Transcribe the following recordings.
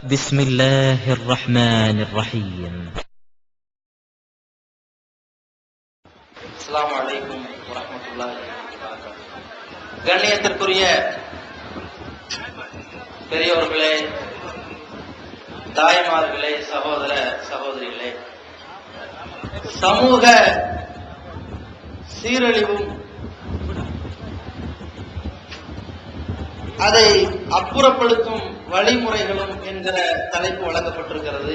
بسم الله الرحمن الرحيم. அஸ்ஸலாமு அலைக்கும் வரஹ்மத்துல்லாஹி வபரகாத்துஹு. கண்ணியத்திற்குரிய பெரியோர்களே, தாய்மார்களே, சகோதர சகோதரிகளே, சமூக சீரழிவும் அதை அப்புறப்படுத்தும் வழிமுறைகளும் என்கிற தலைப்பு வழங்கப்பட்டிருக்கிறது.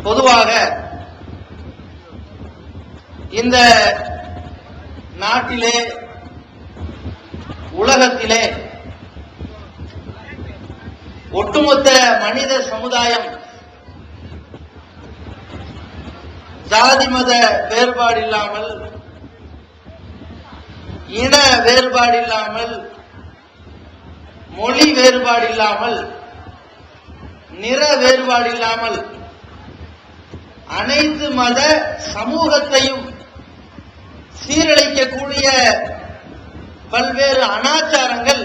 பொதுவாக இந்த நாட்டிலே, உலகத்திலே ஒட்டுமொத்த மனித சமுதாயம் ஜாதி மத வேறுபாடு இல்லாமல், இன வேறுபாடு இல்லாமல், மொழி வேறுபாடு இல்லாமல், நிற வேறுபாடு இல்லாமல் அனைத்து மத சமூகத்தையும் சீரழிக்கக்கூடிய பல்வேறு அனாச்சாரங்கள்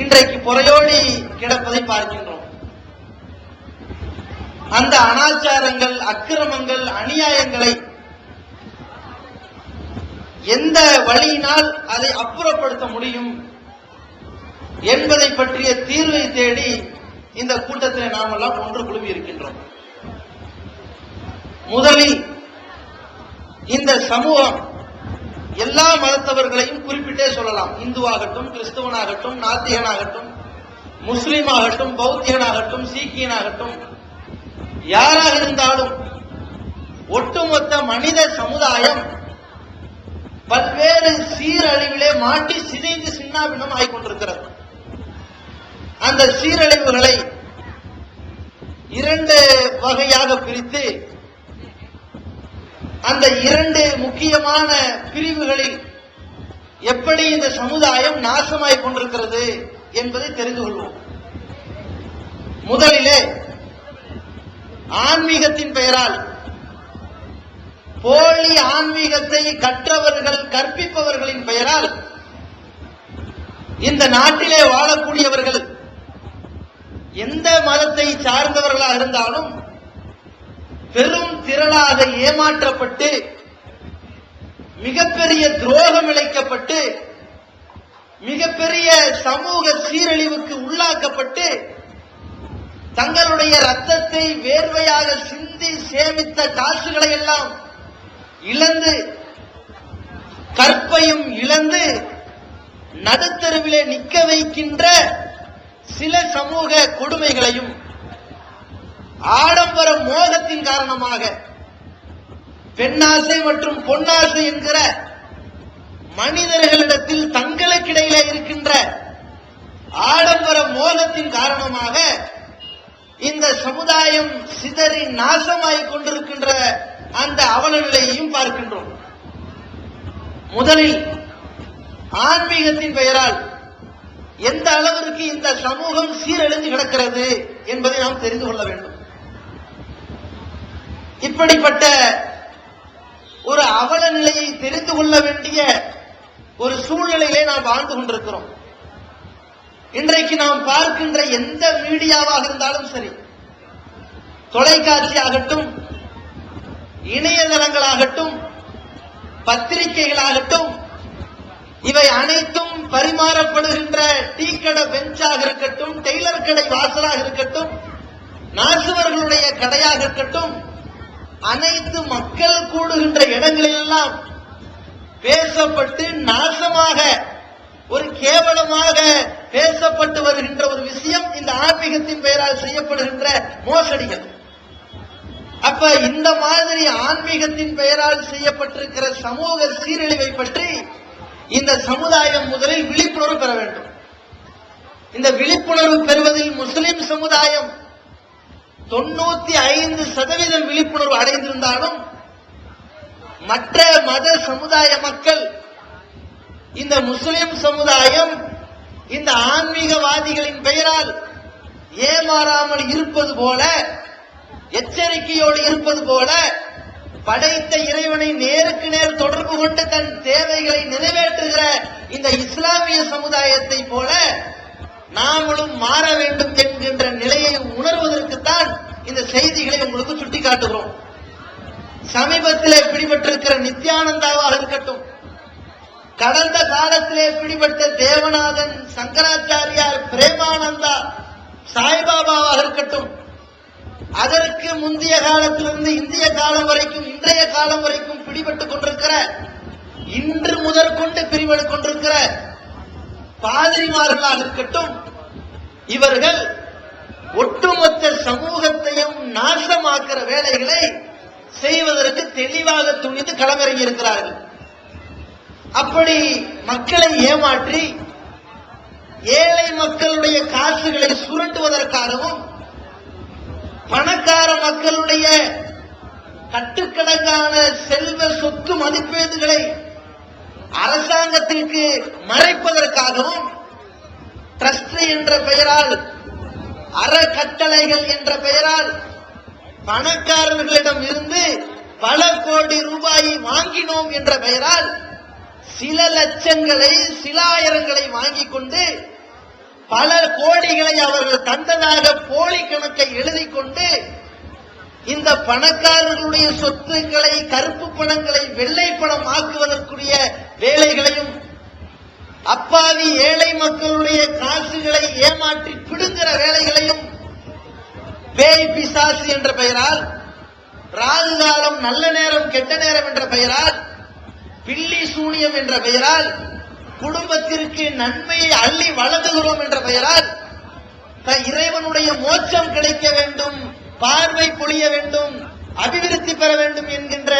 இன்றைக்கு புறையோடி கிடப்பதை பார்க்கின்றோம். அந்த அனாச்சாரங்கள், அக்கிரமங்கள், அநியாயங்களை எந்த வழியினால் அதை அப்புறப்படுத்த முடியும் என்பதை பற்றிய தீர்வை தேடி இந்த கூட்டத்தில் நாம் எல்லாம் ஒன்று குழுமி இருக்கின்றோம். முதலில் இந்த சமூகம் எல்லா மதத்தவர்களையும் குறிப்பிட்டே சொல்லலாம். இந்துவாகட்டும், கிறிஸ்தவனாகட்டும், நாத்திகனாகட்டும், முஸ்லிமாகட்டும், பௌத்தியனாகட்டும், சீக்கியனாகட்டும், யாராக இருந்தாலும் ஒட்டுமொத்த மனித சமுதாயம் பல்வேறு சீரழிவிலே மாட்டி சிதைந்து சின்னாபின்னம் ஆகிக்கொண்டிருக்கிறது. அந்த சீரழிவுகளை இரண்டு வகையாக பிரித்து, அந்த இரண்டு முக்கியமான பிரிவுகளில் எப்படி இந்த சமுதாயம் நாசமாய் கொண்டிருக்கிறது என்பதை தெரிந்து கொள்வோம். முதலிலே ஆன்மீகத்தின் பெயரால், போலி ஆன்மீகத்தை கற்றவர்கள், கற்பிப்பவர்களின் பெயரால் இந்த நாட்டிலே வாழக்கூடியவர்கள் எந்த மதத்தை சார்ந்தவர்களாக இருந்தாலும் பெரும் திரளாக ஏமாற்றப்பட்டு, மிகப்பெரிய துரோகம் இழைக்கப்பட்டு, மிகப்பெரிய சமூக சீரழிவுக்கு உள்ளாக்கப்பட்டு, தங்களுடைய ரத்தத்தை வேர்வையாக சிந்தி சேமித்த காசுகளை எல்லாம் இழந்து, கற்பையும் இழந்து நடுத்தருவிலே நிற்க வைக்கின்ற சில சமூக கொடுமைகளையும், ஆடம்பர மோகத்தின் காரணமாக பெண்ணாசை மற்றும் பொன்னாசை என்கிற மனிதர்களிடத்தில் தங்களுக்கிடையிலே இருக்கின்ற ஆடம்பர மோகத்தின் காரணமாக இந்த சமுதாயம் சிதறி நாசமாகிக் கொண்டிருக்கின்ற அந்த அவல நிலையையும் பார்க்கின்றோம். முதலில் ஆன்மீகத்தின் பெயரால் எந்த அளவிற்கு இந்த சமூகம் சீரழிந்து கிடக்கிறது என்பதை நாம் தெரிந்து கொள்ள வேண்டும். இப்படிப்பட்ட ஒரு அவல நிலையை தெரிந்து கொள்ள வேண்டிய ஒரு சூழ்நிலையிலே நாம் வாழ்ந்து கொண்டிருக்கிறோம். இன்றைக்கு நாம் பார்க்கின்ற எந்த மீடியாவாக இருந்தாலும் சரி, தொலைக்காட்சி ஆகட்டும், இணையதளங்களாகட்டும், பத்திரிகைகளாகட்டும், இவை அனைத்தும் பரிமாறப்படுகின்ற டீ கடை பெஞ்சாக இருக்கட்டும், டெய்லர் கடை வாசலாக இருக்கட்டும், நாசுவர்களுடைய கடையாக இருக்கட்டும், அனைத்து மக்கள் கூடுகின்ற இடங்களிலெல்லாம் பேசப்பட்டு நாசமாக, ஒரு கேவலமாக பேசப்பட்டு வருகின்ற ஒரு விஷயம் இந்த ஆன்மீகத்தின் பெயரால் செய்யப்படுகின்ற மோசடிகள். அப்ப இந்த மாதிரி ஆன்மீகத்தின் பெயரால் செய்யப்பட்டிருக்கிற சமூக சீரழிவை பற்றி இந்த சமுதாயம் முதலில் விழிப்புணர்வு பெற வேண்டும். இந்த விழிப்புணர்வு பெறுவதில் முஸ்லிம் சமுதாயம் 95% விழிப்புணர்வு அடைந்திருந்தாலும், மற்ற மத சமுதாய மக்கள் இந்த முஸ்லிம் சமுதாயம் இந்த ஆன்மீகவாதிகளின் பெயரால் ஏமாறாமல் இருப்பது போல, எச்சரிக்கையோடு இருப்பது போல படைத்த இறைவனை நேருக்கு நேர் தொடர்பு கொண்டு தன் தேவைகளை நிறைவேற்றுகிற இந்த இஸ்லாமிய சமுதாயத்தை போல நாமளும் மாற வேண்டும் என்கின்ற நிலையை உணர்வதற்குத்தான் இந்த செய்திகளை உங்களுக்கு சுட்டிக்காட்டுகிறோம். சமீபத்திலே பிடிபட்டிருக்கிற நித்யானந்தாவாக இருக்கட்டும், கடந்த காலத்திலே பிடிபட்ட தேவநாதன், சங்கராச்சாரியார், பிரேமானந்தா, சாய்பாபாவாக இருக்கட்டும், அதற்கு முந்தைய காலத்திலிருந்து இந்திய காலம் வரைக்கும், இன்றைய காலம் வரைக்கும் பிடிபட்டுக் கொண்டிருக்கிற, இன்று முதற்கொண்டு பிடிபட்டுக் கொண்டிருக்கிற பாதிரிமார்களாக இருக்கட்டும், இவர்கள் ஒட்டுமொத்த சமூகத்தையும் நாசமாக்குற வேலைகளை செய்வதற்கு தெளிவாக துணிந்து களமிறங்கி இருக்கிறார்கள். அப்படி மக்களை ஏமாற்றி ஏழை மக்களுடைய காசுகளை சுரண்டுவதற்காகவும், பணக்கார மக்களுடைய கட்டுக்கணக்கான செல்வ சொத்து மதிப்பீடுகளை அரசாங்கத்திற்கு மறைப்பதற்காகவும், ட்ரஸ்ட் என்ற பெயரால், அறக்கட்டளைகள் என்ற பெயரால் பணக்காரர்களிடம் இருந்து பல கோடி ரூபாயை வாங்கினோம் என்ற பெயரால் சில லட்சங்களை, சில ஆயிரங்களை வாங்கிக் கொண்டு பல கோடிகளை அவர்கள் தந்ததாக போலி கணக்கை எழுதி கொண்டு இந்த பணக்காரர்களுடைய சொத்துக்களை, கருப்பு பணங்களை வெள்ளை பணம் ஆக்குவதற்குரிய வேலைகளையும், அப்பாவி ஏழை மக்களுடைய காசுகளை ஏமாற்றி பிடுங்குற வேலைகளையும் பேய் பிசாசு என்ற பெயரால், ராகு காலம், நல்ல நேரம், கெட்ட நேரம் என்ற பெயரால், பில்லி சூனியம் என்ற பெயரால், குடும்பத்திற்கு நன்மையை அள்ளி வழங்குகிறோம் என்ற பெயரால், இறைவனுடைய மோட்சம் கிடைக்க வேண்டும், பார்வை பொழிய வேண்டும், அபிவிருத்தி பெற வேண்டும் என்கின்ற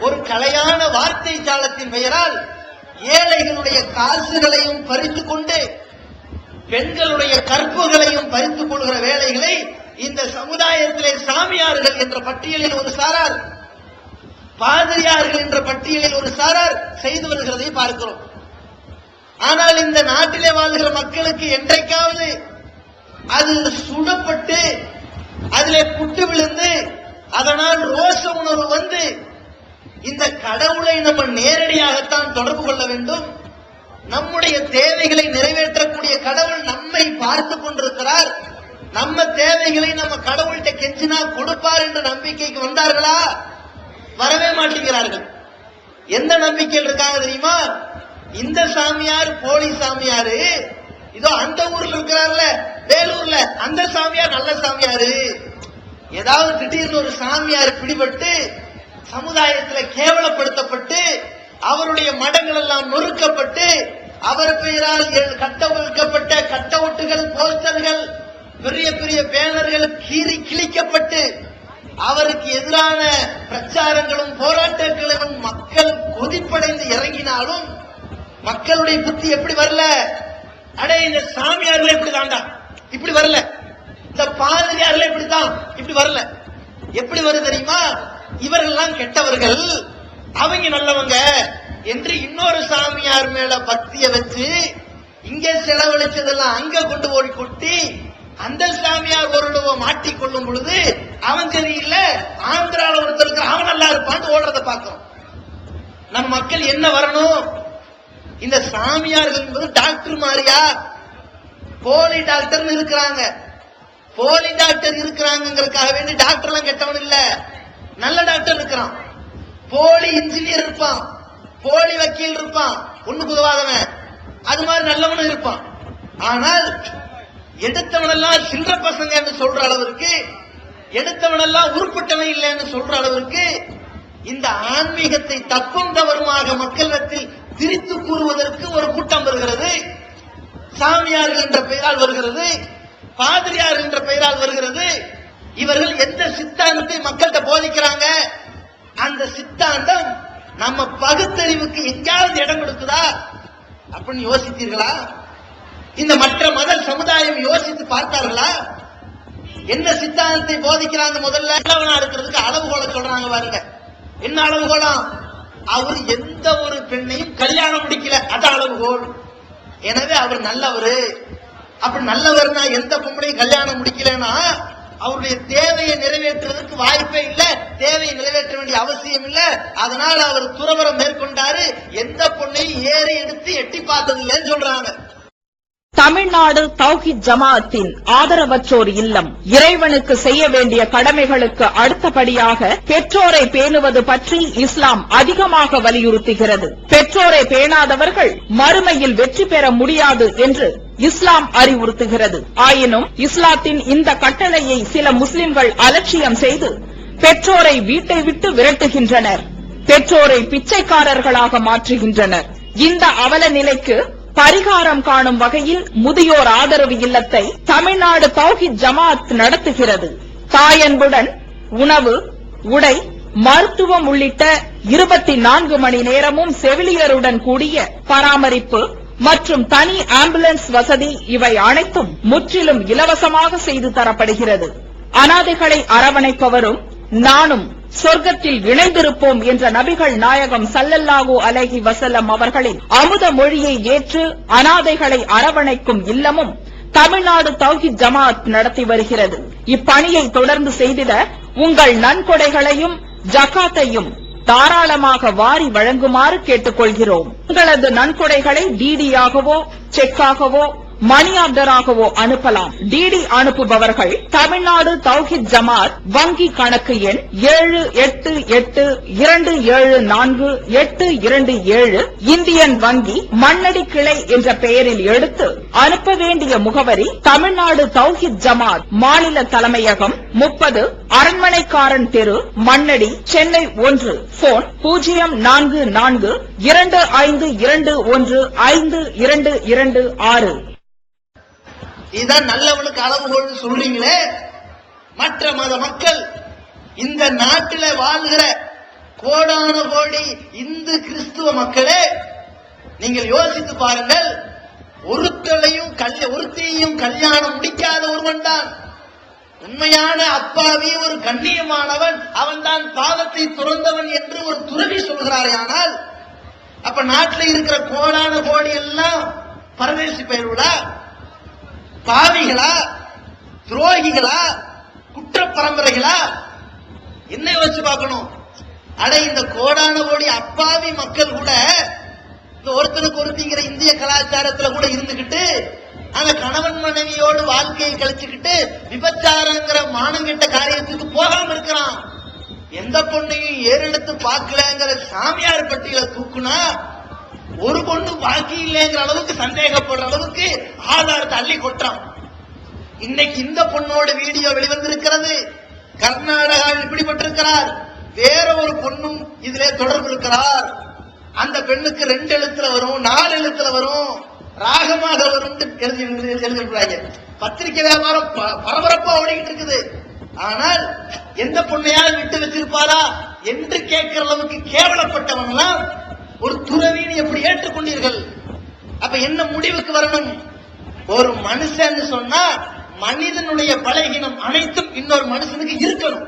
ஒரு கலையான வார்த்தை ஜாலத்தின் பெயரால் ஏழைகளுடைய காசுகளையும் பறித்துக் கொண்டு பெண்களுடைய கற்புகளையும் பறித்துக் கொள்கிற வேலைகளை இந்த சமுதாயத்திலே சாமியார்கள் என்ற பட்டியலில் ஒரு சாரார், பாதிரியார்கள் என்ற பட்டியலில் ஒரு சாரார் செய்து வருகிறதை பார்க்கிறோம். ஆனால் இந்த நாட்டிலே வாழ்கிற மக்களுக்கு என்றைக்காவது அது சுடப்பட்டு அதிலே புட்டு விழுந்து அதனால் ரோஷ உணர்வு வந்து இந்த கடவுளை நம்ம நேரடியாகத்தான் தொடர்பு கொள்ள வேண்டும், நம்முடைய தேவைகளை நிறைவேற்றக்கூடிய கடவுள் நம்மை பார்த்து கொண்டிருக்கிறார், நம்ம தேவைகளை நம்ம கடவுள்கிட்ட கெஞ்சினா கொடுப்பார் என்ற நம்பிக்கைக்கு வந்தார்களா? வரவே மாட்டேங்கிறார்கள். எந்த நம்பிக்கையில் இருக்காங்க தெரியுமா? இந்த சாமியார் போலி சாமியாரு, இதோ அந்த ஊர்ல இருக்கிறார்ல, வேலூர்ல, அந்த சாமியார் நல்ல சாமியாரு. ஏதாவது திடீர்னு ஒரு சாமியார் பிடிபட்டு சமுதாயத்தில் கேவலப்படுத்தப்பட்டு அவருடைய மடங்கள் எல்லாம் நொறுக்கப்பட்டு அவர் பெயரால் கட்டவிழ்க்கப்பட்ட கட்டவுட்டுகள், போஸ்டர்கள், பெரிய பெரிய பேனர்கள் கீறி கிழிக்கப்பட்டு அவருக்கு எதிரான பிரச்சாரங்களும் போராட்டங்களும் மக்கள் கொதிப்படைந்து இறங்கினாலும் மக்களுடைய புத்தி எப்படி வரல? அடே, இந்த சாமியார்கள் இப்படிதான்டா, இப்படி வரல. இந்த பாதிரியார்கள் இப்படித்தான், இப்படி வரல. எப்படி வருது தெரியுமா? இவர்கள்லாம் கெட்டவர்கள், அவங்க நல்லவங்க என்று இன்னொரு சாமியார் மேல பக்தியை வச்சு இங்க செலவழிச்சதெல்லாம் அங்க கொண்டு போய் கொட்டி அந்த சாமியார் ஒரு மாட்டிக்கொள்ளும் பொழுது அவன் சரியில்லை, ஆந்திராவில் ஒருத்தருக்கு அவன் நல்லா இருப்பான்னு ஓடுறத பார்க்கிறோம். நம்ம மக்கள் என்ன வரணும்? இந்த சாமியார்கள் என்பது டாக்டர் மாதிரியா? போலி டாக்டர் இருக்கிறாங்க. போலி டாக்டர் இருக்கிறாங்கிறதுக்காக வேண்டி டாக்டர் எல்லாம் கெட்டவன் இல்ல, நல்ல டாக்டர் இருக்கிறான். போலி இன்ஜினியர் இருப்பான், போலி வக்கீல் இருப்பான், ஒண்ணுக்கு உதவாதவன், அது மாதிரி நல்லவனும் இருப்பான். ஆனால் எடுத்தவனெல்லாம் சில்லற பசங்க என்று சொல்ற அளவிற்கு, எடுத்தவனெல்லாம் உருப்பட்டவன் இல்லை என்று சொல்ற அளவிற்கு இந்த ஆன்மீகத்தை தப்பும் தவறுமாக மக்களிடத்தில் திரித்து கூறுவதற்கு ஒரு கூட்டம் வருகிறது. சாமியார்கள் என்ற பெயரால் வருகிறது, பாதிரியார் என்ற பெயரால் வருகிறது. இவர்கள் எந்த சித்தாந்தத்தை மக்கள்கிட்ட போதிக்கிறாங்க? அந்த சித்தாந்தம் நம்ம பகுத்தறிவுக்கு எங்கேயாவது இடம் கொடுக்குதா அப்படின்னு யோசித்தீர்களா? இந்த மற்ற மத சமுதாயம் யோசித்து பார்த்தார்களா? என்ன சித்தாந்தத்தை போதிக்கிறாங்க? முதல்ல நல்லவனா இருக்கிறதுக்கு அளவுகோலை சொல்றாங்க பாருங்க. என்ன அளவுகோலம்? அவர் எந்த ஒரு பெண்ணையும் கல்யாணம் முடிக்கல, அது அளவுகோல். எனவே அவர் நல்லவரு. அப்படி நல்லவர்னா எந்த பொம்பளையும் கல்யாணம் முடிக்கலன்னா அவருடைய தேவையை நிறைவேற்றுவதற்கு வாய்ப்பே இல்ல, தேவையை நிறைவேற்ற வேண்டிய அவசியம் இல்ல. அதனால அவர் துறவரம் மேற்கொண்டாரு. எந்த பொண்ணையும் ஏறி எடுத்து எட்டி பார்த்தது இல்லைன்னு சொல்றாங்க. தமிழ்நாடு தௌஹீத் ஜமாஅத்தின் ஆதரவற்றோர் இல்லம் இறைவனுக்கு செய்ய வேண்டிய கடமைகளுக்கு அடுத்தபடியாக பெற்றோரை பேணுவது பற்றி இஸ்லாம் அதிகமாக வலியுறுத்துகிறது. பெற்றோரை பேணாதவர்கள் மறுமையில் வெற்றி பெற முடியாது என்று இஸ்லாம் அறிவுறுத்துகிறது. ஆயினும் இஸ்லாத்தின் இந்த கட்டளையை சில முஸ்லிம்கள் அலட்சியம் செய்து பெற்றோரை வீட்டை விட்டு விரட்டுகின்றனர், பெற்றோரை பிச்சைக்காரர்களாக மாற்றுகின்றனர். இந்த அவல நிலைக்கு பரிகாரம் காணும் வகையில் முதியோர் ஆதரவு இல்லத்தை தமிழ்நாடு தௌஹீத் ஜமாஅத் நடத்துகிறது. தாயன்புடன் உணவு, உடை, மருத்துவம் உள்ளிட்ட 24 மணி நேரமும் செவிலியருடன் கூடிய பராமரிப்பு மற்றும் தனி ஆம்புலன்ஸ் வசதி இவை அனைத்தும் முற்றிலும் இலவசமாக செய்து தரப்படுகிறது. அனாதைகளை அரவணைப்பவரும் நானும் சொர்க்கத்தில் இணைந்திருப்போம் என்ற நபிகள் நாயகம் ஸல்லல்லாஹு அலைஹி வஸல்லம் அவர்களின் அமுத மொழியை ஏற்று அனாதைகளை அரவணைக்கும் இல்லமும் தமிழ்நாடு தௌஹீத் ஜமாஅத் நடத்தி வருகிறது. இப்பணியை தொடர்ந்து செய்திட உங்கள் நன்கொடைகளையும் ஜகாத்தையும் தாராளமாக வாரி வழங்குமாறு கேட்டுக்கொள்கிறோம். உங்களது நன்கொடைகளை டிடியாகவோ செக்காகவோ மணி ஆர்டராகவோ அனுப்பலாம். டிடி அனுப்புபவர்கள் தமிழ்நாடு தௌஹீத் ஜமாஅத் வங்கி கணக்கு எண் 7882748227 இந்தியன் வங்கி மண்ணடி கிளை என்ற பெயரில் எடுத்து அனுப்ப வேண்டிய முகவரி தமிழ்நாடு தௌஹீத் ஜமாஅத் மாநில தலைமையகம் 30 அரண்மனைக்காரன் தெரு, மண்ணடி, சென்னை 1. போன் 044252152226. இதுதான் நல்லவனுக்கு அளவுகோல் சொல்றீங்களே. மற்ற மத மக்கள், இந்த நாட்டில் வாழ்கிற கோடான கோடி இந்து கிறிஸ்துவ மக்களே, நீங்கள் யோசித்து பாருங்கள். ஒருத்தையும் கல்யாணம் முடிக்காத ஒருவன் தான் உண்மையான அப்பாவி, ஒரு கண்ணியமானவன், அவன் தான் பாவத்தை துறந்தவன் என்று ஒரு துறவி சொல்கிறாரே. ஆனால் அப்ப நாட்டில் இருக்கிற கோடான கோடி எல்லாம் பரதேசி பெயர்களா, பாவிகளா, துரோகிகளா, குற்ற பரம்பரைகளா? என்ன யோசிச்சு பார்க்கணும். அட, இந்த கோடான கோடி அப்பாவி மக்கள் கூட இந்த ஒருத்தனுக்கு ஒருத்திங்கிற இந்திய கலாச்சாரத்துல கூட இருந்துகிட்டு அந்த கணவன் மனைவியோடு வாழ்க்கையை கழிச்சுக்கிட்டு விபச்சாரங்கிற மானங்கிட்ட காரியத்துக்கு போகாம இருக்கிறான். எந்த பொண்ணையும் ஏறெடுத்து பார்க்கலங்கிற சாமியார் பட்டியல தூக்குனா ஒரு பொண்ணு பாக்கி இல்லைங்கிற அளவுக்கு சந்தேகப்படுற அளவுக்கு ஆதாரத்தை அள்ளி கொட்டான். இன்னைக்கு இந்த பொண்ணோட வீடியோ வெளிவந்திருக்கிறது. கர்நாடகாவில் பிடிபட்டிருக்கிறார். வேற ஒரு பொண்ணும் இதிலே தொடர்பு இருக்கிறார். அந்த பெண்ணுக்கு 2 எழுத்துல வரும், 4 எழுத்துல வரும், ராகமாக வரும் எழுதிருக்கிறாங்க. பத்திரிகை வியாபாரம் பரபரப்பா ஓடிக்கிட்டு இருக்குது. ஆனால் எந்த பொண்ணையால் விட்டு வச்சிருப்பாரா என்று கேட்கிற அளவுக்கு கேவலப்பட்டவன் எல்லாம் ஒரு துறவியை எப்படி ஏற்றுக்கொண்டீர்கள்? அப்ப என்ன முடிவுக்கு வரணும்? ஒரு மனுஷன் சொன்னா மனிதனுடைய பலகீனம் அனைத்தும் இன்னொரு மனுஷனுக்கு இருக்கணும்.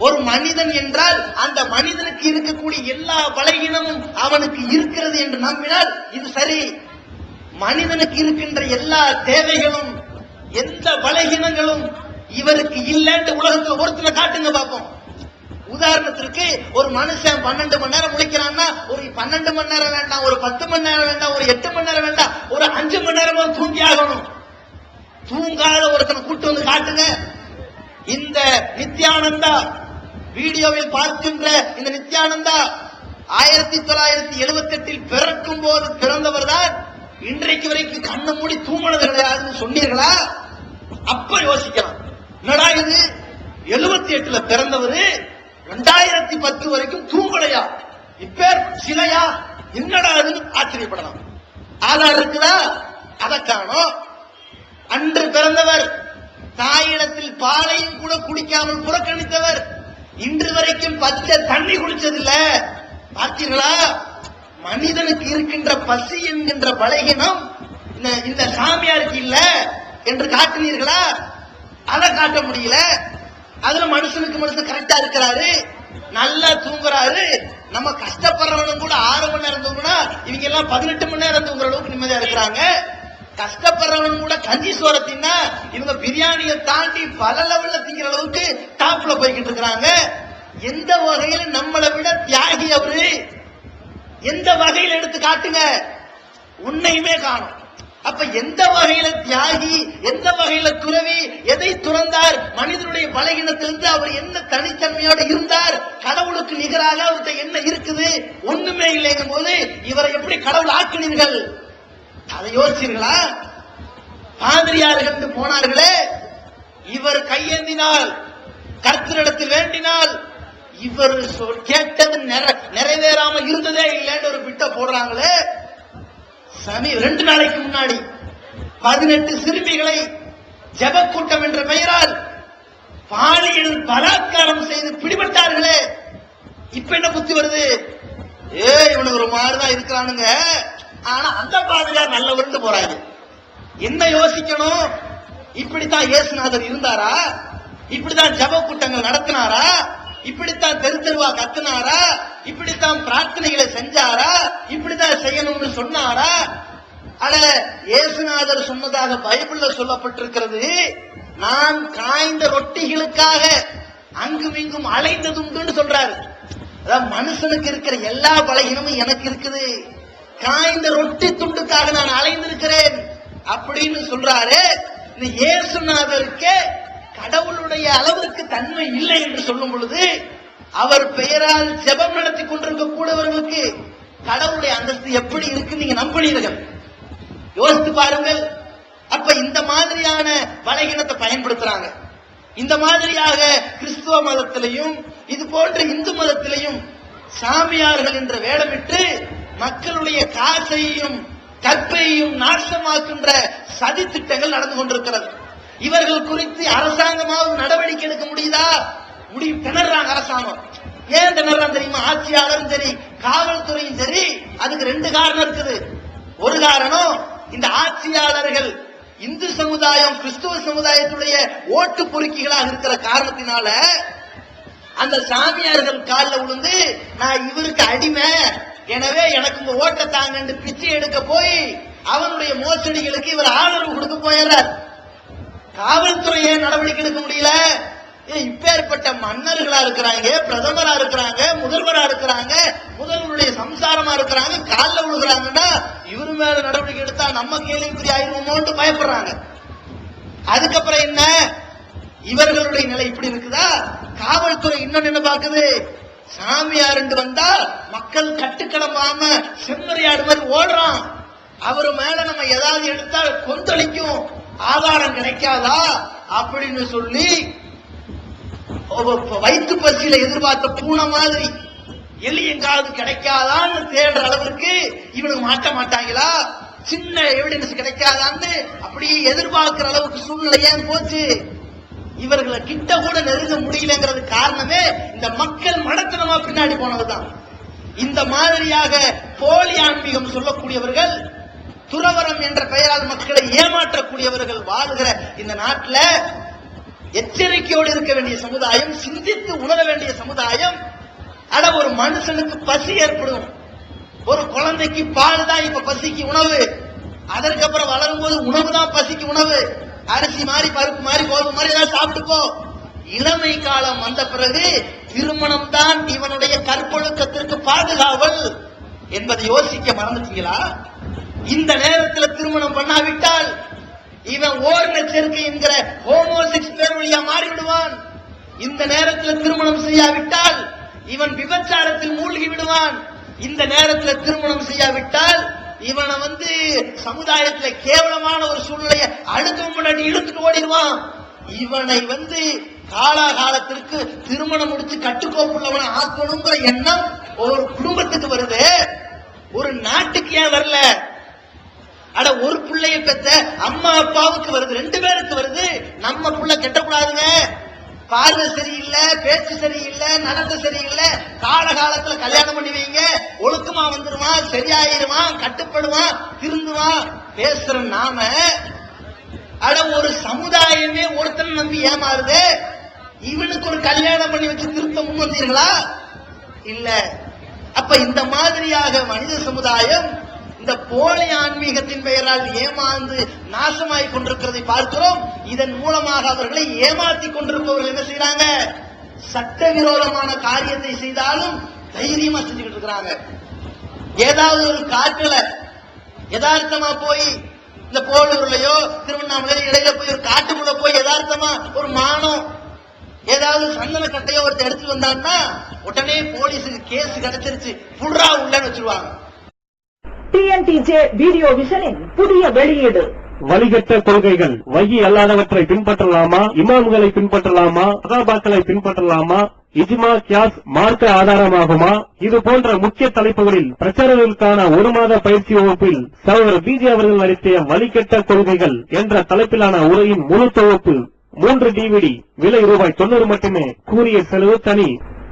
ஒரு மனிதன் என்றால் அந்த மனிதனுக்கு இருக்கக்கூடிய எல்லா பலகீனமும் அவனுக்கு இருக்கிறது என்று நம்பினால் இது சரி. மனிதனுக்கு இருக்கின்ற எல்லா தேவைகளும், எந்த பலகீனங்களும் இவருக்கு இல்லைன்னு உலகத்தில் ஒருத்தரை காட்டுங்க பார்ப்போம். உதாரணத்திற்கு ஒரு மனுஷன் 12 மணி நேரம் முழிக்கிறான்னா ஒரு 12 மணி நேரம் வேண்டாம், ஒரு 10 மணி நேரம் வேண்டாம், ஒரு 8 மணி நேரம் வேண்டாம், ஒரு 5 மணி நேரம் தூங்கி ஆகணும். தூங்காத ஒருத்தனை கூட்டு வந்து காட்டுங்க. இந்த நித்யானந்தா வீடியோவில் பார்க்கின்ற இந்த நித்யானந்தா 1978 பிறக்கும் போது பிறந்தவர் தான். இன்றைக்கு வரைக்கும் கண்ணு மூடி தூங்கினது கிடையாதுன்னு சொன்னீர்களா? அப்ப யோசிக்கலாம். என்னடா இது, 78 பிறந்தவர் 2010 வரைக்கும் தூங்கலையா? இப்ப சிலையா? என்னடா ஆச்சரியப்படலாம். ஆதாரம் இருக்குதா? அதை காணோம். அன்று பிறந்தவர் தாயிடத்தில் பாலையும் கூட குடிக்காமல் புறக்கணித்தவர். இன்று வரைக்கும் பச்சை தண்ணி குடிச்சதில்ல. பார்த்தீர்களா? மனிதனுக்கு இருக்கின்ற பசி என்கின்ற பலகீனம் இந்த சாமியாருக்கு இல்ல என்று காட்டினீர்களா? அதை காட்ட முடியல. அதுல மனுஷனுக்கு மனுஷன் கரெக்டா இருக்கிறாரு, நல்லா தூங்குறாரு. நம்ம கஷ்டப்படுறவனும் கூட 6 மணி நேரம் தூங்குனா இவங்க எல்லாம் 18 மணி நேரம் தூங்குற அளவுக்கு நிம்மதியா இருக்கிறாங்க. கஷ்டப்படுறவன் கூட கஞ்சி சோற தின்னா இவங்க பிரியாணியை தாண்டி பல லெவல்ல திங்கிற அளவுக்கு டாப்ல போய்கிட்டு இருக்கிறாங்க. எந்த வகையில நம்மளை விட தியாகி அவரு? எந்த வகையில எடுத்து காட்டுங்க, உன்னையுமே காணும். அப்ப எந்த வகையில தியாகி, எந்த வகையில துறவி, எதை துறந்தார், மனிதனுடைய பலகீனத்திலிருந்து அவர் என்ன தனித்தன்மையோடு இருந்தார், கடவுளுக்கு நிகராக அவர்கிட்ட என்ன இருக்குது, ஒண்ணுமே இல்லைங்கும் போது இவரை எப்படி கடவுள் ஆக்கினீர்கள்? அதை யோசிச்சீர்களா? பாதிரியார்கள் போனார்களே, இவர் கையேந்தினால், கர்த்தரிடத்தில் வேண்டினால், இவர் கேட்டது நிறைவேறாம இருந்ததே இல்லைன்னு ஒரு பிட்ட போடுறாங்களே. 2 நாளைக்கு முன்னாடி 18 சிறுமிகளை ஜெபக்கூட்டம் என்ற பெயரால் பாலியல் பலாத்காரம் செய்து பிடிபட்டார்களே. இப்ப என்ன புத்தி வருது? இவனுக்கு ஒரு மாதிரிதான் இருக்கிறானுங்க, ஆனா அந்த பாதிரியார் நல்லவர்னு போறாங்க. என்ன யோசிக்கணும்? இப்படித்தான் இயேசுநாதர் இருந்தாரா? இப்படித்தான் ஜெப கூட்டங்கள் நடத்தினாரா? இப்படித்தான் தெரு தெருவா கத்துனாரா? இப்படித்தான் பிரார்த்தனைகளை செஞ்சாரா? இப்படித்தான் செய்யணும்னு சொன்னாரா? அட, இயேசுநாதர் சொன்னதாக பைபிள்ல சொல்லப்பட்டிருக்கிறது, நான் காய்ந்த ரொட்டிகளுக்காக அங்கும் இங்கும் அலைந்ததுண்டுன்னு சொல்றாரு. அதான் மனுஷனுக்கு இருக்கிற எல்லா பலகீனமும் எனக்கு இருக்குது, காய்ந்த ரொட்டி துண்டுக்காக நான் அலைந்திருக்கிறேன் அப்படின்னு சொல்றாரு. இந்த இயேசுநாதருக்கு கடவுளுடைய அளவுக்கு தன்மை இல்லை என்று சொல்லும் பொழுது, அவர் பெயரால் ஜெபம் நடத்தி கொண்டிருக்க கூடவர்களுக்கு கடவுளுடைய அந்தஸ்து எப்படி இருக்கு நீங்க நம்பினீர்கள்? யோசித்து பாருங்கள். அப்ப இந்த மாதிரியான பலகீனத்தை பயன்படுத்துறாங்க. இந்த மாதிரியாக கிறிஸ்துவ மதத்திலையும் இது போன்ற இந்து மதத்திலையும் சாமியார்கள் என்ற வேடமிட்டு மக்களுடைய காசையும் கற்பையும் நாசமாக்குகின்ற சதி திட்டங்கள் நடந்து கொண்டிருக்கிறது. இவர்கள் குறித்து அரசாங்கமாவது நடவடிக்கை எடுக்க முடியுதா? முடியும். திணறாங்க அரசாங்கம். ஏன் திணறான் தெரியுமா? ஆட்சியாளரும் சரி, காவல்துறையும் சரி. அதுக்கு 2 காரணம் இருக்குது. ஒரு காரணம், இந்த ஆட்சியாளர்கள் இந்து சமுதாயம் கிறிஸ்துவ சமுதாயத்துடைய ஓட்டு பொறுக்கிகளாக இருக்கிற காரணத்தினால அந்த சாமியார்கள் காலில் விழுந்து, நான் இவருக்கு அடிமை, எனவே எனக்கு உங்க ஓட்டை தாங்க பிச்சை எடுக்க போய் அவனுடைய மோசடிகளுக்கு இவர் ஆதரவு கொடுக்க போயிடுறார். காவல்துறையே நடவடிக்கை எடுக்க முடியல. இப்பேற்பட்ட மன்னர்களா இருக்கிறாங்க, பிரதமரா இருக்கிறாங்க, முதல்வரா இருக்கிறாங்க, முதல்வருடைய சம்சாரமா இருக்கிறாங்க, காலில் விழுகிறாங்கன்னா இவரு மேல நடவடிக்கை எடுத்தா நம்ம கேள்விக்குறி ஆயிருவோமோன்னு பயப்படுறாங்க. அதுக்கப்புறம் என்ன? இவர்களுடைய நிலை இப்படி இருக்குதா? காவல்துறை இன்னொன்னு என்ன பாக்குது? சாமியார் வந்தா மக்கள் கட்டுக்கடமாம செம்மறியாடு மாதிரி ஓடுறான், அவரு மேல நம்ம ஏதாவது எடுத்தா கொந்தளிக்கும், ஆதாரம் கிடைக்காதா அப்படின்னு சொல்லி வயிற்று பசியில எதிர்பார்த்த பூனை மாதிரி எலி எங்காவது கிடைக்காதான்னு தேடுற அளவுக்கு இவனுக்கு மாட்ட மாட்டாங்களா? சின்ன எவிடன்ஸ் கிடைக்காதான்னு அப்படியே எதிர்பார்க்கிற அளவுக்கு சூழ்நிலை ஏன் போச்சு? இவர்களை கிட்ட கூட நெருங்க முடியலங்கிறது காரணமே இந்த மக்கள் மடத்தனமா பின்னாடி போனதுதான். இந்த மாதிரியாக போலி ஆன்மீகம் சொல்லக்கூடியவர்கள், துறவரம் என்ற பெயரால் மக்களை ஏமாற்றக்கூடியவர்கள் வாழ்கிற இந்த நாட்டில் எச்சரிக்கையோடு இருக்க வேண்டிய சமுதாயம், சிந்தித்து உணர வேண்டிய சமுதாயம். அட, ஒரு மனுஷனுக்கு பசி ஏற்படும், ஒரு குழந்தைக்கு பால் தான் இப்ப பசிக்கு உணவு, அதற்கப்புறம் வளரும் போது உணவு தான் பசிக்கு உணவு. அரிசி மாதிரி, பருப்பு மாதிரி, கோதுமை மாதிரி ஏதாவது சாப்பிட்டுக்கோ. இளமை காலம் வந்த பிறகு திருமணம் தான் இவனுடைய கற்பொழுக்கத்திற்கு பாதுகாவல் என்பதை யோசிக்க மறந்துட்டீங்களா? இந்த நேரத்தில் திருமணம் பண்ணாவிட்டால் இவன் ஓரின சேர்க்கை என்கிற ஹோமோசெக்ஸ் பேர் வழியா மாறிவிடுவான். இந்த நேரத்தில் திருமணம் செய்யாவிட்டால் இவன் விபச்சாரத்தில் மூழ்கி விடுவான். இந்த நேரத்தில் திருமணம் செய்யாவிட்டால் இவனை சமுதாயத்தில் கேவலமான ஒரு சூழ்நிலையை அடுத்த முன்னாடி இழுத்துட்டு ஓடிடுவான். இவனை காலாகாலத்திற்கு திருமணம் முடிச்சு கட்டுக்கோப்புள்ளவனை ஆக்கணுங்கிற எண்ணம் ஒரு குடும்பத்துக்கு வருது, ஒரு நாட்டுக்கு ஏன் வரல? அட, ஒரு பிள்ளைய பெற்ற அம்மா அப்பாவுக்கு வருது, 2 பேருக்கு வருது. நம்ம புள்ள கெட்டக்கூடாதுங்க, பார்வை சரியில்லை, பேச்சு சரியில்லை, நடத்த சரியில்லை, காலகாலத்துல கல்யாணம் பண்ணி வைங்க, ஒழுக்கமா வந்துருவான், சரியாயிருவான், கட்டுப்படுவான், திருந்துவான் பேசுற நாம, அட ஒரு சமுதாயமே ஒருத்தனை நம்பி ஏமாறுது. இவனுக்கு ஒரு கல்யாணம் பண்ணி வச்சு திருத்த முன் வந்தீர்களா? இல்ல. அப்ப இந்த மாதிரியாக மனித சமுதாயம், இந்த போலி ஆன்மீகத்தின் பெயரால் ஏமாந்து நாசமாய் கொண்டிருக்கிறதை பார்க்கிறோம். இதன் மூலமாக அவர்களை ஏமாற்றி கொண்டிருப்பவர்கள் என்ன செய்யறாங்க? சட்டவிரோதமான காரியத்தை செய்தாலும் தைரியமா செஞ்சுக்கிட்டு இருக்கிறாங்க. ஏதாவது ஒரு காட்டுல யதார்த்தமா போய் இந்த போலூர்லயோ திருவண்ணாமலை இடையில போய் ஒரு காட்டுக்குள்ள போய் யதார்த்தமா ஒரு மானம் ஏதாவது சந்தன கட்டையோ ஒருத்தர் எடுத்து வந்தான்னா உடனே போலீஸுக்கு கேஸ் கிடைச்சிருச்சு, புல்ரா உள்ளன்னு வச்சிருவாங்க. டிஎன்டிஜே வீடியோ விஷனின் புதிய வெளியீடு. வழிகட்ட கொள்கைகள் வகி அல்லாதவற்றை பின்பற்றலாமா, இமாம்களை பின்பற்றலாமா, சகாபாக்களை பின்பற்றலாமா, இஜ்மா கியாஸ் மார்க்க ஆதாரமாகுமா? இது போன்ற முக்கிய தலைப்புகளில் பிரச்சாரங்களுக்கான 1 மாத பயிற்சி வகுப்பில் சகோதரர் பிஜே அவர்கள் நடத்திய வழிகட்ட கொள்கைகள் என்ற தலைப்பிலான உரையின் முழு தொகுப்பு 3 DVD, விலை ₹90 மட்டுமே. கூறிய செலவு தனி.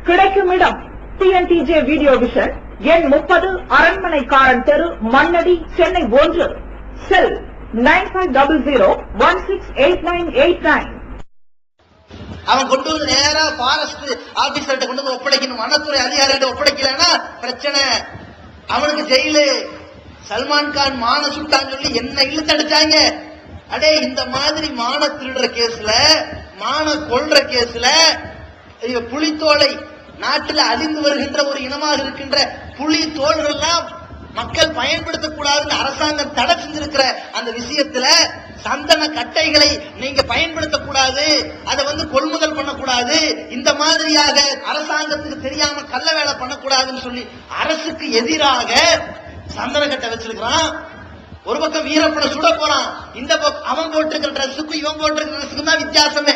கிடைக்கும் இடம் டிஎன்டிஜே வீடியோ விஷன், எண் 30, அரண்மனைக்காரன் தெரு, மண்ணடி, சென்னை 1. செல் 9500168989. அவன் கொண்டு வந்து நேரா ஃபாரஸ்ட் ஆபீசர்கிட்ட கொண்டு வந்து ஒப்படைக்கணும். வனத்துறை அதிகாரிகிட்ட ஒப்படைக்கலன்னா பிரச்சனை, அவனுக்கு ஜெயிலு. சல்மான் கான் மான சுட்டான்னு சொல்லி என்ன இழுத்தடிச்சாங்க. அடே, இந்த மாதிரி மான திருடுற கேஸ்ல, மான கொள்ற கேஸ்ல, புலித்தோலை நாட்டில் அழிந்து வருகின்ற ஒரு இனமாக இருக்கின்ற புலி தோள்கள்லாம் மக்கள் பயன்படுத்தக்கூடாதுன்னு அரசாங்கம் தடை செஞ்சிருக்கிற அந்த விஷயத்துல சந்தன கட்டைகளை நீங்க பயன்படுத்தக்கூடாது, அதை கொள்முதல் பண்ணக்கூடாது, இந்த மாதிரியாக அரசாங்கத்துக்கு தெரியாம கள்ள வேலை பண்ணக்கூடாதுன்னு சொல்லி அரசுக்கு எதிராக சந்தன கட்டை வச்சிருக்கிறான். ஒரு பக்கம் வீரப்பட சுட போறான், இந்த பக்கம் அவன் போட்டிருக்கிற டிரெஸ்ஸுக்கும் இவன் போட்டிருக்கிற டிரெஸ்ஸுக்கும் தான் வித்தியாசமே.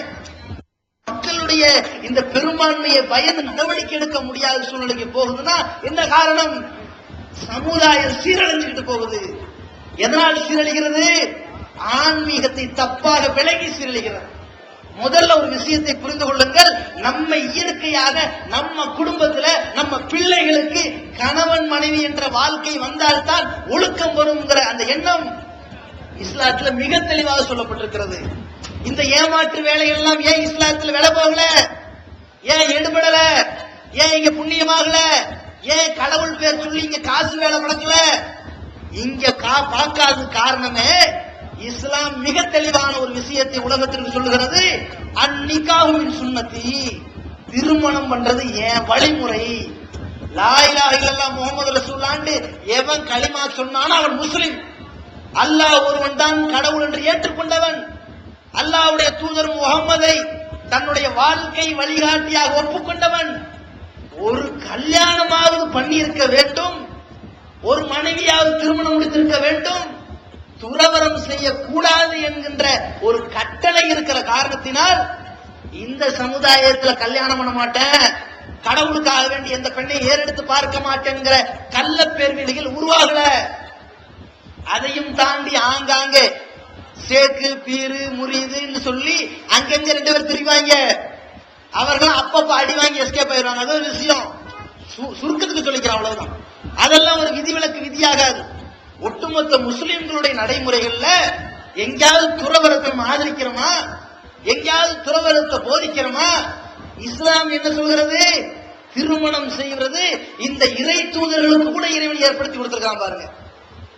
மக்களுடைய இந்த பெரும்பான்மையை பயந்து நடவடிக்கை எடுக்க முடியாத சூழ்நிலைக்கு போகுதுன்னா என்ன காரணம்? சமுதாயம் சீரழிஞ்சுக்கிட்டு போகுது. எதனால் சீரழிகிறது? ஆன்மீகத்தை தப்பாக விலகி சீரழிகிறது. முதல்ல ஒரு விஷயத்தை புரிந்து கொள்ளுங்கள். நம்ம இயற்கையாக நம்ம குடும்பத்துல நம்ம பிள்ளைகளுக்கு கணவன் மனைவி என்ற வாழ்க்கை வந்தால்தான் ஒழுக்கம் வரும்ங்கிற அந்த எண்ணம் இஸ்லாத்துல மிக தெளிவாக சொல்லப்பட்டிருக்கிறது. இந்த ஏமாற்று வேலைகள் எல்லாம் ஏன் இஸ்லாத்துல வேலை போகல? ஏன் எடுபடல? ஏன் இங்க புண்ணியமாகல? ஏன் கடவுள் பேர் சொல்லி இங்க காசு வேலை நடக்கல? இங்க பார்க்காத காரணமே இஸ்லாம் மிக தெளிவான ஒரு விஷயத்தை உலகத்திற்கு சொல்லுகிறது. அந்நிகாஹுவின் சுன்னத்தி, திருமணம் பண்றது ஏன் வழிமுறை. லா இலாஹ இல்லல்லாஹ் முஹம்மது ரசூலுல்லாஹ் எவன் களிமா சொன்னானோ அவன் முஸ்லிம். அல்லாஹ் ஒருவன் தான் கடவுள் என்று ஏற்றுக்கொண்டவன். அல்லாஹ்வுடைய தூதர் முகம்மதை தன்னுடைய வாழ்க்கை வழிகாட்டியாக ஒப்புக்கொண்டவன். ஒரு கல்யாணமாவது பண்ணியிருக்க வேண்டும், ஒரு மனைவியாவது திருமணம் முடித்திருக்க வேண்டும். துறவரம் செய்யக்கூடாது என்கின்ற ஒரு கட்டளை இருக்கிற காரணத்தினால் இந்த சமுதாயத்தில் கல்யாணம் பண்ண மாட்டேன், கடவுளுக்காக வேண்டி எந்த பெண்ணை ஏறெடுத்து பார்க்க மாட்டேங்கிற கள்ள பேர்வெளிகள் உருவாகல. அதையும் தாண்டி ஆங்காங்கே சேக்கு பீரு முறியுதுன்னு சொல்லி அங்கங்க 2 பேர் திரிவாங்க. அவர்கள் அப்பப்ப அடி வாங்கி எஸ்கேப் ஆயிடுவாங்க. அது ஒரு விஷயம், சுருக்கத்துக்கு சொல்லிக்கிறான், அவ்வளவுதான். அதெல்லாம் ஒரு விதிவிலக்கு விதியாகாது. ஒட்டுமொத்த முஸ்லிம்களுடைய நடைமுறைகள்ல எங்கேயாவது துறவரத்தை ஆதரிக்கிறோமா? எங்கேயாவது துறவரத்தை போதிக்கிறோமா? இஸ்லாம் என்ன சொல்கிறது? திருமணம் செய்கிறது இந்த இறை தூதர்களுக்கு கூட இறைவன் ஏற்படுத்தி கொடுத்திருக்கான். பாருங்க,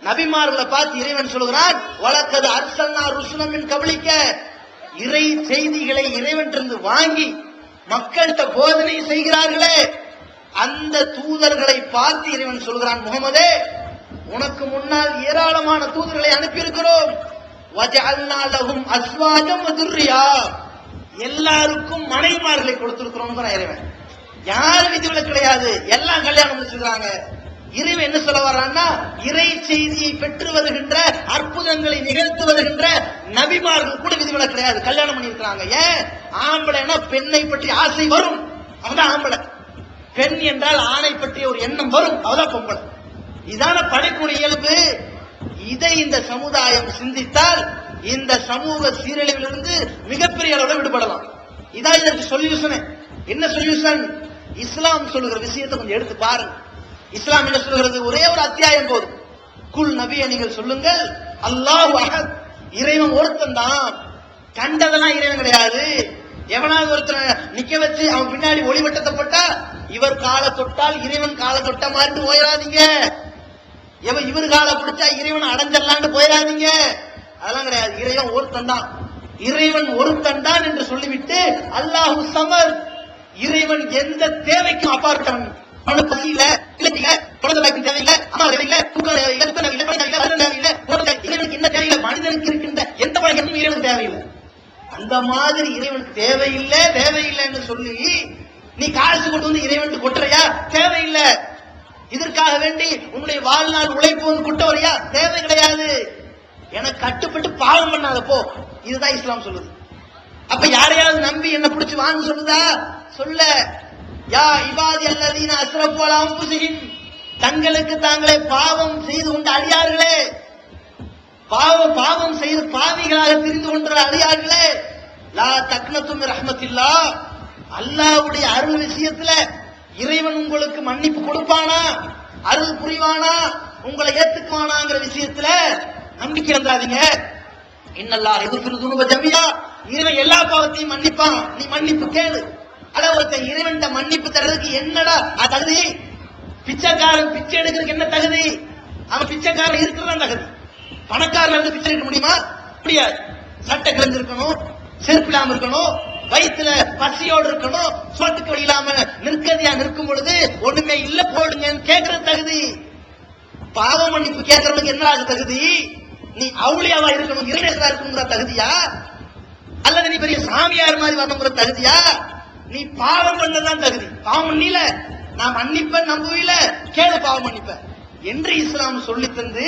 நபிமார்களை பார்த்து இறைவன் சொல்கிறான், வலக்கது அர்சல்னா ருசுலம் மின் கபலிக்க. இறை செய்திகளை இறைவனிலிருந்து வாங்கி மக்கள்கிட்ட போதனை செய்கிறார்களே, அந்த தூதர்களை பார்த்து இறைவன் சொல்கிறான், முகமதே, உனக்கு முன்னால் ஏராளமான தூதர்களை அனுப்பியிருக்கிறோம். வஜஅல்னா லஹும் அஸ்வாஜம் வதுர்ரியா, எல்லாருக்கும் மனைவிமார்களை கொடுத்திருக்கிறோம் இறைவன். யாரும் விதிவிலக்கு கிடையாது, எல்லாம் கல்யாணம் முடிச்சிருக்காங்க. இறைவன் என்ன சொல்ல வர்றான்னா, இறை செய்தியை பெற்று வருகின்ற அற்புதங்களை நிகழ்த்து வருகின்ற நபிமார்கள் கூட விதிவிலக்கு கிடையாது, கல்யாணம் பண்ணியிருக்கிறாங்க. ஏன்? ஆம்பளைன்னா பெண்ணை பற்றி ஆசை வரும், அவதான் ஆம்பளை. பெண் என்றால் ஆணை பற்றிய ஒரு எண்ணம் வரும், அவதான் பொம்பளை. இதான படைப்புடைய இயல்பு. இதை இந்த சமுதாயம் சிந்தித்தால் இந்த சமூக சீரழிவிலிருந்து மிகப்பெரிய அளவில் விடுபடலாம். இதான் இதற்கு சொல்யூஷன். என்ன சொல்யூஷன்? இஸ்லாம் சொல்லுகிற விஷயத்தை கொஞ்சம் எடுத்து பாருங்க. இஸ்லாம் என்ன சொல்கிறது? ஒரே ஒரு அத்தியாயம் போதும். குல் நபியை நீங்கள் சொல்லுங்கள், அல்லாஹு அஹத், இறைவன் ஒருத்தன் தான், கண்டதெல்லாம் இறைவன் கிடையாது. எவனாவது ஒருத்தனை நிக்க வச்சு அவன் பின்னாடி ஒளிவட்டத்தை போட்டா இவர் காலை தொட்டால் இறைவன் காலை தொட்ட மாதிரி ஓயராதீங்க. இவரு கால பிடிச்சா இறைவன் அடைஞ்சிடலான்னு போயிடாதீங்க. அதெல்லாம் கிடையாது. இறைவன் ஒருத்தன் தான், இறைவன் ஒருத்தன் தான் என்று சொல்லிவிட்டு அல்லாஹு சமர், இறைவன் எந்த தேவைக்கும் அப்பாற்பட்டவன். அவனுக்கு பசி இல்ல, இல்ல குழந்தை பாய்க்கும் தேவையில்லை, அம்மா தேவையில்லை, தூக்கம் தேவையில்லை, இறைவனுக்கு என்ன தேவையில்லை? மனிதனுக்கு இருக்கின்ற எந்த பழக்கமும் இறைவனுக்கு தேவையில்லை. அந்த மாதிரி இறைவனுக்கு தேவையில்லை தேவையில்லைன்னு சொல்லி நீ காசு கொண்டு வந்து இறைவனுக்கு கொட்டுறையா? தேவையில்லை. இதற்காக வேண்டி உன்னுடைய வாழ்நாள் உழைப்பு வந்து கொட்ட வரையா? தேவை கிடையாது. எனக்கு கட்டுப்பட்டு பாவம் பண்ணாத போ. இதுதான் இஸ்லாம் சொல்லுது. அப்ப யாரையாவது நம்பி என்ன பிடிச்சு வாங்க சொல்லுதா? சொல்ல. யா இபாதி அல்லதீன அஸ்ரஃபு அலா அன்ஃபுஸிஹிம், தங்களுக்கு தாங்களே பாவம் செய்து கொண்ட அடியார்களே, பாவம் செய்து பாவிகளாக தெரிந்து கொண்ட அடியார்களே, லா தக்னது மின் ரஹ்மத்தில்லாஹ், அல்லாஹ்வுடைய அருள் விஷயத்துல இறைவன் உங்களுக்கு மன்னிப்பு கொடுப்பானா, அருள் புரிவானா, உங்களை ஏத்துக்குவானாங்கிற விஷயத்துல நம்பிக்கை இழந்தாதீங்க. இன்னல்லாஹ் யக்ஃபிரு ذுனூப ஜமீஆ, இறைவன் எல்லா பாவத்தையும் மன்னிப்பான், நீ மன்னிப்பு கேளு. அட ஒருத்தன் இறைவன் மன்னிப்பு தரதுக்கு என்னடா தகுதி? பிச்சைக்காரன் பிச்சை எடுக்கிறதுக்கு என்ன தகுதி? அவன் பிச்சைக்காரன் இருக்கிறதான் தகுதி. பணக்காரன் இருந்து பிச்சை எடுக்க முடியுமா? முடியாது. சட்டை கிழிஞ்சிருக்கணும், செருப்பு இல்லாம இருக்கணும், வயிற்றுல பசியோடு இருக்கணும், சோத்துக்கு வழி இல்லாம நிற்கதியா நிற்கும் பொழுது ஒண்ணுமே இல்ல போடுங்கன்னு கேட்கறது தகுதி. பாவ மன்னிப்பு கேட்கறதுக்கு என்ன தகுதி? நீ அவுளியாவா இருக்கணும், இறைநேசரா இருக்கணுங்கிற தகுதியா? அல்லது நீ பெரிய சாமியார் மாதிரி வரணுங்கிற தகுதியா? நீ பாவம் பண்ணதான் தகுதி. பாவம் பண்ணல, நான் மன்னிப்பேன் நம்புவில, கேளு பாவம் மன்னிப்பேன் என்று இஸ்லாம் சொல்லி தந்து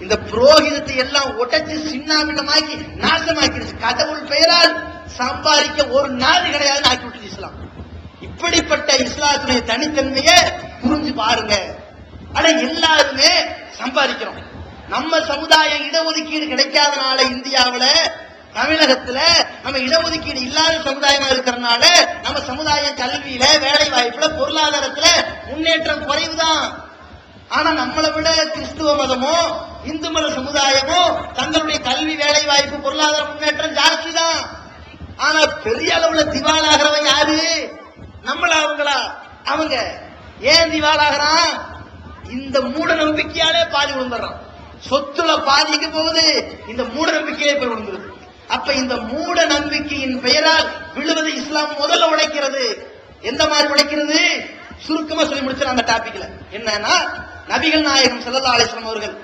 இந்த புரோகிதத்தை எல்லாம் உடைச்சு சின்னாமின்னமாக்கி நாசமாக்கிடுச்சு. கடவுள் பெயரால் சம்பாதிக்க ஒரு நாடு கிடையாது ஆக்கி விட்டுச்சு இஸ்லாம். இப்படிப்பட்ட இஸ்லாத்துடைய தனித்தன்மையை புரிஞ்சு பாருங்க. ஆனா எல்லாருமே சம்பாதிக்கிறோம். நம்ம சமுதாயம் இடஒதுக்கீடு கிடைக்காதனால இந்தியாவில, தமிழகத்துல நம்ம இடஒதுக்கீடு இல்லாத சமுதாயமா இருக்கிறதுனால நம்ம சமுதாயம் கல்வியில, வேலை வாய்ப்புல, பொருளாதாரத்துல முன்னேற்றம் குறைவுதான். ஆனா நம்மளை விட கிறிஸ்துவ மதமோ இந்து மத சமுதாயமோ தங்களுடைய கல்வி, வேலை வாய்ப்பு, பொருளாதார முன்னேற்றம் ஜாஸ்தி தான். ஆனா பெரிய அளவுல திவாலாகிறவன் யாரு? நம்மள அவங்களா? அவங்க. ஏன் திவாலாகிறான்? இந்த மூட நம்பிக்கையாலே பாதி விழுந்துடுறான். சொத்துல பாதிக்கு போகுது, இந்த மூட நம்பிக்கையே போய் விழுந்துருது. அப்ப இந்த மூட நம்பிக்கையின் பெயரால் விழுவதை இஸ்லாம் முதல்ல உடைக்கிறது. எந்த மாதிரி உடைக்கிறது? சுருக்கமா சொல்லி முடிச்சு அந்த டாபிக்ல என்னன்னா, நபிகள் நாயகம் ஸல்லல்லாஹு அலைஹி வஸல்லம் அவர்கள்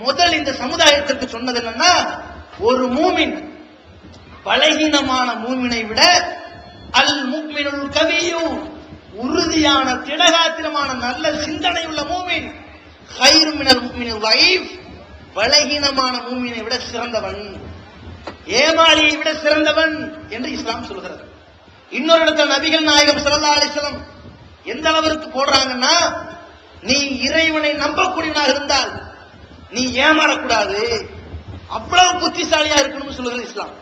முதல் இந்த சமுதாயத்திற்கு சொன்னது என்னன்னா, ஒரு மூமின் பலகீனமான மூமினை விட அல் முஃமினுல் கவியு, உறுதியான திடகாத்திரமான நல்ல சிந்தனை உள்ள மூமின், கைரு மினல் முஃமினில் தைஃப், பலகீனமான மூமினை விட சிறந்தவன், ஏமாளியை விட சிறந்தவன் என்று இஸ்லாம் சொல்கிறது. இன்னொரு இடத்துல நபிகள் நாயகம் ஸல்லல்லாஹு அலைஹி வஸல்லம் எந்த அளவிற்கு போடுறாங்கன்னா, நீ இறைவனை நம்பக்கூடியவனாக இருந்தால் நீ ஏமாறக்கூடாது, அவ்வளவு புத்திசாலியா இருக்கணும்னு சொல்லுகிறது இஸ்லாம்.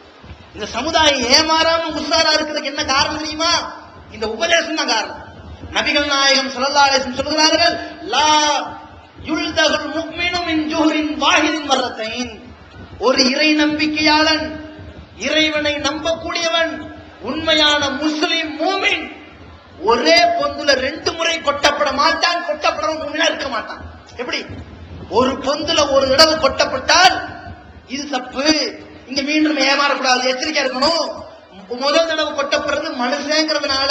இந்த சமுதாயம் ஏமாறாம உஷாரா இருக்கிறதுக்கு என்ன காரணம் தெரியுமா? இந்த உபதேசம் தான் காரணம். நபிகள் நாயகம் ஸல்லல்லாஹு அலைஹி வஸல்லம் சொல்கிறார்கள், லா யுல்தகுல் முஃமினு மின் ஜுஹரின் வாஹிதின் மர்ரத்தைன், ஒரு இறை நம்பிக்கையாளன், இறைவனை நம்பக்கூடியவன், உண்மையான முஸ்லிம் மூமின் ஒரே பொந்துல 2 முறை கொட்டப்பட மாட்டான். கொட்டப்படவும் மூமினா இருக்க மாட்டான். எப்படி? ஒரு பொந்துல ஒரு தடவை கொட்டப்பட்டால் இது தப்பு, இங்க மீண்டும் ஏமாறக்கூடாது, எச்சரிக்கையா இருக்கணும். முதல் தடவை கொட்டப்படுறது மனுஷங்கிறதுனால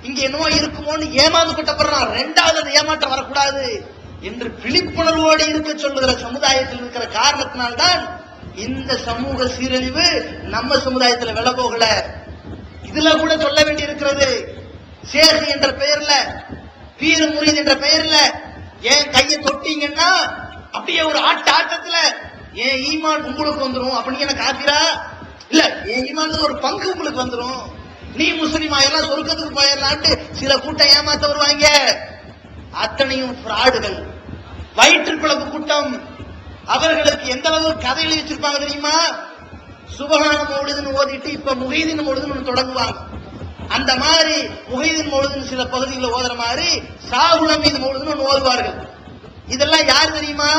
இங்க என்னவோ இருக்குமோன்னு ஏமாந்து கொட்டப்படுறான், 2வது அந்த ஏமாற்றம் வரக்கூடாது என்று விழிப்புணர்வோடு இருக்க சொல்லுகிற சமுதாயத்தில் இருக்கிற காரணத்தினால்தான் இந்த சமூக சீரழிவு நம்ம சமுதாயத்தில் வில போகல. இதுல கூட சொல்ல வேண்டி இருக்கிறது, சேகு என்ற பெயர்ல, பீர் முரீத் என்ற பெயர்ல ஏன் கையை தொட்டீங்கன்னா அப்படியே ஒரு ஆட்டத்துல ஏன் ஈமான் உங்களுக்கு வந்துடும் அப்படின்னு காப்பீரா? இல்ல, என் ஈமான் ஒரு பங்கு உங்களுக்கு வந்துடும், நீ முஸ்லிமா எல்லாம் சொர்க்கத்துக்கு போயிடலான்ட்டு சில கூட்டம் ஏமாத்த வருவாங்க. அத்தனையும் ஃப்ராடுகள், வயிற்று பிளப்பு கூட்டம். அவர்களுக்கு எந்த அளவு கதை எழுதி வச்சிருப்பாங்க தெரியுமா? சுபஹான மௌலிதுன்னு ஓதிட்டு இப்ப முஹைதீன் மௌலிதுன்னு தொடங்குவாங்க. அந்த மாதிரி முஹைதீன் மௌலிதுன்னு சில பகுதிகளில் ஓதுற மாதிரி ஷாஹுல் ஹமீது மௌலிதுன்னு ஓதுவார்கள். இதெல்லாம் யார் தெரியுமா?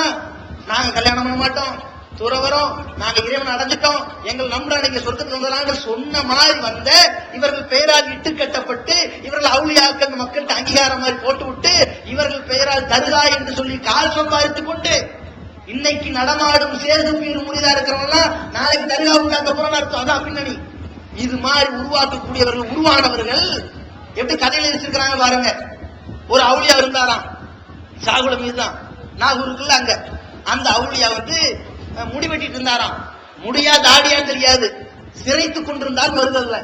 நாங்க கல்யாணம் பண்ண மாட்டோம், துறவரம், நாங்க இறைவன் அடைஞ்சிட்டோம், எங்கள் நம்புற நீங்க சொர்க்கத்துக்கு வந்தலாம் சொன்ன மாதிரி வந்த இவர்கள் பெயரால் இட்டு கட்டப்பட்டு இவர்கள் அவுளியாக்கள் மக்களுக்கு அங்கீகாரம் மாதிரி போட்டு விட்டு இவர்கள் பெயரால் தருகா என்று சொல்லி கால் சம்பாதித்துக் கொண்டு இன்னைக்கு நடமாடும் சேது பீர் முனிதா இருக்கிறவங்க நாளைக்கு தருகா உண்டாக்க போறோம்னு அர்த்தம். அதான் பின்னணி. இது மாதிரி உருவாக்கக்கூடியவர்கள், உருவானவர்கள் எப்படி கதையில வச்சிருக்கிறாங்க பாருங்க. ஒரு அவுளியா இருந்தாராம், சாகுல மீதுதான் நாகூருக்குள்ள அங்க. அந்த அவுளியா முடிவெட்டிட்டு இருந்தாராம். முடியா தாடியான்னு தெரியாது, சிறைத்துக் கொண்டிருந்தால் வருதல்ல.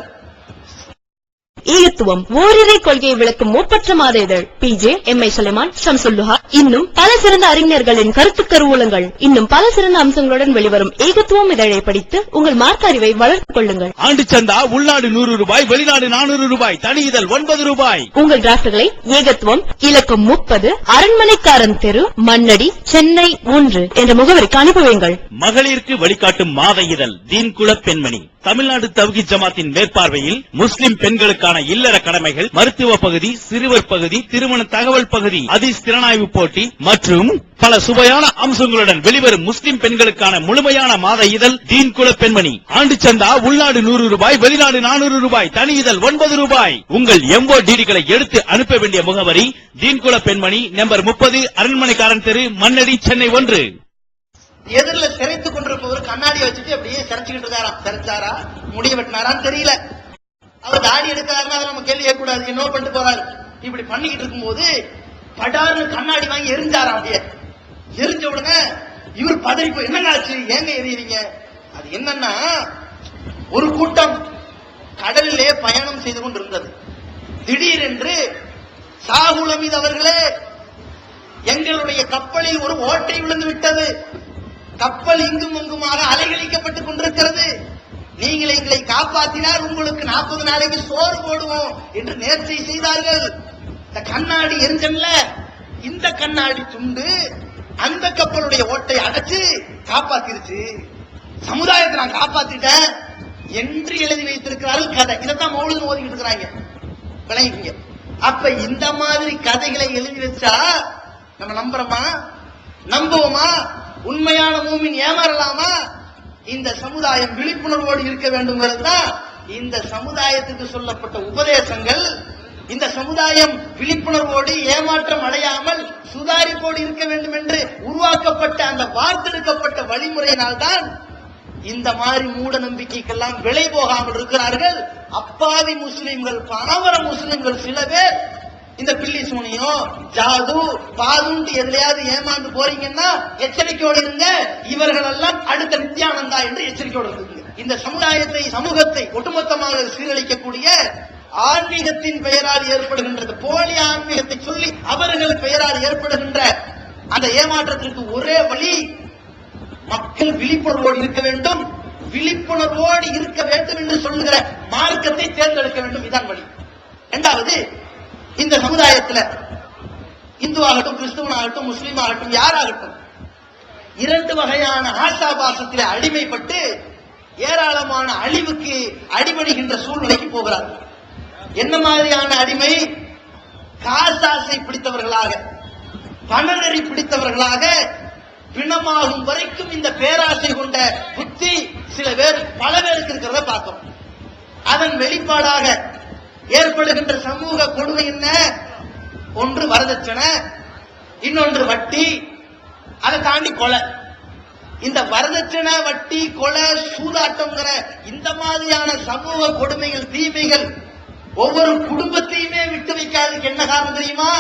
ஈகத்துவம் ஓரிரை கொள்கையை விளக்கும் ஒப்பற்ற மாத இதழ் PJ, M.I. சுலைமான், ஷம்சுல்லுஹா, இன்னும் பல சிறந்த அறிஞர்களின் கருத்து கருவூலங்கள், இன்னும் பல சிறந்த அம்சங்களுடன் வெளிவரும் ஏகத்துவம் இதழை படித்து உங்கள் மார்க்க அறிவை வளர்த்துக் கொள்ளுங்கள். ஆண்டு சந்தா உள்நாடு ரூபாய், வெளிநாடு ரூபாய், தனி இதழ் ரூபாய். உங்கள் டிராப்ட்களை ஏகத்துவம், இலக்கம் 30, அரண்மனைக்காரன் தெரு, மண்ணடி, சென்னை 1 என்ற முகவரிக்கு அனுப்புவீங்கள். மகளிருக்கு வழிகாட்டும் மாத இதழ் தீன்குல பெண்மணி, தமிழ்நாடு தவ்ஹீத் ஜமாத்தின் மேற்பார்வையில் முஸ்லிம் பெண்களுக்கான இல்லற கடமைகள், மருத்துவ பகுதி, சிறுவர் பகுதி, திருமண தகவல் பகுதி, ஹதீஸ் திறனாய்வு போட்டி மற்றும் பல சுவையான அம்சங்களுடன் வெளிவரும் முஸ்லிம் பெண்களுக்கான முழுமையான மாத இதழ் தீன்குல பெண்மணி. ஆண்டு சந்தா உள்நாடு ரூபாய், வெளிநாடு ரூபாய், தனி இதழ் ரூபாய். உங்கள் MODDகளை எடுத்து அனுப்ப வேண்டிய முகவரி தீன்குல பெண்மணி, நம்பர் 30, அரண்மனைக்காரன் தெரு, மண்ணடி, சென்னை 1. எதிரில் சிறைத்துக் கொண்டிருப்பவர் கண்ணாடியை வச்சுட்டு அப்படியே சிறைச்சுக்கிட்டு இருக்காராம். சிறைச்சாரா, முடிய வெட்டினாரான்னு தெரியல. அவர் தாடி எடுக்கிறாருன்னா அதை நம்ம கேள்வி கேட்கக்கூடாது, என்ன பண்ணிட்டு போறாரு. இப்படி பண்ணிக்கிட்டு இருக்கும்போது படார்னு கண்ணாடி வாங்கி எரிஞ்சாராம். அப்படியே எரிஞ்ச உடனே இவர் பதறி போய், என்னங்க ஆச்சு, ஏங்க எரியறீங்க? அது என்னன்னா, ஒரு கூட்டம் கடலிலே பயணம் செய்து கொண்டிருந்தது. திடீரென்று சாகுல் ஹமீது அவர்களே, எங்களுடைய கப்பலில் ஒரு ஓட்டை விழுந்து விட்டது, கப்பல் இங்கும் அங்குமாக அலைகழிக்கப்பட்டுக் கொண்டிருக்கிறது, நீங்கள் எங்களை காப்பாற்றினால் உங்களுக்கு 40 நாளைக்கு சோறு போடுவோம் என்று நேர்ச்சை செய்தார்கள். இந்த கண்ணாடி எரிஞ்சல்ல, இந்த கண்ணாடி துண்டு அந்த கப்பலுடைய ஓட்டை அடைச்சு காப்பாத்திருச்சு, சமுதாயத்தை நான் காப்பாத்திட்டேன் என்று எழுதி வைத்திருக்கிறார்கள் கதை. இதைத்தான் மௌலிது ஓதிக்கிட்டு இருக்கிறாங்க, விளங்கிங்க. அப்ப இந்த மாதிரி கதைகளை எழுதி வச்சா நம்ம நம்புறோமா, நம்புவோமா? உண்மையான மூமின் ஏமாறலாமா? இந்த சமுதாயம் விழிப்புணர்வோடு இருக்க வேண்டும்ங்கிறது தான் இந்த சமுதாயத்துக்கு சொல்லப்பட்ட உபதேசங்கள். இந்த சமுதாயம் விழிப்புணர்வோடு ஏமாற்றம் அடையாமல் சுதாரிப்போடு இருக்க வேண்டும் என்று உருவாக்கப்பட்ட அந்த வார்த்தெடுக்கப்பட்ட வழிமுறையினால்தான் இந்த மாதிரி மூட நம்பிக்கைக்கெல்லாம் விலை போகாமல் இருக்கிறார்கள். அப்பாவி முஸ்லிம்கள், பாவர முஸ்லிம்கள் சில பேர் இந்த பில்லி சூனியம், ஜாது, பாதுண்டு எதுலையாவது ஏமாந்து போறீங்கன்னா எச்சரிக்கையோடு இருங்க. இவர்கள் எல்லாம் அடுத்த நித்யானந்தா என்று எச்சரிக்கையோடு இருக்குங்க. இந்த சமுதாயத்தை, சமூகத்தை ஒட்டுமொத்தமாக சீரழிக்கக்கூடிய ஆன்மீகத்தின் பெயரால் ஏற்படுகின்றது, போலி ஆன்மீகத்தை சொல்லி அவர்கள் பெயரால் ஏற்படுகின்ற அந்த ஏமாற்றத்திற்கு ஒரே வழி, மக்கள் விழிப்புணர்வோடு இருக்க வேண்டும். விழிப்புணர்வோடு இருக்க வேண்டும் என்று சொல்லுகிற மார்க்கத்தை தேர்ந்தெடுக்க வேண்டும். இதான் வழி. இரண்டாவது, இந்த சமுதாயத்தில் இந்துவாகட்டும், கிறிஸ்துவனாகட்டும், முஸ்லீம் ஆகட்டும், யாராகட்டும், 2 வகையான ஆசாபாசத்தில் அடிமைப்பட்டு ஏராளமான அழிவுக்கு அடிபடுகின்ற சூழ்நிலைக்கு போகிறார்கள். என்ன மாதிரியான அடிமை? காசாசை பிடித்தவர்களாக, பணநெறி பிடித்தவர்களாக, பிணமாகும் வரைக்கும் இந்த பேராசை கொண்ட புத்தி சில பேர், பல பேருக்கு இருக்கிறத பார்க்கிறோம். அதன் வெளிப்பாடாக ஏற்படுகின்ற சமூக கொடுமை என்ன? ஒன்று வரதட்சணை, இன்னொன்று வட்டி, அதை தாண்டி கொலை. இந்த வரதட்சணை, வட்டி, கொலை, சூதாட்டம்ங்கிற இந்த மாதிரியான சமூக கொடுமைகள், தீமைகள் ஒவ்வொரு குடும்பத்தையுமே விட்டு வைக்காததுக்கு என்ன காரணம் தெரியுமா?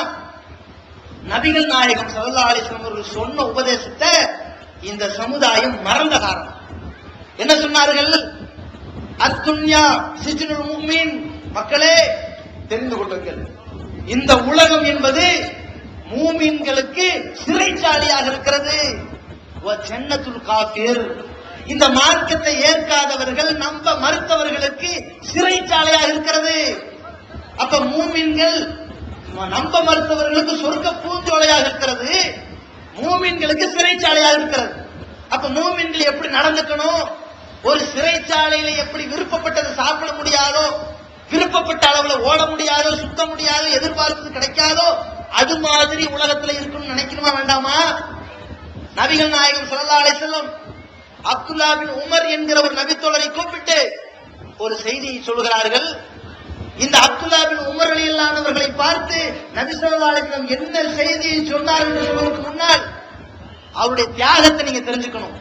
நபிகள் நாயகம் ஸல்லல்லாஹு அலைஹி வஸல்லம் அவர்கள் சொன்ன உபதேசத்தை இந்த சமுதாயம் மறந்த காரணம். என்ன சொன்னார்கள்? அத்துன்யா சிஜ்னுல் முஃமின், மக்களே தெரிந்து கொள்ளுங்கள், இந்த உலகம் என்பது மூமின்களுக்கு சிறைச்சாலையாக இருக்கிறது. ஜன்னத்துல் காஃபிர், இந்த மார்க்கத்தை ஏற்காதவர்கள், நம்ப மறுத்தவர்களுக்கு சிறைச்சாலையாக இருக்கிறது. அப்ப மூமின்கள் நம்ப மறுத்தவர்களுக்கு சொர்க்க பூஞ்சோலையாக இருக்கிறது, மூமின்களுக்கு சிறைச்சாலையாக இருக்கிறது. அப்ப மூமின்கள் எப்படி நடந்துக்கணும்? ஒரு சிறைச்சாலையில எப்படி விருப்பப்பட்டதை சாப்பிட முடியாதோ, விருப்பப்பட்ட அளவுல ஓட முடியாதோ, சுத்த முடியாதோ, எதிர்பார்த்தது கிடைக்காதோ, அது மாதிரி உலகத்துல இருக்குன்னு நினைக்கணுமா வேண்டாமா? நபிகள் நாயகம் ஸல்லல்லாஹு அலைஹி வஸல்லம் அப்துல்லா பின் உமர் என்கிற ஒரு நபித்தோழரை கூப்பிட்டு ஒரு செய்தியை சொல்கிறார்கள். இந்த அப்துல்லா பின் உமர் ரலியல்லாஹு பார்த்து நபி ஸல்லல்லாஹு அலைஹி வஸல்லம் என்ன செய்தியை சொன்னார் என்று சொல்வதற்கு முன்னால் அவருடைய தியாகத்தை நீங்க தெரிஞ்சுக்கணும்.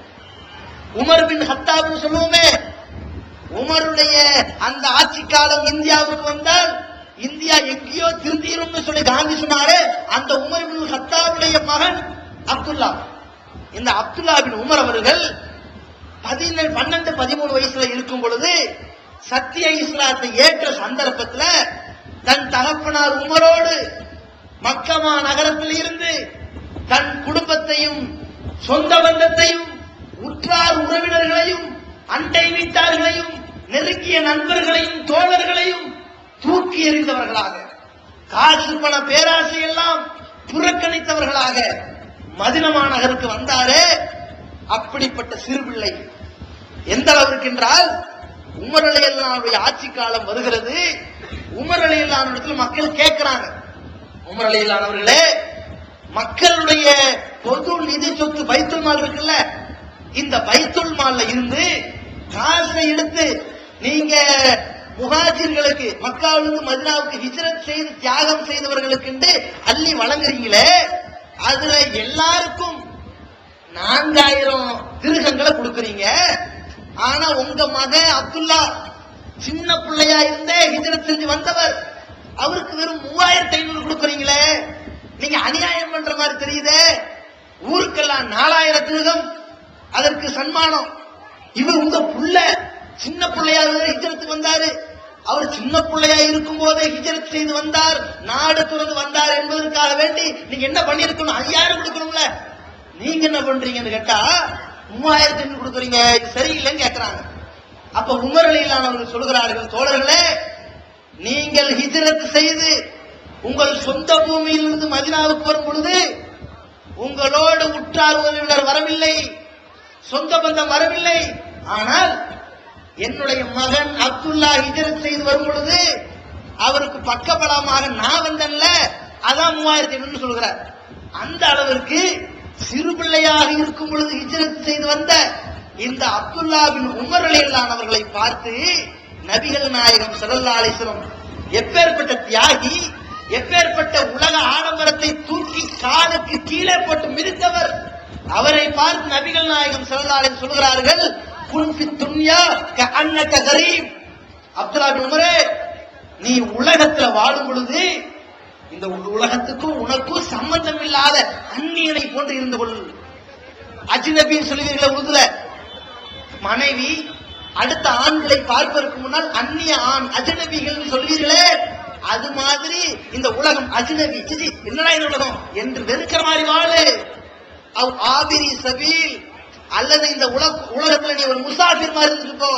உமர் பின் ஹத்தாப்னு சொல்லுவோமே, உமருடைய அந்த ஆட்சி காலம் இந்தியாவுக்கு வந்தால் இந்தியா எங்கேயோ திருந்திரும் சொல்லி காந்தி சொன்னாரு. அந்த உமர் பின் ஹத்தாபுடைய மகன் அப்துல்லா. இந்த அப்துல்லா பின் உமர் அவர்கள் 12-13 வயசுல இருக்கும் பொழுது சத்திய இஸ்லாத்தை ஏற்ற சந்தர்ப்பத்தில் தன் தகப்பனார் உமரோடு மக்கமா நகரத்தில் இருந்து தன் குடும்பத்தையும் சொந்த பந்தத்தையும் உற்றார் உறவினர்களையும் அண்டை வீட்டார்களையும் நெருங்கிய நண்பர்களையும் தோழர்களையும் தூக்கி எறிந்தவர்களாக, காசு பண பேராசை எல்லாம் புறக்கணித்தவர்களாக மதீனா நகருக்கு வந்தாரே. அப்படிப்பட்ட சிறுபிள்ளை எந்த அளவிற்கு என்றால், உமர் ரலியல்லாஹு ஆட்சி காலம் வருகிறது. உமர் ரலியல்லாஹு மக்கள் கேட்கிறாங்க, உமர் ரலியல்லாஹு அவர்களே, மக்களுடைய பொது நிதி சொத்து பைத்துல் மால் இருக்குல்ல, இந்த பைத்துல் மால்ல இருந்து காசை எடுத்து நீங்க முஹாஜிர்களுக்கு, மக்காவிலிருந்து மதீனாவுக்கு ஹிஜ்ரத் செய்து தியாகம் செய்தவர்களுக்கு அள்ளி வழங்குறீங்களே, அதுல எல்லாருக்கும் 4000 திருகங்களை கொடுக்கறீங்க. ஆனா உங்க மகன் அப்துல்லா சின்ன பிள்ளையா இருந்தே ஹிஜ்ரத் செஞ்சு வந்தவர், அவருக்கு வெறும் 3500 கொடுக்கறீங்களே, நீங்க அநியாயம் பண்ற மாதிரி தெரியுதே. ஊருக்கெல்லாம் 4000 திருகம் அதற்கு சன்மானம். இவர் உங்க புள்ள சின்ன பிள்ளையா ஹிஜ்ரத்துக்கு வந்தாரு, அவர் சின்ன பிள்ளையா இருக்கும் போதே ஹிஜ்ரத் செய்து வந்தார், நாடு துறந்து வந்தார் என்பதற்காக வேண்டி நீங்க என்ன பண்ணிருக்கணும், 5000 கொடுக்கணும்ல, நீங்க என்ன பண்றீங்கன்னு கேட்டா 3500 கொடுக்குறீங்க, இது சரியில்லைன்னு கேட்கிறாங்க. அப்ப உமர் ரலியல்லாஹு அவர்கள் சொல்கிறார்கள், தோழர்களே, நீங்கள் ஹிஜ்ரத் செய்து உங்கள் சொந்த பூமியிலிருந்து மதீனாவுக்கு வரும் பொழுது உங்களோடு உற்றார் உறவினர் வரவில்லை, சொந்த பந்தம் வரவில்லை. ஆனால் என்னுடைய மகன் அப்துல்லா ஹிஜ்ரத் செய்து வரும் பொழுது அவருக்கு பக்கபலமாக நான் வந்தேன்ல, அதான் 3800 சொல்கிறார். அந்த அளவிற்கு சிறு பிள்ளையாக இருக்கும் பொழுது ஹிஜ்ரத் செய்து வந்த இந்த அப்துல்லா பின் உமர் ரலியல்லாஹு அவர்களை பார்த்து நபிகள் நாயகம் ஸல்லல்லாஹு அலைஹி வஸல்லம் எப்பேற்பட்ட தியாகி, எப்பேற்பட்ட உலக ஆடம்பரத்தை தூக்கி காலுக்கு கீழே போட்டு மிதித்தவர், அவரை பார்த்து நபிகள் நாயகம் ஸல்லல்லாஹு அலைஹி வஸல்லம் சொல்கிறார்கள், குன் ஃபி துன்யா கஅன்னக கரீம். அப்துல்லா பின் உமரே, நீ உலகத்துல வாழும் பொழுது இந்த உலகத்துக்கும் உனக்கும் சம்பந்தம் இல்லாத அந்நியனை போன்று இருந்து கொள். அஜ்னபின்னு சொல்லுவீர்களே உருதுல, மனைவி அடுத்த ஆண்களை பார்ப்பதற்கு முன்னால் அந்நிய ஆண் அஜ்னபிகள் சொல்வீர்களே, அது மாதிரி இந்த உலகம் அஜ்னபி, என்னடா இந்த உலகம் என்று வெறுக்கிற மாதிரி வாழு. அவ் ஆபிரி சபீல், அல்லது இந்த உலகத்துல நீ ஒரு முசாஃபிர் மாதிரி இருந்துட்டு போ.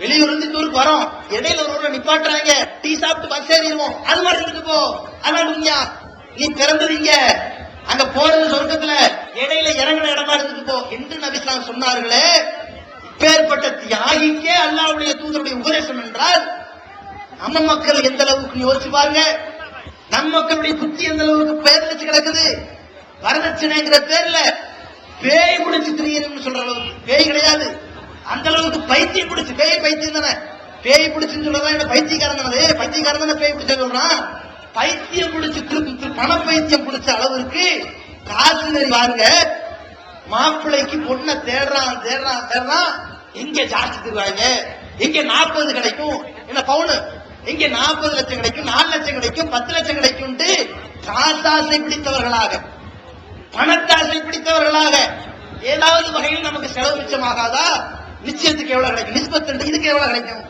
வெளியூர் இருந்து ஊருக்கு வரோம், இடையில ஒரு ஊர்ல நிப்பாட்டுறாங்க, டீ சாப்பிட்டு பஸ் ஏறிடுவோம், அது மாதிரி இருந்துட்டு போ. அதான் நீ பிறந்ததீங்க, அங்க போறது சொர்க்கத்துல, இடையில இறங்கின இடமா இருந்துட்டு போ என்று நபி ஸல்லல்லாஹு அலைஹி வஸல்லம் சொன்னார்களே. இப்பேற்பட்ட தியாகிக்கே அல்லாஹ்வுடைய தூதருடைய உபதேசம் என்றால் நம்ம மக்கள் எந்த அளவுக்கு யோசிச்சு பாருங்க. நம்ம மக்களுடைய புத்தி எந்த அளவுக்கு பேர் வச்சு கிடக்குது. வரதட்சணைங்கிற பேர்ல பேய் பிடிச்சு திரியணும்னு சொல்ற அளவுக்கு பேய் கிடையாது, அந்த அளவுக்கு பைத்தியம் பிடிச்சு, பேய் பைத்தியம் தானே, பேய் பிடிச்சுன்னு சொல்றதா என்ன பைத்தியக்காரன் தானே, பைத்தியக்காரன் தானே பேய் பிடிச்ச சொல்றான். பைத்தியம் பிடிச்சு பண பைத்தியம் பிடிச்ச அளவிற்கு காசு நெறி பாருங்க. மாப்பிள்ளைக்கு பொண்ணை தேடுறான் தேடுறான் தேடுறான், எங்க ஜாஸ்தி தருவாங்க, எங்க 40 கிடைக்கும், என்ன பவுனு, எங்க 40 லட்சம் கிடைக்கும், 4 லட்சம் கிடைக்கும், 10 லட்சம் கிடைக்கும், காசாசை பிடித்தவர்களாக, பணத்தாசை பிடித்தவர்களாக ஏதாவது வகையில் நமக்கு செலவு மிச்சமாகாதா? நிச்சயத்துக்கு எவ்வளவு கிடைக்கும், நிஸ்பத்து இதுக்கு எவ்வளவு கிடைக்கும்,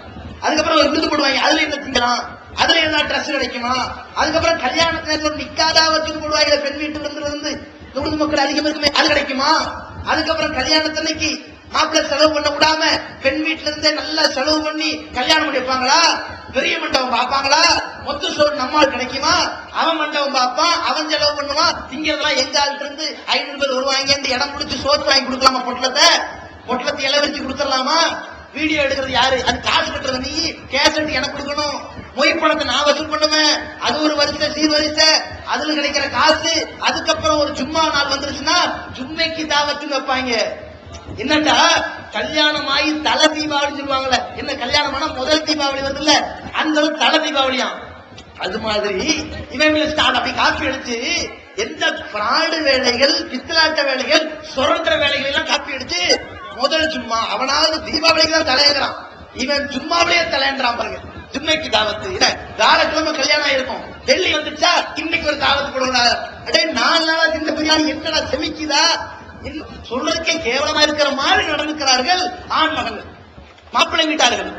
அதுக்கப்புறம் ஒரு விருது போடுவாங்க, அதுல என்ன திங்கலாம், அதுல ஏதாவது ட்ரெஸ் கிடைக்குமா, அதுக்கப்புறம் கல்யாணத்துல நிக்காதா வச்சு போடுவாங்க, பெண் வீட்டுல இருந்து தொழுது மக்கள் அதிகம் இருக்குமே, அது கிடைக்குமா, அதுக்கப்புறம் கல்யாணத்தன்னைக்கு மாப்பிள்ளை செலவு பண்ண விடாம பெண் வீட்டுல இருந்தே நல்லா செலவு பண்ணி கல்யாணம் பண்ணிப்பாங்களா, பெரிய மண்டபம் பார்ப்பாங்களா, மொத்த சோறு நம்மால் கிடைக்குமா, அவன் மண்டபம் பார்ப்பான், அவன் செலவு பண்ணுவான், திங்கிறதெல்லாம் எங்க ஆள்கிட்ட இருந்து 500 பேர் வருவாங்க, இடம் முடிச்சு சோத்து வாங்கி கொடுக்கலாமா, பொட்டலத்தை இலை வச்சு கொடுத்துடலாமா, வீடியோ எடுக்கிறது யாரு, அது காசு கட்டுறது நீ, கேசட் எனக்கு கொடுக்கணும், மொய் பணத்தை நான் வசூல் பண்ணுவேன், அது ஒரு வரிசை சீர்வரிசை, அதுல கிடைக்கிற காசு, அதுக்கப்புறம் ஒரு ஜும்மா நாள் வந்துருச்சுன்னா ஜும்மைக்கு தாவத்துன்னு வைப்பாங்க, என்னட்டா கல்யாணம் ஆகி தலை தீபாவளி சொல்லுவாங்கல்ல, என்ன கல்யாணம் ஆனா முதல் தீபாவளி வருது இல்ல, அந்த தலை தீபாவளியா. அது மாதிரி இவங்க ஸ்டார்ட் அப்படி காப்பி அடிச்சு எந்த பிராடு வேலைகள், பித்தலாட்ட வேலைகள், சுரண்ட வேலைகள் எல்லாம் காப்பி அடிச்சு முதல் சும்மா அவனாவது தீபாவளிக்கு தான் தலையங்கிறான், இவன் சும்மாவிலேயே தலையன்றான் பாருங்க. ஜும்மைக்கு தாவத்து இல்ல, வியாழக்கிழமை கல்யாணம் ஆயிருக்கும், டெல்லி வந்துச்சா இன்னைக்கு ஒரு தாவத்து போடுறாங்க. அடே 4 நாளா இந்த பிரியாணி என்னடா செமிக்குதா, சொல்றதுக்கே கேவலமா இருக்கிற மாதிரி நடந்துக்கிறார்கள் ஆண் மகன்கள். மாப்பிள்ளை வீட்டார்கள்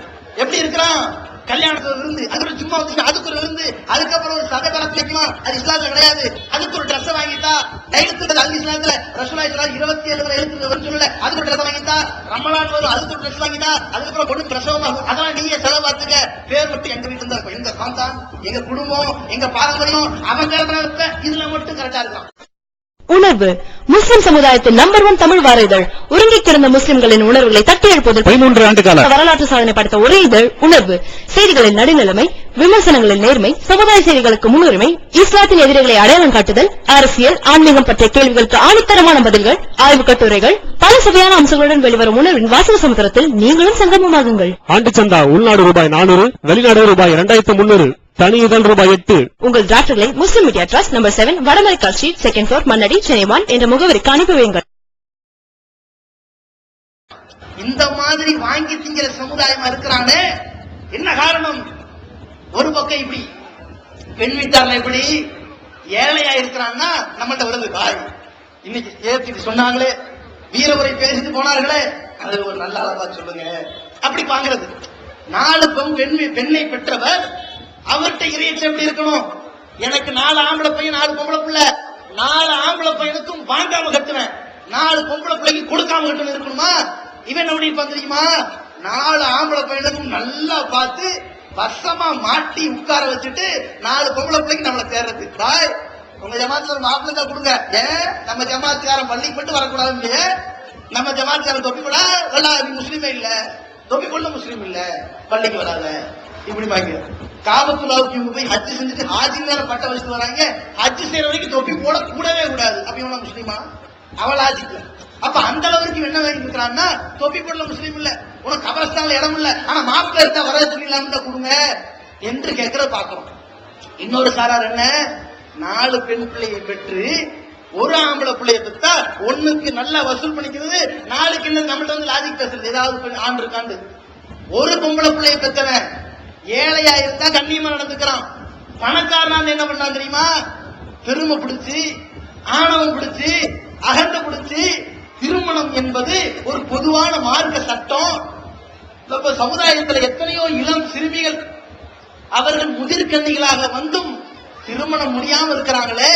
எப்படி இருக்கிறான், கல்யாணத்துல இருந்து அதுக்கு சும்மா வந்து அதுக்கு ஒரு இருந்து அதுக்கப்புறம் ஒரு சபை பலத்திக்குமா, அது இஸ்லாத்துல கிடையாது. அதுக்கு ஒரு ட்ரெஸ் வாங்கிட்டா, எழுத்துறது அங்க இஸ்லாத்துல ரசூலுல்லாஹி 27 எழுத்து வரும் சொல்லல, அதுக்கு ஒரு ட்ரெஸ் வாங்கிட்டா, ரமலான் வரும் அதுக்கு ஒரு ட்ரெஸ் வாங்கிட்டா, அதுக்கப்புறம் பொண்ணு பிரசவமாகும், அதெல்லாம் நீங்க செலவு பார்த்துக்க. பேர் மட்டும் எங்க வீட்டுல தான் இருக்கும், எங்க காந்தான், எங்க குடும்பம், எங்க பாரம்பரியம், அவங்க இதுல மட்டும் கரெக்டா இருக்கலாம். உணர்வு முஸ்லிம் சமுதாயத்தின் நம்பர் 1 தமிழ் வார இதழ். உறங்கி கிடந்த முஸ்லிம்களின் உணர்வுகளை தட்டி எழுப்புவதில் 13 ஆண்டு கால வரலாற்று சாதனை படைத்த ஒரே இதழ் உணர்வு. செய்திகளின் நடுநிலைமை, விமர்சனங்களின் நேர்மை, சமுதாய செய்திகளுக்கு முன்னுரிமை, இஸ்லாத்தின் எதிரிகளை அடையாளம் காட்டுதல், அரசியல், ஆன்மீகம் பற்றிய கேள்விகளுக்கு ஆணித்தரமான பதில்கள், ஆய்வு கட்டுரைகள், பல சுவையான அம்சங்களுடன் வெளிவரும் உணர்வின் வாசக சமுத்திரத்தில் நீங்களும் சங்கமமாகுங்கள். ஆண்டு சந்தா உள்நாடு ரூபாய் 400, வெளிநாடு ரூபாய் 2300, தனி இதழ் ரூபாய் 8. உங்கள் டிராஃப்ட்களை Muslim media trust number 7 Vadamaraikka street 2nd floor Mannadi Chennai 1 என்ற முகவரிக்கு அனுப்பி வையுங்கள். இந்த மாதிரி வாங்கி திங்கிற சமுதாயமா இருக்கிறானே, என்ன காரணம்? ஒரு பக்கம் இப்படி பெண் வீட்டார்ல இப்படி ஏழையா இருக்கிறான்னா நம்மகிட்ட வருது பாய், இன்னைக்கு ஏற்றிட்டு சொன்னாங்களே, வீரமுறை பேசிட்டு போனார்களே, அது ஒரு நல்ல அளவா சொல்லுங்க அப்படி பாங்கிறது. 4 பெண்ணை பெற்றவர், அவர்கிட்ட இறையற்ற எப்படி இருக்கணும்? எனக்கு 4 ஆம்பளை பையன் 4 பொம்பளை பிள்ளை, 4 ஆம்பளை பையனுக்கும் வாங்காம கட்டுவேன், 4 பொம்பளை பிள்ளைக்கு கொடுக்காம கட்டணும் இருக்கணுமா? இவன் எப்படி இருப்பான் தெரியுமா? 4 ஆம்பளை பையனுக்கும் நல்லா பார்த்து வசமா மாட்டி உட்கார வச்சுட்டு 4 பொம்பளை பிள்ளைக்கு நம்மளை தேர்றது. பாய் உங்க ஜமாத்துல மாப்பிள்ளை தான் கொடுங்க, ஏன் நம்ம ஜமாத்துக்காரன் பள்ளிக்கு மட்டும் வரக்கூடாது, நம்ம ஜமாத்துக்காரன் தொப்பி கூட நீ முஸ்லீமே இல்ல, தொப்பி கொள்ள முஸ்லீம் இல்ல, பள்ளிக்கு வராத இப்படி பாக்க. காபத்துல்லாவுக்கு இவங்க போய் ஹஜ் செஞ்சுட்டு ஹாஜி மேல பட்ட வச்சுட்டு வராங்க, ஹஜ் செய்யற வரைக்கும் தொப்பி போட கூடவே கூடாது. அப்ப இவனா முஸ்லீமா? அவள் ஹாஜிக்கு. அப்ப அந்த அளவுக்கு என்ன வாங்கி இருக்கிறான்னா, தொப்பி போடல முஸ்லீம் இல்ல, உனக்கு கபரஸ்தான்ல இடம் இல்ல, ஆனா மாப்பிள்ள இருந்தா வர சொல்லிடலாம் கொடுங்க என்று கேட்கற பாக்கிறோம். இன்னொரு சாரார் என்ன, 4 பெண் பிள்ளையை பெற்று ஒரு ஆம்பளை பிள்ளைய பெற்றா 1க்கு நல்லா வசூல் பண்ணிக்கிறது, 4க்கு என்ன நம்மள்ட்ட வந்து லாஜிக் பேசுறது, ஏதாவது ஆண்டு இருக்காண்டு. ஒரு பொம்பளை பிள்ளையை பெற்றவன் ஏழையா இருந்தா கண்ணியமா நடந்துக்கிறான், பணக்காரனா என்ன பண்ணான் தெரியுமா? பெருமை பிடிச்சு, ஆணவம் பிடிச்சு, அகந்த பிடிச்சு. திருமணம் என்பது ஒரு பொதுவான மார்க்க சட்டம். சமுதாயத்தில் எத்தனையோ இளம் சிறுமிகள் அவர்கள் முதிர்கன்னிகளாக வந்தும் திருமணம் முடியாம இருக்கிறாங்களே,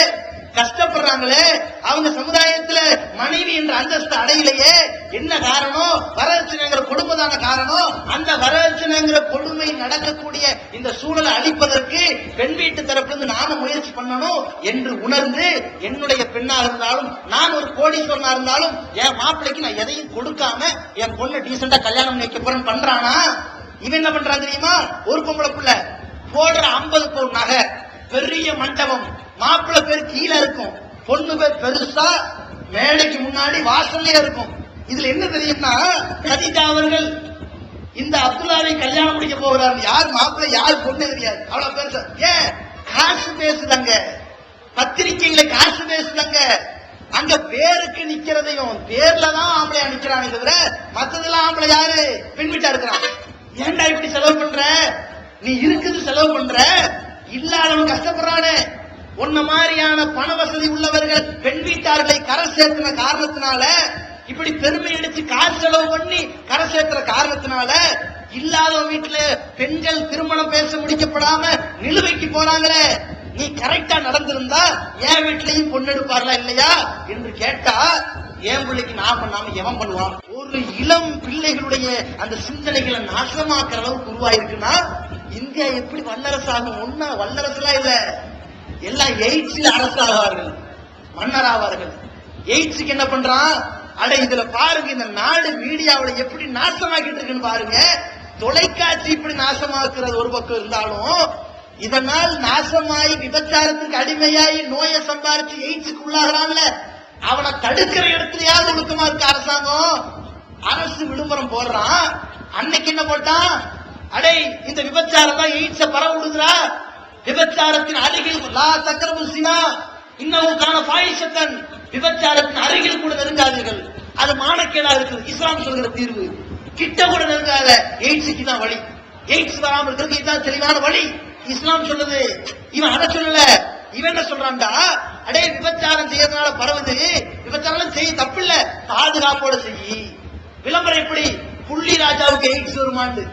கஷ்டப்படுறாங்களே, அவங்க சமுதாயத்துல மனைவி என்ற அந்தஸ்து அடையிலேயே. என்ன காரணம்? வரதட்சணைங்கிற கொடுமைதான காரணம். அந்த வரதட்சணைங்கிற கொடுமை நடக்கக்கூடிய இந்த சூழலை அழிப்பதற்கு பெண் வீட்டு தரப்பிலிருந்து நாம முயற்சி பண்ணணும் என்று உணர்ந்து, என்னுடைய பெண்ணா இருந்தாலும், நான் ஒரு கோடீஸ்வரனா இருந்தாலும், என் மாப்பிள்ளைக்கு நான் எதையும் கொடுக்காம என் பொண்ணு டீசெண்டா கல்யாணம் நினைக்க போறேன்னு பண்றானா? இவன் என்ன பண்றான் தெரியுமா? ஒரு பொம்பளை பிள்ளை போடுற 50 பவுன் நகை, பெரிய மண்டபம், மாப்பிள்ளை பேர் கீழே இருக்கும், பொண்ணு பேர் பெருசா மேடைக்கு முன்னாடி வாசல்லே இருக்கும். இதுல என்ன தெரியும்னா, கதீஜா அவர்கள் இந்த அப்துல்லாவை கல்யாணம் முடிக்க போகிறார், யார் மாப்பிள்ளை யார் பொண்ணு தெரியாது, அவ்வளவு பேச. ஏன்? காசு பேசுதாங்க, பத்திரிகைகளை காசு பேசுதாங்க. அங்க பேருக்கு நிக்கிறதையும் பேர்லதான் ஆம்பளையா நிக்கிறானே தவிர மத்ததெல்லாம் ஆம்பளை யாரு? பெண் வீட்டா இருக்கிறான். ஏன்டா இப்படி செலவு பண்ற? நீ இருக்குது செலவு பண்ற, இல்லாதவன் கஷ்டப்படுறானே. உன்ன மாதிரியான பண வசதி உள்ளவர்கள் பெண் வீட்டார்களை கரை சேர்த்துன காரணத்தினால, இப்படி பெருமை அடிச்சு காசு செலவு பண்ணி கரை சேர்த்துற காரணத்தினால, இல்லாதவன் வீட்டுல பெண்கள் திருமணம் பேச முடிக்கப்படாம நிலுவைக்கு போறாங்களே. நீ கரெக்டா நடந்திருந்தா என் வீட்லயும் பொண்ணு எடுப்பார்களா இல்லையா என்று கேட்டா, என் பிள்ளைக்கு நான் பண்ணாம எவன் பண்ணுவான்? ஒரு இளம் பிள்ளைகளுடைய அந்த சிந்தனைகளை நாசமாக்குற அளவுக்கு உருவாயிருக்குன்னா, இந்தியா எப்படி வல்லரசாகும்? ஒன்னா வல்லரசுலாம் இல்ல, எல்லாம் எய்ட்ஸ்ல அரசாவார்கள், மன்னர் ஆவார்கள். எய்ட்ஸுக்கு என்ன பண்றான்? அட இதுல பாருங்க, இந்த நாடு மீடியாவில் எப்படி நாசமாக்கிட்டு இருக்குன்னு பாருங்க. தொலைக்காட்சி இப்படி நாசமாக்குறது ஒரு பக்கம் இருந்தாலும், இதனால் நாசமாயி விபச்சாரத்துக்கு அடிமையாயி நோயை சம்பாரிச்சு எய்ட்ஸுக்கு உள்ளாகிறான்ல, அவனை தடுக்கிற இடத்துலயாவது ஒழுக்கமா இருக்க அரசாங்கம். அரசு விளம்பரம் போடுறான். அன்னைக்கு என்ன போட்டான்? அடே, இந்த விபச்சாரம் தான் எய்ட்ஸ பரவ விடுகிறா. விபச்சாரத்தின் அருகில் லா தக்ரபு ஸினா இன்னஹு கான ஃபாஹிஷத்தன், விபச்சாரத்தின் அருகில் கூட நெருங்காதீர்கள், அது மானக்கேடா இருக்குது. இஸ்லாம் சொல்கிற தீர்வு. கிட்ட கூட நெருங்காத, எய்ட்ஸுக்கு தான் வழி. எய்ட்ஸ் வராமல் இருக்கிறது இதுதான் தெளிவான வழி. இஸ்லாம் சொல்லுது. இவன் அதை சொல்லல. இவன் என்ன சொல்றான்டா, அடே விபச்சாரம் செய்யறதுனால பரவுது, விபச்சாரம் செய்ய தப்பில்ல, பாதுகாப்போட செய்யி. விளம்பரம் எப்படி? புள்ளி ராஜாவுக்கு எய்ட்ஸ் வருமாண்டு.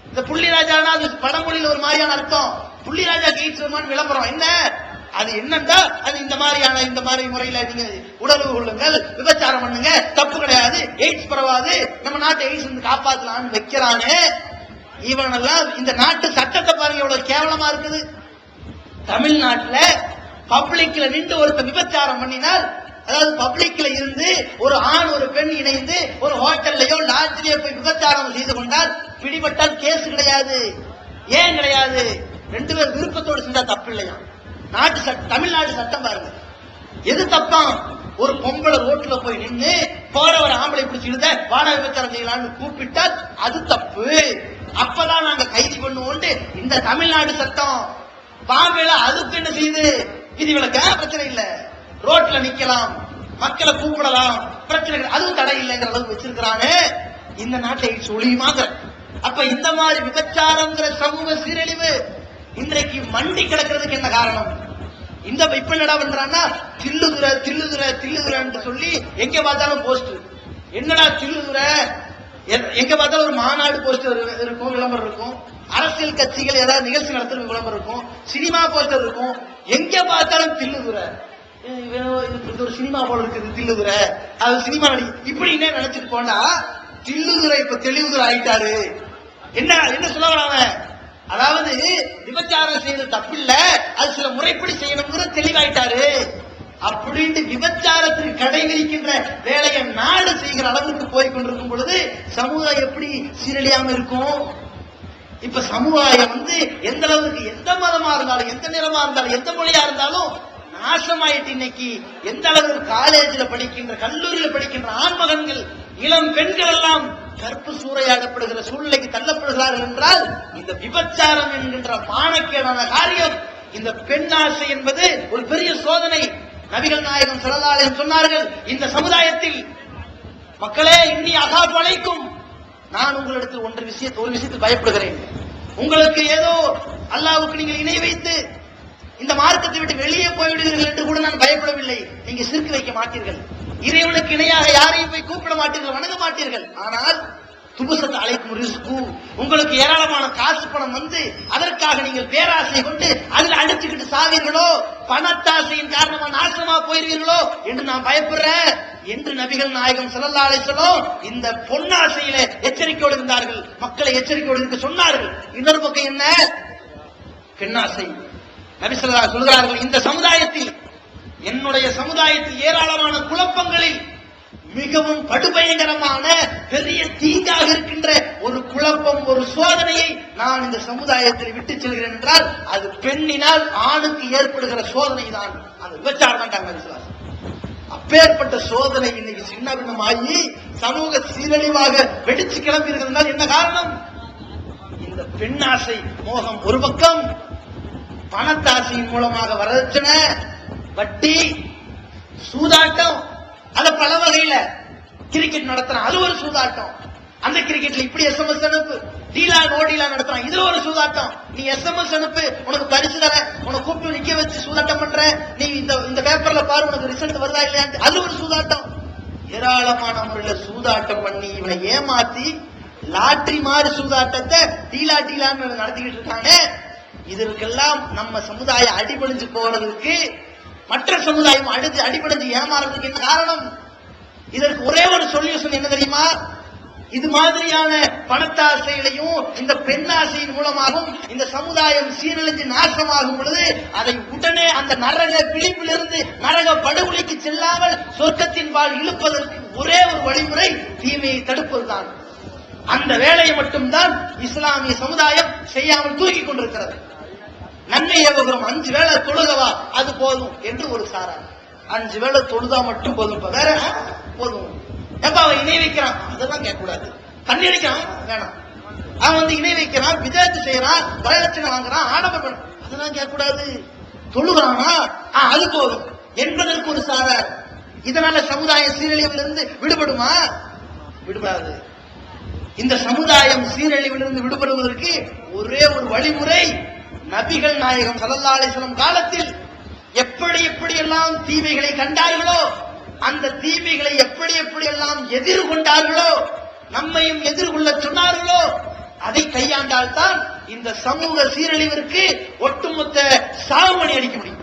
இந்த புள்ளி ராஜானா அது படமொழியில் ஒரு மாதிரியான அர்த்தம். புள்ளி ராஜாவுக்கு எய்ட்ஸ் வருமானு விளம்பரம். என்ன அது? என்னண்டா அது இந்த மாதிரி முறையில நீங்க உணர்வு கொள்ளுங்கள், விபச்சாரம் பண்ணுங்க, தப்பு கிடையாது, எய்ட்ஸ் பரவாது, நம்ம நாட்டை எய்ட்ஸ் வந்து காப்பாற்றலாம்னு வைக்கிறானே. இவனெல்லாம் இந்த நாட்டு சட்டத்தை பாருங்க எவ்வளவு கேவலமா இருக்குது. தமிழ்நாட்டுல பப்ளிக்ல நின்று ஒருத்த விபச்சாரம் பண்ணினால், அதாவது பப்ளிக்ல இருந்து ஒரு ஆண் ஒரு பெண் இணைந்து ஒரு ஹோட்டல்லையோ லாட்ஜிலேயோ போய் விபச்சாரம் செய்து கொண்டால் பிடிபட்டால் கேஸ் கிடையாது. ஏன் கிடையாது? 2 பேர் விருப்பத்தோடு செஞ்சா தப்பு இல்லையா? தமிழ்நாடு சட்டம் பாருங்க, எது தப்பாம்? ஒரு பொம்பளை ரோட்ல போய் நின்று போற ஒரு ஆம்பளை பிடிச்சி இழுத வாடகை விபச்சாரம் செய்யலாம்னு கூப்பிட்டால் அது தப்பு. அப்பதான் நாங்க கைது பண்ணுவோம். இந்த தமிழ்நாடு சட்டம். பாம்பேல அதுக்கு என்ன செய்யுது? விதிவிலக்க பிரச்சனை இல்ல, ரோட்ல நிக்கலாம், மக்களை கூப்பிடலாம், பிரச்சனை அதுவும் தடை இல்லைங்கிற அளவுக்கு வச்சிருக்கிறானே. இந்த நாட்டை ஒளியுமாங்க. அப்ப இந்த மாதிரி விபச்சாரங்கிற சமூக சீரழிவு இன்றைக்கு மண்டி கிடக்கிறதுக்கு என்ன காரணம்? இந்த இப்ப என்னடா பண்றான்னா, தில்லுதுரை சொல்லி எங்க பார்த்தாலும் போஸ்ட். என்னடா தில்லுதுரை? எங்க பார்த்தாலும் ஒரு மாநாடு போஸ்டர் இருக்கும், விளம்பரம் இருக்கும். அரசியல் கட்சிகள் ஏதாவது நிகழ்ச்சி நடத்துற விளம்பரம் இருக்கும், சினிமா போஸ்டர் இருக்கும். எங்க பார்த்தாலும் தில்லுதுரை. இது ஒரு சினிமா போல இருக்குது தில்லுதுரை, அது சினிமா இப்படி என்ன நினைச்சிட்டு போனா தில்லுதுரை இப்ப தெளிவுதுரை ஆயிட்டாரு. என்ன சொல்ல வராங்க? அதாவது விபச்சாரம் செய்யறது தப்பில்ல, அது சில முறைப்படி செய்யணுங்கிற தெளிவாயிட்டாரு. அப்படின்ட்டு விபச்சாரத்திற்கு கடைபிடிக்கின்ற வேலையை நாடு செய்கிற அளவுக்கு போய் கொண்டிருக்கும் பொழுது சமுதாயம் எப்படி சீரழியாம இருக்கும்? இப்ப சமுதாயம் எந்த அளவுக்கு, எந்த மதமா இருந்தாலும், எந்த நிறமா இருந்தாலும், எந்த மொழியா இருந்தாலும் நாசமாயிட்டு இன்னைக்கு எந்த அளவுக்கு காலேஜில் படிக்கின்ற, கல்லூரியில் படிக்கின்ற ஆண்மகன்கள், இளம் பெண்கள் எல்லாம் கற்பு சூறையாடப்படுகிற சூழ்நிலைக்கு தள்ளப்படுகிறார்கள் என்றால் இந்த விபச்சாரம் என்கின்ற மானக்கேடான காரியம், இந்த பெண்ணாசை என்பது ஒரு பெரிய சோதனை. நபிகள் நாயகம் ஸல்லல்லாஹு அலைஹி வஸல்லம் சொன்னார்கள், இந்த சமுதாயத்தில் மக்களே இன்னி அகாப் அலைக்கும், நான் உங்களிடத்தில் ஒரு விஷயத்தில் பயப்படுகிறேன். உங்களுக்கு ஏதோ அல்லாஹ்வுக்கு நீங்கள் இணை வைத்து இந்த மார்க்கத்தை விட்டு வெளியே போய்விடுவீர்கள் என்று கூட நான் பயப்படவில்லை. நீங்க சிறுக்கு வைக்க மாட்டீர்கள், இறைவனுக்கு இணையாக யாரையும் போய் கூப்பிட மாட்டீர்கள், வணங்க மாட்டீர்கள். ஆனால் துபுசத் அலைக்கும் ரிஸ்கு, உங்களுக்கு ஏராளமான காசு பணம் அதற்காக நீங்கள் பேராசை கொண்டு அதில் அடிச்சுக்கிட்டு சாவீர்களோ, பணத்தாசையின் காரணமா நாசமா போயிருவீர்களோ என்று நான் பயப்படுறேன் என்று நபிகள் நாயகம் ஸல்லல்லாஹு அலைஹி வஸல்லம் இந்த பொன்னாசையில எச்சரிக்கையோடு இருந்தார்கள், மக்களை எச்சரிக்கையோடு இருக்க சொன்னார்கள். இன்னொரு பக்கம் என்ன? பெண்ணாசை. நபி ஸல்லல்லாஹு அலைஹி வஸல்லம் சொல்கிறார்கள், இந்த சமுதாயத்தில், என்னுடைய சமுதாயத்தில் ஏராளமான குழப்பங்களில் மிகவும் படுபயங்கரமான பெரிய தீங்காக இருக்கின்ற ஒரு குழப்பம், ஒரு சோதனையை நான் இந்த சமுதாயத்தில் விட்டு செல்கிறேன் என்றால் அது பெண்ணினால் ஆணுக்கு ஏற்படுகிற சோதனை தான், அது விபச்சாரம் தான். அப்பேற்பட்ட சோதனை இன்னைக்கு சின்ன பின்னமாகி சமூக சீரழிவாக வெடிச்சு கிளம்பி இருக்கிறது. என்ன காரணம்? இந்த பெண்ணாசை மோகம் ஒரு பக்கம், பணத்தாசையின் மூலமாக வரதட்சணை, வட்டி, சூதாட்டம், அத பல வகையில கிரிக்கெட் நடத்துறான், அது ஒரு சூதாட்டம். அந்த கிரிக்கெட்ல இப்படி SMS அனுப்பு, டீலா நோடீலா நடத்துறான், இதுல ஒரு சூதாட்டம். நீ SMS அனுப்பு, உனக்கு பரிசு தர, உனக்கு கூப்பிட்டு நிக்க வச்சு சூதாட்டம் பண்ற, நீ இந்த பேப்பர்ல பாரு உனக்கு ரிசல்ட் வருதா இல்லையா, அது ஒரு சூதாட்டம். ஏராளமான முறையில சூதாட்டம் பண்ணி இவனை ஏமாத்தி லாட்டரி மாதிரி சூதாட்டத்தை டீலான்னு நடத்திக்கிட்டு இருக்காங்க. இதற்கெல்லாம் நம்ம சமுதாயம் அடிபணிஞ்சு போறதுக்கு, மற்ற சமுதாயம் அடிபடைஞ்சு ஏமாறதுக்கு என்ன காரணம்? இதற்கு ஒரே ஒரு சொல்யூஷன் என்ன தெரியுமா? இது மாதிரியான பணத்தாசைகளையும் இந்த பெண்ணாசையின் மூலமாகவும் இந்த சமுதாயம் சீரழிஞ்சு நாசமாகும் பொழுது அதை உடனே அந்த நரக பிடிப்பிலிருந்து நரக படுகொலைக்கு செல்லாமல் சொர்க்கத்தின் பால் இழுப்பதற்கு ஒரே ஒரு வழிமுறை தீமையை தடுப்பதுதான். அந்த வேலையை மட்டும்தான் இஸ்லாமிய சமுதாயம் செய்யாமல் தூக்கி கொண்டிருக்கிறது. நன்மை ஏவுகிறோம், 5 வேளை தொழுகவா அது போதும் என்று ஒரு சாரார், 5 வேளை தொழுதா மட்டும் போதும், வேற போதும். எப்ப அவன் இணை வைக்கிறான் அதெல்லாம் கேட்க கூடாது. தண்ணி அடிக்கிறான் வேணாம். அவன் வந்து இணை வைக்கிறான், விஜயத்து செய்யறான், வரலட்சணை வாங்குறான், ஆடம்பரம் அதெல்லாம் கேட்க கூடாது. தொழுகிறானா அது போதும் என்பதற்கு ஒரு சாரார். இதனால சமுதாய சீரழிவிலிருந்து விடுபடுமா? விடுபடாது. இந்த சமுதாயம் சீரழிவிலிருந்து விடுபடுவதற்கு ஒரே ஒரு வழிமுறை, நபிகள் நாயகம் ஸல்லல்லாஹு அலைஹி வஸல்லம் காலத்தில் எப்படி எப்படியெல்லாம் தீமைகளை கண்டார்களோ, அந்த தீமைகளை எப்படி எப்படியெல்லாம் எதிர்கொண்டார்களோ, நம்மையும் எதிர்கொள்ள சொன்னார்களோ, அதை கையாண்டால்தான் இந்த சமூக சீரழிவிற்கு ஒட்டுமொத்த சாவுமணி அடிக்க முடியும்.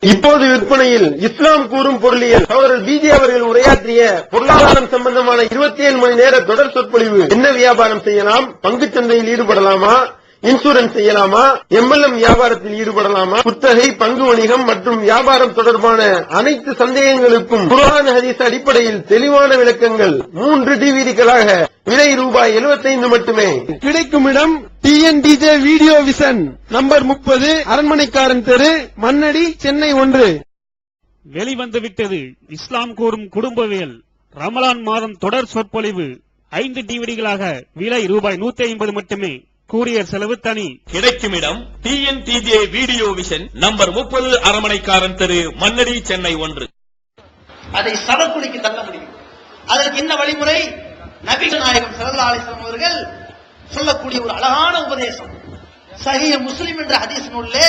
இப்போது விற்பனையில் இஸ்லாம் கூறும் பொருளியல் சகோதரர் பிஜே அவர்கள் உரையாற்றிய பொருளாதாரம் சம்பந்தமான 27 மணி நேர தொடர் சொற்பொழிவு. என்ன வியாபாரம் செய்யலாம், பங்குச் சந்தையில் ஈடுபடலாமா, இன்சூரன்ஸ் செய்யலாமா, MLM வியாபாரத்தில் ஈடுபடலாமா, குத்தகை, பங்கு வணிகம் மற்றும் வியாபாரம் தொடர்பான அனைத்து சந்தேகங்களுக்கும் குர்ஆன் ஹதீஸ் அடிப்படையில் தெளிவான விளக்கங்கள் 3 டிவிடிகளாக விலை ரூபாய் 75 மட்டுமே. கிடைக்கும் இடம் TNDJ வீடியோ விஷன், நம்பர் 30, அரண்மனைக்காரன் தெரு, மண்ணடி, சென்னை 1. வெளிவந்துவிட்டது இஸ்லாம் கூறும் குடும்பவியல் ரமலான் மாதம் தொடர் சொற்பொழிவு 5 டிவிடிகளாக விலை ரூபாய் 150 மட்டுமே. கூரியர் செலவு தனி. கிடைக்கும் இடம் TNTJ வீடியோ விஷன், நம்பர் 30, அரண்மனைக்காரன் தெரு, மண்ணடி, சென்னை 1. அதை சவக்குழிக்கு தள்ள முடியும். அதற்கு என்ன வழிமுறை? நபிகள் நாயகம் ஸல்லல்லாஹு அலைஹி வஸல்லம் அவர்கள் சொல்லக்கூடிய ஒரு அழகான உபதேசம். சஹீஹ் முஸ்லிம் என்ற ஹதீஸ் நூலிலே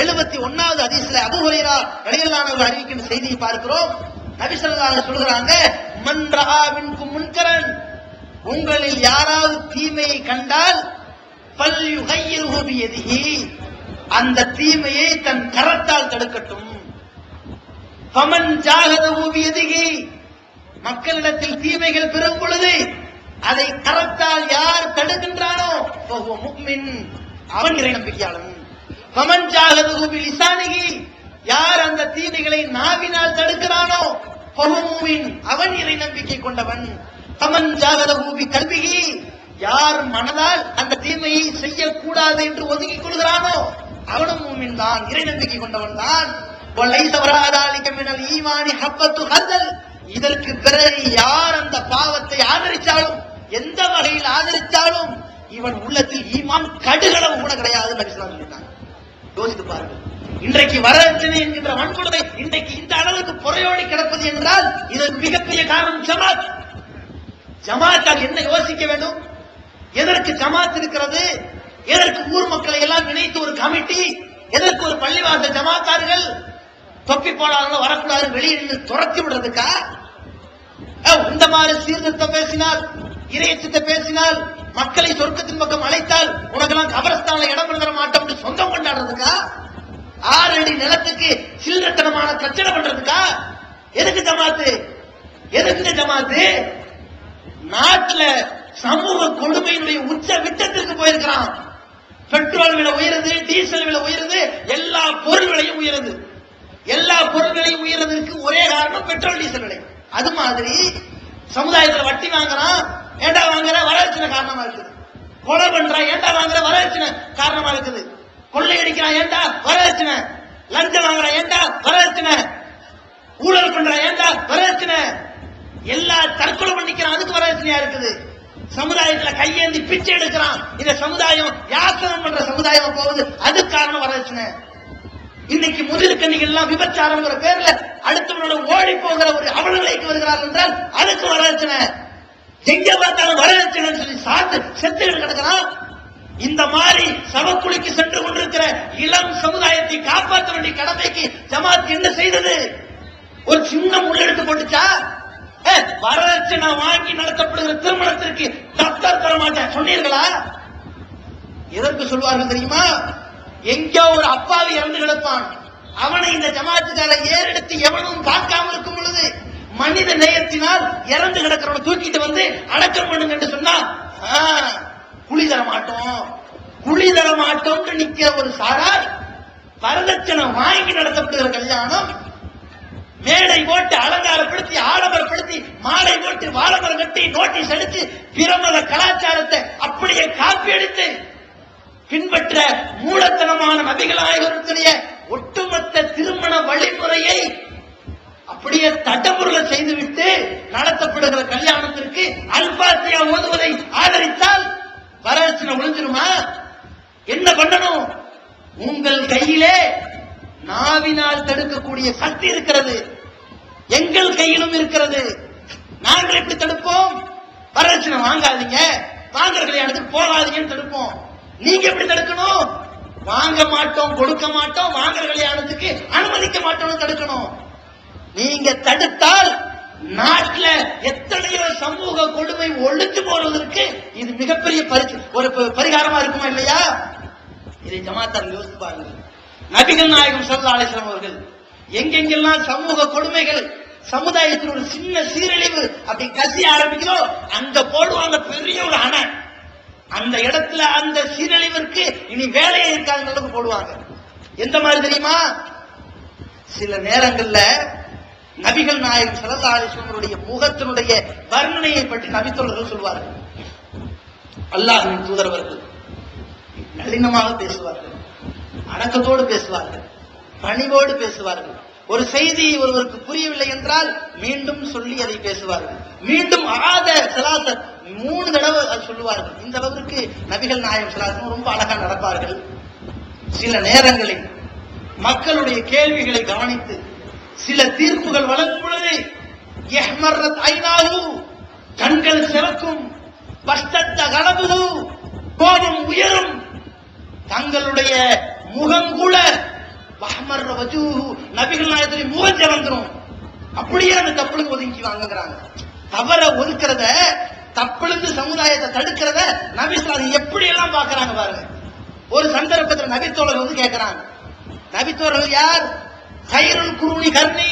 71வது ஹதீஸ்ல அபூ ஹுரைரா ரலியல்லாஹு அன்ஹு அறிவிக்கின்ற செய்தியை பார்க்கிறோம். நபி ஸல்லல்லாஹு அலைஹி வஸல்லம் சொல்கிறாங்க, மன் ரஆ மின்கும் முன்கரன், உங்களில் யாராவது தீமையை கண்டால் ஃபல்யுகையிர்ஹு பியதிஹி, அந்த தீமையை தன் கரத்தால் தடுக்கட்டும். ஃபமன் ஜாஹதஹு பியதிஹி, மக்களிடத்தில் தீமைகள் பெறும் பொழுது அதை கரத்தால் யார் தடுக்கின்றானோ ஃபஹுவ முஃமின், அவன் இறை நம்பிக்கையாளன். ஃபமன் ஜாஹதஹு பிலிசானிஹி, யார் அந்த தீமைகளை நாவினால் தடுக்கிறானோ ஃபஹுவ முஃமின், அவன் இறை நம்பிக்கை கொண்டவன். ஃபமன் ஜாஹதஹு பிகல்பிஹி, யார் மனதால் அந்த தீமையை செய்யக்கூடாது என்று ஒதுக்கிக் கொள்கிறானோ அவனும் மூமின் தான், இறை நம்பிக்கை கொண்டவன் தான். இதற்கு பிறகு யார் அந்த பாவத்தை ஆதரிச்சாலும், எந்த வகையில் ஆதரிச்சாலும், இவன் உள்ளத்தில் ஈமான் கடுகளவு கூட கிடையாது. யோசித்து பாருங்கள். இன்றைக்கு வரதட்சணை என்கின்ற வன்கொடுமை இன்றைக்கு இந்த அளவுக்கு புறையோடி கிடப்பது என்றால் இதற்கு மிகப்பெரிய காரணம் ஜமாத். ஜமாத்தால் என்ன யோசிக்க வேண்டும்? எதற்கு ஜமாத் இருக்கிறது? எதற்கு ஊர் மக்களை எல்லாம் இணைத்து ஒரு கமிட்டி? எதற்கு ஒரு பள்ளிவாசல் ஜமாத்தார்கள்? தொப்பி போடாத வரக்கூடாது, வெளியே நின்று துரத்தி விடுறதுக்கா? இந்த மாதிரி சீர்திருத்தம் பேசினால், இறையச்சத்தை பேசினால், மக்களை சொர்க்கத்தின் பக்கம் அழைத்தால் உனக்கெல்லாம் கபரஸ்தானில் இடம் பெற மாட்டோம் சொந்தம் கொண்டாடுறதுக்கா? 6 அடி நிலத்துக்கு சில்லறத்தனமான பிரச்சனை பண்றதுக்கா? எதுக்கு ஜமாத்து? எதுக்கு ஜமாத்து? நாட்டுல சமூக கொடுமையினுடைய உச்ச விட்டத்திற்கு போயிருக்கிறான். பெட்ரோல் விலை உயருது, டீசல் விலை உயருது, எல்லா பொருள் விலையும் உயருது. எல்லா பொருள் விலையும் உயர்றதுக்கு ஒரே காரணம் பெட்ரோல் டீசல் விலை. அது மாதிரி சமுதாயத்தில் வட்டி வாங்குறான், ஏண்டா வாங்குற, வரதட்சணை காரணமா இருக்குது. கொலை பண்றான், ஏண்டா வாங்குற, வரதட்சணை காரணமா இருக்குது. கொள்ளை அடிக்கிறான், ஏண்டா, வரதட்சணை. லஞ்சம் வாங்குறான், ஏண்டா, வரதட்சணை. ஊழல் பண்றான், ஏண்டா, வரதட்சணை. எல்லா தற்கொலை பண்ணிக்கிறான், அதுக்கு வரதட்சணையா இருக்குது. சமுதாயத்துல கையேந்தி பிச்சை எடுக்கிறான், இந்த சமுதாயம் யாசனம் பண்ற சமுதாயம் போகுது, அது காரணம் வரதட்சணை. இன்னைக்கு முதிர்கண்ணிகள் எல்லாம் விபச்சாரம் பேர்ல அடுத்தவனோட ஓடி போகிற ஒரு அவலநிலைக்கு வருகிறார்கள் என்றால் அதுக்கு வரதட்சணை. எங்க பார்த்தாலும் வரதட்சணை சொல்லி சாத்து செத்துகள் கிடக்கிறான். இந்த மாதிரி சவக்குழிக்கு சென்று கொண்டிருக்கிற இளம் சமுதாயத்தை காப்பாற்ற வேண்டிய கடமைக்கு ஜமாத் என்ன செய்தது? ஒரு சின்ன முள்ளெடுத்து போட்டுச்சா? வரதட்சணை வாங்கி நடத்தப்படுகிற திருமணத்திற்கு தப்தர் தர மாட்டேன் சொன்னீர்களா? எதற்கு சொல்வார்கள் தெரியுமா? எங்கோ ஒரு அப்பாவி இறந்து கிடப்பான், அவனை இந்த ஜமாத்துக்கார ஏறெடுத்து எவனும் பார்க்காம இருக்கும் பொழுது மனித நேயத்தினால் இறந்து கிடக்கிறவனை தூக்கிட்டு வந்து அடக்கம் பண்ணுங்க என்று சொன்னா குழி தர மாட்டோம், குழி தர மாட்டோம் நிக்கிற ஒரு சாரார் வரதட்சணை வாங்கி நடத்தப்படுகிற கல்யாணம், மேடை போட்டு அலங்காரப்படுத்தி ஆடம்பரப்படுத்தி மாலை போட்டு வாழைமரம் கட்டி நோட்டீஸ் அடித்து பிரமத கலாச்சாரத்தை அப்படியே காப்பி அடித்து பின்பற்ற மூலத்தனமான நபிகளாயகருடைய ஒட்டுமொத்த திருமண வழிமுறையை அப்படியே தடமுறை செய்துவிட்டு நடத்தப்படுகிற நாவினால் தடுக்கக்கூடிய சக்தி இருக்கிறது, எங்கள் கையிலும் இருக்கிறது. நாங்கள் எப்படி தடுப்போம்? வரதட்சணை வாங்காதீங்க, வாங்குற கல்யாணத்துக்கு போகாதீங்கன்னு தடுப்போம். நீங்க எப்படி தடுக்கணும்? வாங்க மாட்டோம், கொடுக்க மாட்டோம், வாங்குற கல்யாணத்துக்கு அனுமதிக்க மாட்டோம்னு தடுக்கணும். நீங்க தடுத்தால் நாட்டில் எத்தனையோ சமூக கொடுமை ஒழித்து போடுவதற்கு இது மிகப்பெரிய ஒரு பரிகாரமா இருக்குமா இல்லையா? இதை ஜமாத்தார் யோசித்து பாருங்க. நபிகள் நாயகம் ஸல்லல்லாஹு அலைஹி வஸல்லம் அவர்கள் எங்கெங்கெல்லாம் சமூக கொடுமைகள், சமுதாயத்தில் ஒரு சின்ன சீரழிவு அப்படி கசிய ஆரம்பிக்கிறோ அங்க போடுவாங்க பெரிய ஒரு அணை. அந்த இடத்துல அந்த சீரழிவிற்கு இனி வேலையே இருக்காத அளவுக்கு போடுவாங்க. எந்த மாதிரி தெரியுமா? சில நேரங்கள்ல நபிகள் நாயகம் ஸல்லல்லாஹு அலைஹி வஸல்லம் முகத்தினுடைய வர்ணனையை பற்றி நபித்தோழர்கள் சொல்வார்கள். அல்லாஹ்வின் தூதர் அவர்கள் நளினமாக பேசுவார்கள், அடக்கத்தோடு பேசுவார்கள், பணிவோடு பேசுவார்கள். ஒரு செய்தி ஒருவருக்கு புரியவில்லை என்றால் மீண்டும் சொல்லி அதை பேசுவார்கள். மீண்டும் ஆத சலாச 3 தடவை சொல்லுவார்கள். இந்த அளவிற்கு நபிகள் நாயகம் ஸல்லல்லாஹு அலைஹி வஸல்லம் ரொம்ப அழகா நடப்பார்கள். சில நேரங்களில் மக்களுடைய கேள்விகளை கவனித்து சில தீர்ப்புகள் வழங்கும் பொழுது யஹ்மர்ரத் ஐனாஹு, கண்கள் சிவக்கும், வஸ்தத்த கலபுஹு, கோபம் உயரும், தங்களுடைய முகம் கூட வஹ்மர்ர வஜூஹு, நபிகள் நாயகத்துடைய முகம் சிவந்துரும். அப்படியே அந்த தப்புளுக்கு ஒதுக்கி வாங்குறாங்க. தவற ஒதுக்கிறத, தப்புளுக்கு சமுதாயத்தை தடுக்கிறத நபி ஸல்லல்லாஹு எப்படி எல்லாம் பாக்குறாங்க பாருங்க. ஒரு சந்தர்ப்பத்தில் நபித்தோழர்கள் வந்து கேட்கிறாங்க. நபித்தோழர்கள் யார்? கைருல் குருனி கர்ணி,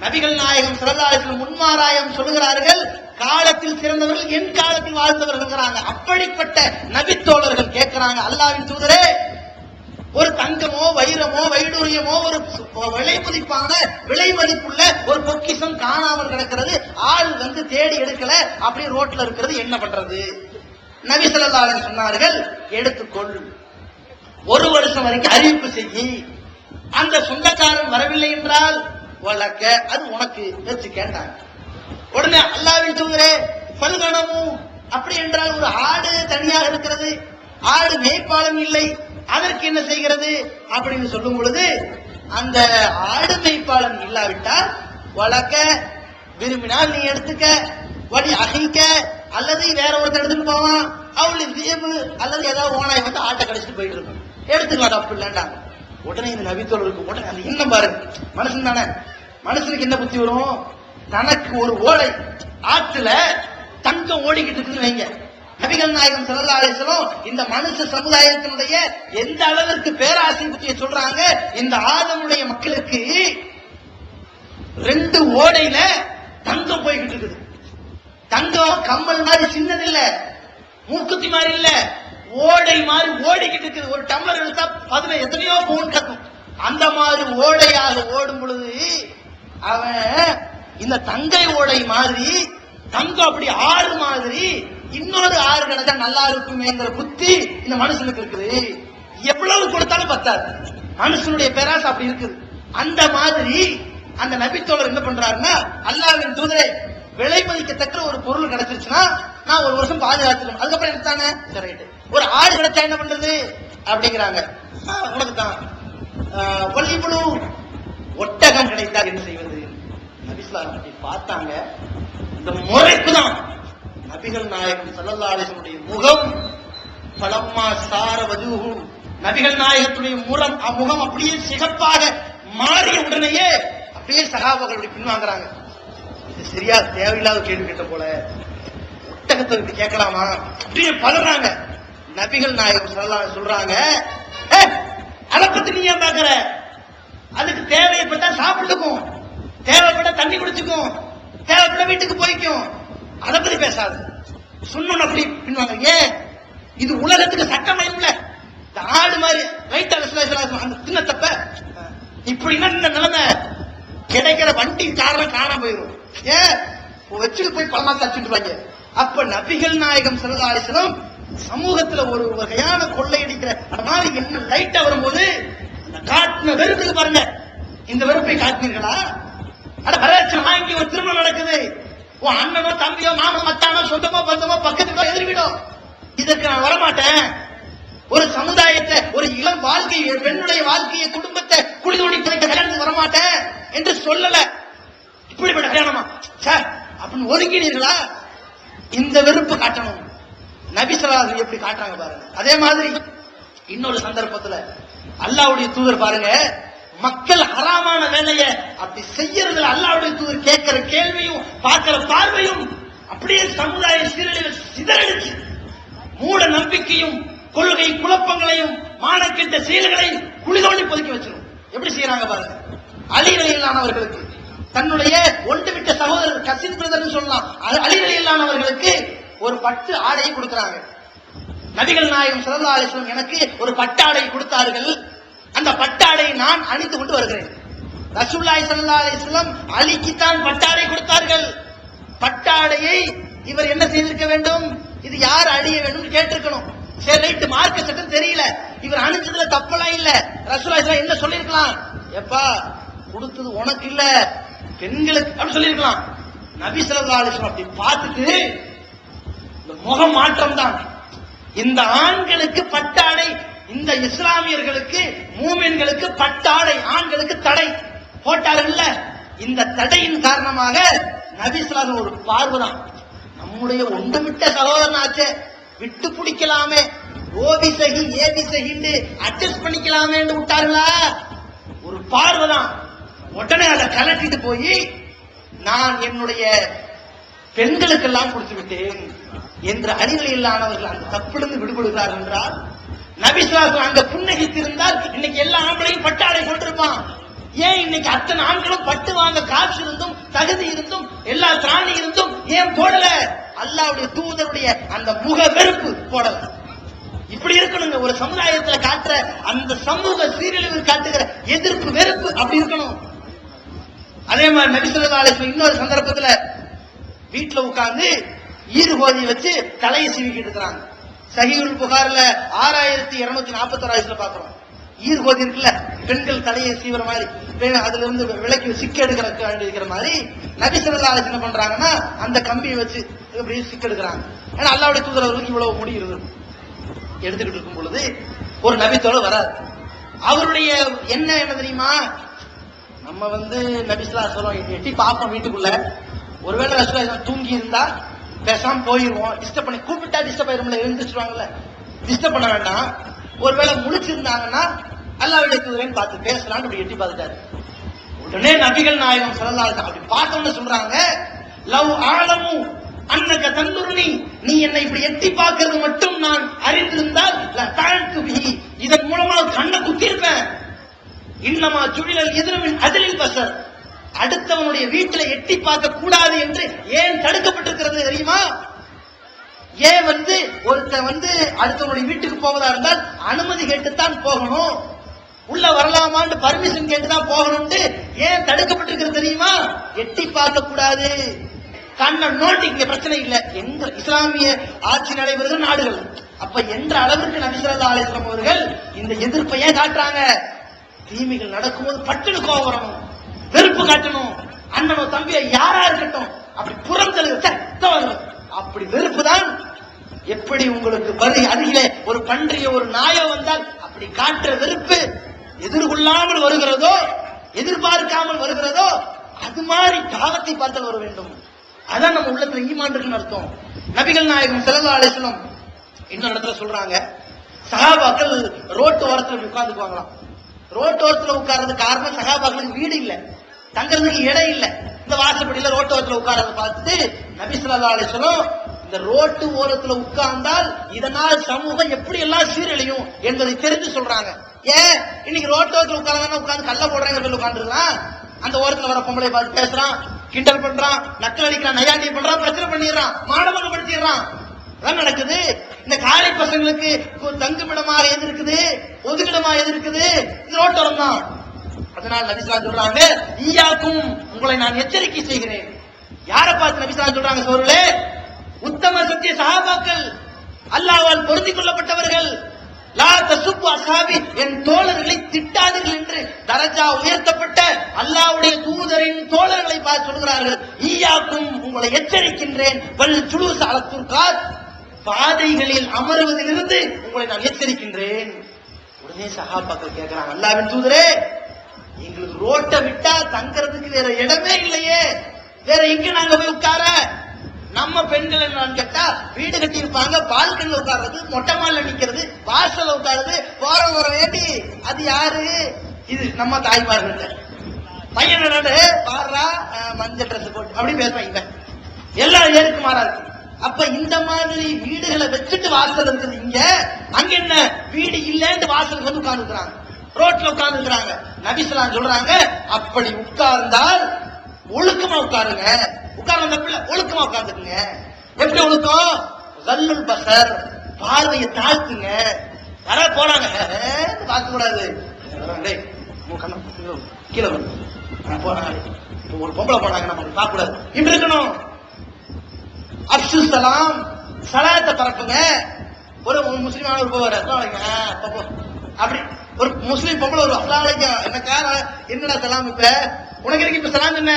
நபிகள் நாயகம் ஸல்லல்லாஹு அலைஹி வஸல்லம் முன்மாராயம் சொல்கிறார்கள், காலத்தில் சிறந்தவர்கள் என் காலத்தில் வாழ்ந்தவர்கள். அப்படிப்பட்ட நபித்தோழர்கள் கேட்கிறாங்க, அல்லாஹ்வின் தூதரே, ஒரு தங்கமோ வைரமோ வைடூரியமோ ஒரு விலை மதிப்பான விலை மதிப்புள்ள ஒரு பொக்கிஷம் காணாமல் கிடக்கிறது, ஆள் வந்து தேடி எடுக்கல, அப்படியே ரோட்ல இருக்கிறது, என்ன பண்றது? நபி ஸல்லல்லாஹு அலைஹி வஸல்லம் சொன்னார்கள், எடுத்துக்கொள், 1 வருஷம் வரைக்கும் அறிவிப்பு செய்யி, அந்த சொந்தக்காரன் வரவில்லை என்றால் வழக்க அது உனக்கு வச்சு கேட்டாங்க. உடனே அல்லாஹ்வின் தூதரே, பல்கணமும் அப்படி என்றால் ஒரு ஆடு தனியாக இருக்கிறது, ஆடு மேய்ப்பாளம் இல்லை, அதற்கு என்ன செய்கிறது அப்படின்னு சொல்லும் பொழுது, அந்த ஆடு மேய்ப்பாளன் இல்லாவிட்டால் வழக்க விரும்பினால் நீ எடுத்துக்க, வழி அகைக்க, அல்லது வேற ஒருத்தர் எடுத்துட்டு போவான், அவளுக்கு தீபு அல்லது ஏதாவது ஓனாய் வந்து ஆட்டை கடிச்சிட்டு போயிட்டு இருக்கும், எடுத்துக்கலாம், தப்பு இல்லைன்றாங்க. உடனே இந்த நபித்தோழருக்கு உடனே அந்த இன்னும் பாருங்க, மனுஷன் தானே, மனுஷனுக்கு என்ன புத்தி வரும்? தனக்கு ஒரு ஓடை ஆற்றுல தங்கம் ஓடிக்கிட்டு இருக்குன்னு வைங்க, நபிகள் நாயகம் ஸல்லல்லாஹு அலைஹி வஸல்லம் இந்த மனுஷ சமுதாயத்தினுடைய எந்த அளவிற்கு பேராசை பற்றிய சொல்றாங்க. இந்த ஆதமுடைய மக்களுக்கு 2 ஓடையில தங்கம் போய்கிட்டு இருக்குது. தங்கம் கம்மல் மாதிரி சின்னது இல்ல, மூக்குத்தி மாதிரி இல்ல, ஓடை மாதிரி ஓடிக்கிட்டு இருக்குது. ஒரு டம்ளர் எடுத்தா 10 எத்தனையோ பவுன் கட்டும். அந்த மாதிரி ஓடையாக ஓடும் பொழுது அவன் இந்த தங்கை ஓடை மாதிரி, தங்கம் அப்படி ஆறு மாதிரி இன்னொரு ஆறு கிடைச்சா நல்லா இருக்குமேங்கிற புத்தி இந்த மனுஷனுக்கு இருக்குது. எவ்வளவு கொடுத்தாலும் பத்தாது, மனுஷனுடைய பேராசை அப்படி இருக்குது. அந்த மாதிரி அந்த நபித்தோழர் என்ன பண்றாருன்னா, அல்லாஹ்வின் தூதரே, விலை மதிக்கத்தக்க ஒரு பொருள் கிடைச்சிருச்சுன்னா நான் 1 வருஷம் பாதுகாத்துக்கணும், அதுக்கப்புறம் எடுத்தாங்க சரி, ஒரு ஆடு கிடைச்சா என்ன பண்றது அப்படிங்கிறாங்க. உனக்கு தான் வள்ளிப்புழு ஒட்டகம் கிடைத்தால் என்ன செய்வது? நபிஸ்லாம் பார்த்தாங்க. இந்த முறைக்கு தான் நபிகள் நாயகம் ஸல்லல்லாஹு அலைஹி வஸல்லம் முகம் பலம்மா சார வஜூஹு, நபிகள் நாயகத்துடைய முகம் அப்படியே சிகப்பாக மாறிய உடனேயே அப்படியே சஹாபாக்கள் பின்வாங்குறாங்க. இது சரியா தேவையில்லாத கேள்வி கேட்ட போல, ஒட்டகத்தை கேட்கலாமா அப்படியே பலறாங்க. நபிகள் நாயகம் ஸல்லல்லாஹு அலைஹி வஸல்லம் சொல்றாங்க, அதை பத்தி நீ ஏன் பாக்குற? அதுக்கு தேவைப்பட்டா சாப்பிட்டுக்கும், தேவைப்பட்ட தண்ணி குடிச்சுக்கும், தேவைப்பட்ட வீட்டுக்கு போய்க்கும், அதை பத்தி பேசாது. சொன்ன அப்படி பின்வாங்க. ஏன்? இது உலகத்துக்கு சட்டமயம் இல்ல. ஆடு மாதிரி ரைட் அந்த சின்ன தப்ப இப்படின்னா இந்த நிலைமை கிடைக்கிற வண்டி காரணம் காணாம போயிடும். ஏன் வச்சுட்டு போய் பழமா தச்சுட்டு வாங்க. அப்ப நபிகள் நாயகம் ஸல்லல்லாஹு அலைஹி வஸல்லம் சமூகத்துல ஒரு வகையான கொள்ளையடிக்கிற மாதிரி என்ன லைட்டா வரும்போது காட்டின வெறுப்புக்கு பாருங்க, இந்த வெறுப்பை காட்டினீர்களா? வரட்சி வாங்கி ஒரு திருமணம் நடக்குது, உன் அண்ணனோ தம்பியோ மாமோ மத்தானோ சொந்தமோ பந்தமோ பக்கத்துக்கோ எதிர்விடோ, இதற்கு நான் வரமாட்டேன். ஒரு சமுதாயத்தை, ஒரு இளம் வாழ்க்கையை, பெண்ணுடைய வாழ்க்கையை, குடும்பத்தை குழி தோண்டி கல்யாணத்துக்கு வரமாட்டேன் என்று சொல்லல. இப்படிப்பட்ட கல்யாணமா சார் அப்படின்னு ஒதுங்கினீர்களா? இந்த வெறுப்பு காட்டணும். நபி ஸல்லல்லாஹு அலைஹி வஸல்லம் எப்படி காட்டுறாங்க பாருங்க. அதே மாதிரி இன்னொரு சந்தர்ப்பத்துல அல்லாஹ்வுடைய தூதர் பாருங்க, மக்கள் ஹராமான வேலையை அப்படி செய்யறதுல அல்லாஹ்வுடைய தூதர் கேட்கிற கேள்வியும் பார்க்கிற பார்வையும் அப்படியே சமுதாய சீரழிவை சிதறடிச்சு மூட நம்பிக்கையும் கொள்கை குழப்பங்களையும் மானக்கெட்ட செயல்களையும் குழி தோண்டி பொதுக்கி வச்சிடும். எப்படி செய்யறாங்க பாருங்க. அலி ரலியல்லாஹு அவர்களுக்கு தன்னுடைய ஒன்றுவிட்ட சகோதரர் கசின் பிரதர்னு சொல்லலாம், அலி ரலியல்லாஹு அவர்களுக்கு ஒரு பட்டு ஆடையை கொடுக்கிறாங்க. நபிகள் நாயகம் ஸல்லல்லாஹு அலைஹி வஸல்லம் எனக்கு ஒரு பட்டாடை கொடுத்தார்கள், அந்த பட்டாடை நான் அணிந்து கொண்டு வருகிறேன். ரசூலுல்லாஹி ஸல்லல்லாஹு அலைஹி வஸல்லம் அலிக்கு தான் பட்டாடை கொடுத்தார்கள். பட்டாடையை இவர் என்ன செய்திருக்க வேண்டும்? இது யார் அணிய வேண்டும் கேட்டிருக்கணும். சரி ரைட், மார்க்க சட்டம் தெரியல, இவர் அணிஞ்சதுல தப்பெல்லாம் இல்ல. ரசூலுல்லாஹி ஸல்லல்லாஹு என்ன சொல்லிருக்கலாம்? எப்பா கொடுத்தது உனக்கு இல்ல பெண்களுக்கு அப்படி சொல்லிருக்கலாம். நபி ஸல்லல்லாஹு அலைஹி வஸல்லம் அப்படி பார்த்துட்டு இந்த முக மாற்றம் தான். இந்த ஆண்களுக்கு பட்டாடை, இந்த இஸ்லாமியர்களுக்கு மூமின்களுக்கு பட்டாடை, ஆண்களுக்கு தடை போட்டார்கள். இந்த தடையின் காரணமாக நபி ஸல்லல்லாஹு அலைஹி வஸல்லம் ஒரு பார்வைதான், நம்முடைய ஒன்றுமிட்ட சகோதரனாச்சே விட்டு பிடிக்கலாமே, ஓபி சகி ஏபி சகின்னு அட்ஜஸ்ட் பண்ணிக்கலாமே விட்டார்களா? ஒரு பார்வைதான். உடனே அதை கலட்டிட்டு போய் நான் என்னுடைய பெண்களுக்கெல்லாம் கொடுத்து விட்டேன் என்ற அறிவியலானவர்கள் அந்த தப்பிலிருந்து விடுபடுகிறார்கள் என்றால், நபி ஸல்லல்லாஹு அலைஹி வஸல்லம் அங்க புன்னகித்திருந்தால் இன்னைக்கு எல்லா ஆம்பளையும் பட்டாடை கொண்டிருப்பான். ஏன் இன்னைக்கு அத்தனை ஆண்களும் பட்டு வாங்க காசு இருந்தும் தகுதி இருந்தும் எல்லா திராணி இருந்தும் ஏன் போடல? அல்லாஹ்வுடைய தூதருடைய அந்த முக வெறுப்பு போடல. இப்படி இருக்கணுங்க ஒரு சமுதாயத்துல காட்டுற அந்த சமூக சீரழிவு காட்டுகிற எதிர்ப்பு வெறுப்பு அப்படி இருக்கணும். அதே மாதிரி நபி ஸல்லல்லாஹு அலைஹி வஸல்லம் இன்னொரு சந்தர்ப்பத்துல வீட்டுல உட்கார்ந்து ஈறுகோதி வச்சு தலையை சீவிக்கிட்டு இருக்கிறாங்க. சஹீஹுல் புகாரில 6241 பாக்குறோம். ஈறுகோதி இருக்குல்ல, பெண்கள் தலையை சீவிர மாதிரி, அதுல இருந்து விளக்கி சிக்க எடுக்கிற மாதிரி நபி ஸல்லல்லாஹு அலைஹி வஸல்லம் என்ன பண்றாங்கன்னா அந்த கம்பியை வச்சு இப்படி சிக்க எடுக்கிறாங்க. ஏன்னா அல்லாஹ்வுடைய தூதர் அவருக்கு இவ்வளவு முடி இருக்கு. எடுத்துக்கிட்டு இருக்கும் பொழுது ஒரு நபித்தோட வராது. அவருடைய என்ன தெரியுமா? நம்ம நபி ஸல்லல்லாஹு அலைஹி வஸல்லம் எட்டி பார்ப்போம் வீட்டுக்குள்ள, ஒருவேளை ரசூலுல்லாஹி தூங்கி இருந்தா பேசாம போயிருவோம், டிஸ்டர்ப் பண்ணி கூப்பிட்டா டிஸ்டர்ப் ஆயிரும்ல, எழுந்திருச்சுவாங்கல்ல, டிஸ்டர்ப் பண்ண வேண்டாம். ஒருவேளை முழிச்சிருந்தாங்கன்னா அல்லாஹ்வுடைய தூதரேன்னு பார்த்து பேசலாம்னு அப்படி எட்டி பார்த்துட்டாரு. உடனே நபிகள் நாயகம் ஸல்லல்லாஹு அலைஹி வஸல்லம் அப்படி பார்த்தோன்னு சொல்றாங்க, லவ் ஆலமு அன்னக தந்துருனி, நீ என்னை இப்படி எட்டி பார்க்கிறது மட்டும் நான் அறிந்திருந்தால் லதஅன்து பிஹி, இதன் மூலமா கண்ணை குத்திருப்பேன். இன்னமா ஜுஇலல் இத்ரு மின் அஜலில் பஸர், அடுத்தவனுடைய வீட்டில எட்டி பார்க்க கூடாது என்று ஏன் தடுக்கப்பட்டிருக்கிறது தெரியுமா? ஏன் ஒருத்தன் அடுத்தவனுடைய வீட்டுக்கு போவதா இருந்தால் அனுமதி கேட்டுத்தான் போகணும், உள்ள வரலாமான்னு பர்மிஷன் கேட்டுதான் போகணும்னு ஏன் தடுக்கப்பட்டிருக்கிறது தெரியுமா? எட்டி பார்க்க கூடாது. கண்ணை நோட்டி இங்க பிரச்சனை இல்ல, எங்க இஸ்லாமிய ஆட்சி நடைபெறுகிற நாடுகள். அப்ப என்ற அளவிற்கு நபி ஸல்லல்லாஹு அலைஹி வஸல்லம் அவர்கள் இந்த எதிர்ப்பை ஏன் காட்டுறாங்க? தீமைகள் நடக்கும்போது பட்டுன்னு கோபம் வரணும், வெறுப்பு காட்டணும். அண்ணனோ தம்பியோ யாரா இருக்கட்டும் அப்படி புறந்தெழுக அப்படி வெறுப்பு தான். எப்படி உங்களுக்கு அருகிலே ஒரு பன்றியோ ஒரு நாயோ வந்தால் அப்படி காட்டுற வெறுப்பு எதிர்கொள்ளாமல் வருகிறதோ, எதிர்பார்க்காமல் வருகிறதோ, அது மாதிரி தாவத்தை பார்த்தால் வர வேண்டும். அதான் நம்ம உள்ளத்துல ஈமான் இருக்குன்னு அர்த்தம். நபிகள் நாயகம் ஸல்லல்லாஹு அலைஹி வஸல்லம் இன்னொரு இடத்துல சொல்றாங்க, சஹாபாக்கள் ரோட்டு ஓரத்துல உட்கார்ந்துக்குவாங்களாம். ரோட்டு ஓரத்துல உட்கார்றது காரணம் சஹாபாக்களுக்கு வீடு இல்ல, தங்கறதுக்கு இடம் இல்ல. இந்த வாசப்படியில ரோட்டு ஓரத்துல உட்கார்றத பார்த்துட்டு நபி ஸல்லல்லாஹு அலைஹி வஸல்லம் இந்த ரோட்டு ஓரத்துல உட்கார்ந்தால் இதனால் சமூகம் எப்படி எல்லாம் சீரழியும் என்பதை தெரிந்து சொல்றாங்க. ஏன் இன்னைக்கு ரோட்டு ஓரத்துல உட்கார்ந்து கள்ள போடுறாங்க சொல்லி உட்கார்ந்துருக்கலாம். அந்த ஓரத்துல வர பொம்பளை பார்த்து பேசுறான், கிண்டல் பண்றான், நக்கல் அடிக்கிறான், நையாண்டி பண்றான், பிரச்சனை பண்ணிடுறான், மானபங்கப்படுத்திடுறான். அதான் நடக்குது. இந்த காலை பசங்களுக்கு தங்குமிடமாக எது இருக்குது, ஒதுக்கிடமாக எது இருக்குது? இது ரோட்டோரம் தான். அதனால் நபி ஸல்லல்லாஹு சொல்றாங்க, ஈயாக்கும், உங்களை நான் எச்சரிக்கை செய்கிறேன். யாரை பார்த்து நபி ஸல்லல்லாஹு சொல்றாங்க? சோர்களே, உத்தம சத்திய சஹாபாக்கள், அல்லாஹ்வால் பொருந்திக் கொள்ளப்பட்டவர்கள். லா தசுப்பு அஸ்ஹாபி, என் தோழர்களை திட்டாதீர்கள் என்று தரஜா உயர்த்தப்பட்ட அல்லாஹ்வுடைய தூதரின் தோழர்களை பார்த்து சொல்கிறார்கள், ஈயாக்கும், உங்களை எச்சரிக்கின்றேன். வல் ஜுலூஸ் அல துர்காத், பாதைகளில் அமருவதிலிருந்து உங்களை நான் எச்சரிக்கின்றேன். உடனே சஹாபாக்கள் கேட்கிறாங்க, அல்லாஹ்வின் தூதரே, எங்களுக்கு ரோட்டை விட்டா தங்கறதுக்கு வேற இடமே இல்லையே, வேற எங்க நாங்க போய் உட்கார? நம்ம பெண்கள் என்னன்னு கேட்டா வீடு கட்டி இருப்பாங்க, பால்கனில உட்கார்றது, மொட்டை மால்ல நிக்கிறது, வாசல்ல உட்கார்றது, போற வர வேண்டி. அது யாரு? இது நம்ம தாய்மார்கள். பையன் பாடுறா மஞ்சள் ட்ரெஸ் போட்டு அப்படி பேசுவாங்க, எல்லாம் ஏருக்கு மாறாது. அப்ப இந்த மாதிரி வீடுகளை வச்சுட்டு வாசல் இருக்குது இங்க, அங்க என்ன வீடு இல்லன்னு வாசலுக்கு வந்து உட்கார்ந்துக்கிறாங்க, ரோட்ல உட்கார்ந்துக்கிறாங்க. நபிசலாம் சொல்றாங்க, அப்படி உட்கார்ந்தால் ஒழுக்கமா உட்காருங்க, உட்கார்ந்த பிள்ளை ஒழுக்கமா உட்கார்ந்துக்குங்க. எப்படி ஒழுக்கம்? கல்லுல் பசர், பார்வையை தாழ்த்துங்க. வர போறாங்க பார்க்க கூடாது, கீழே போறாங்க, ஒரு பொம்பளை போனாங்க நம்ம பார்க்க கூடாது, இப்படி இருக்கணும். அப்சு சலாம், சலாத்தை பரப்புங்க. ஒரு முஸ்லீமான ஒரு போவாரு, அப்படி ஒரு முஸ்லீம் பொம்பளை ஒரு அஸ்ஸலாமு என்ன காரணம், என்னடா சலாம் இப்ப உனக்கு இருக்கு, இப்ப சலாம் என்ன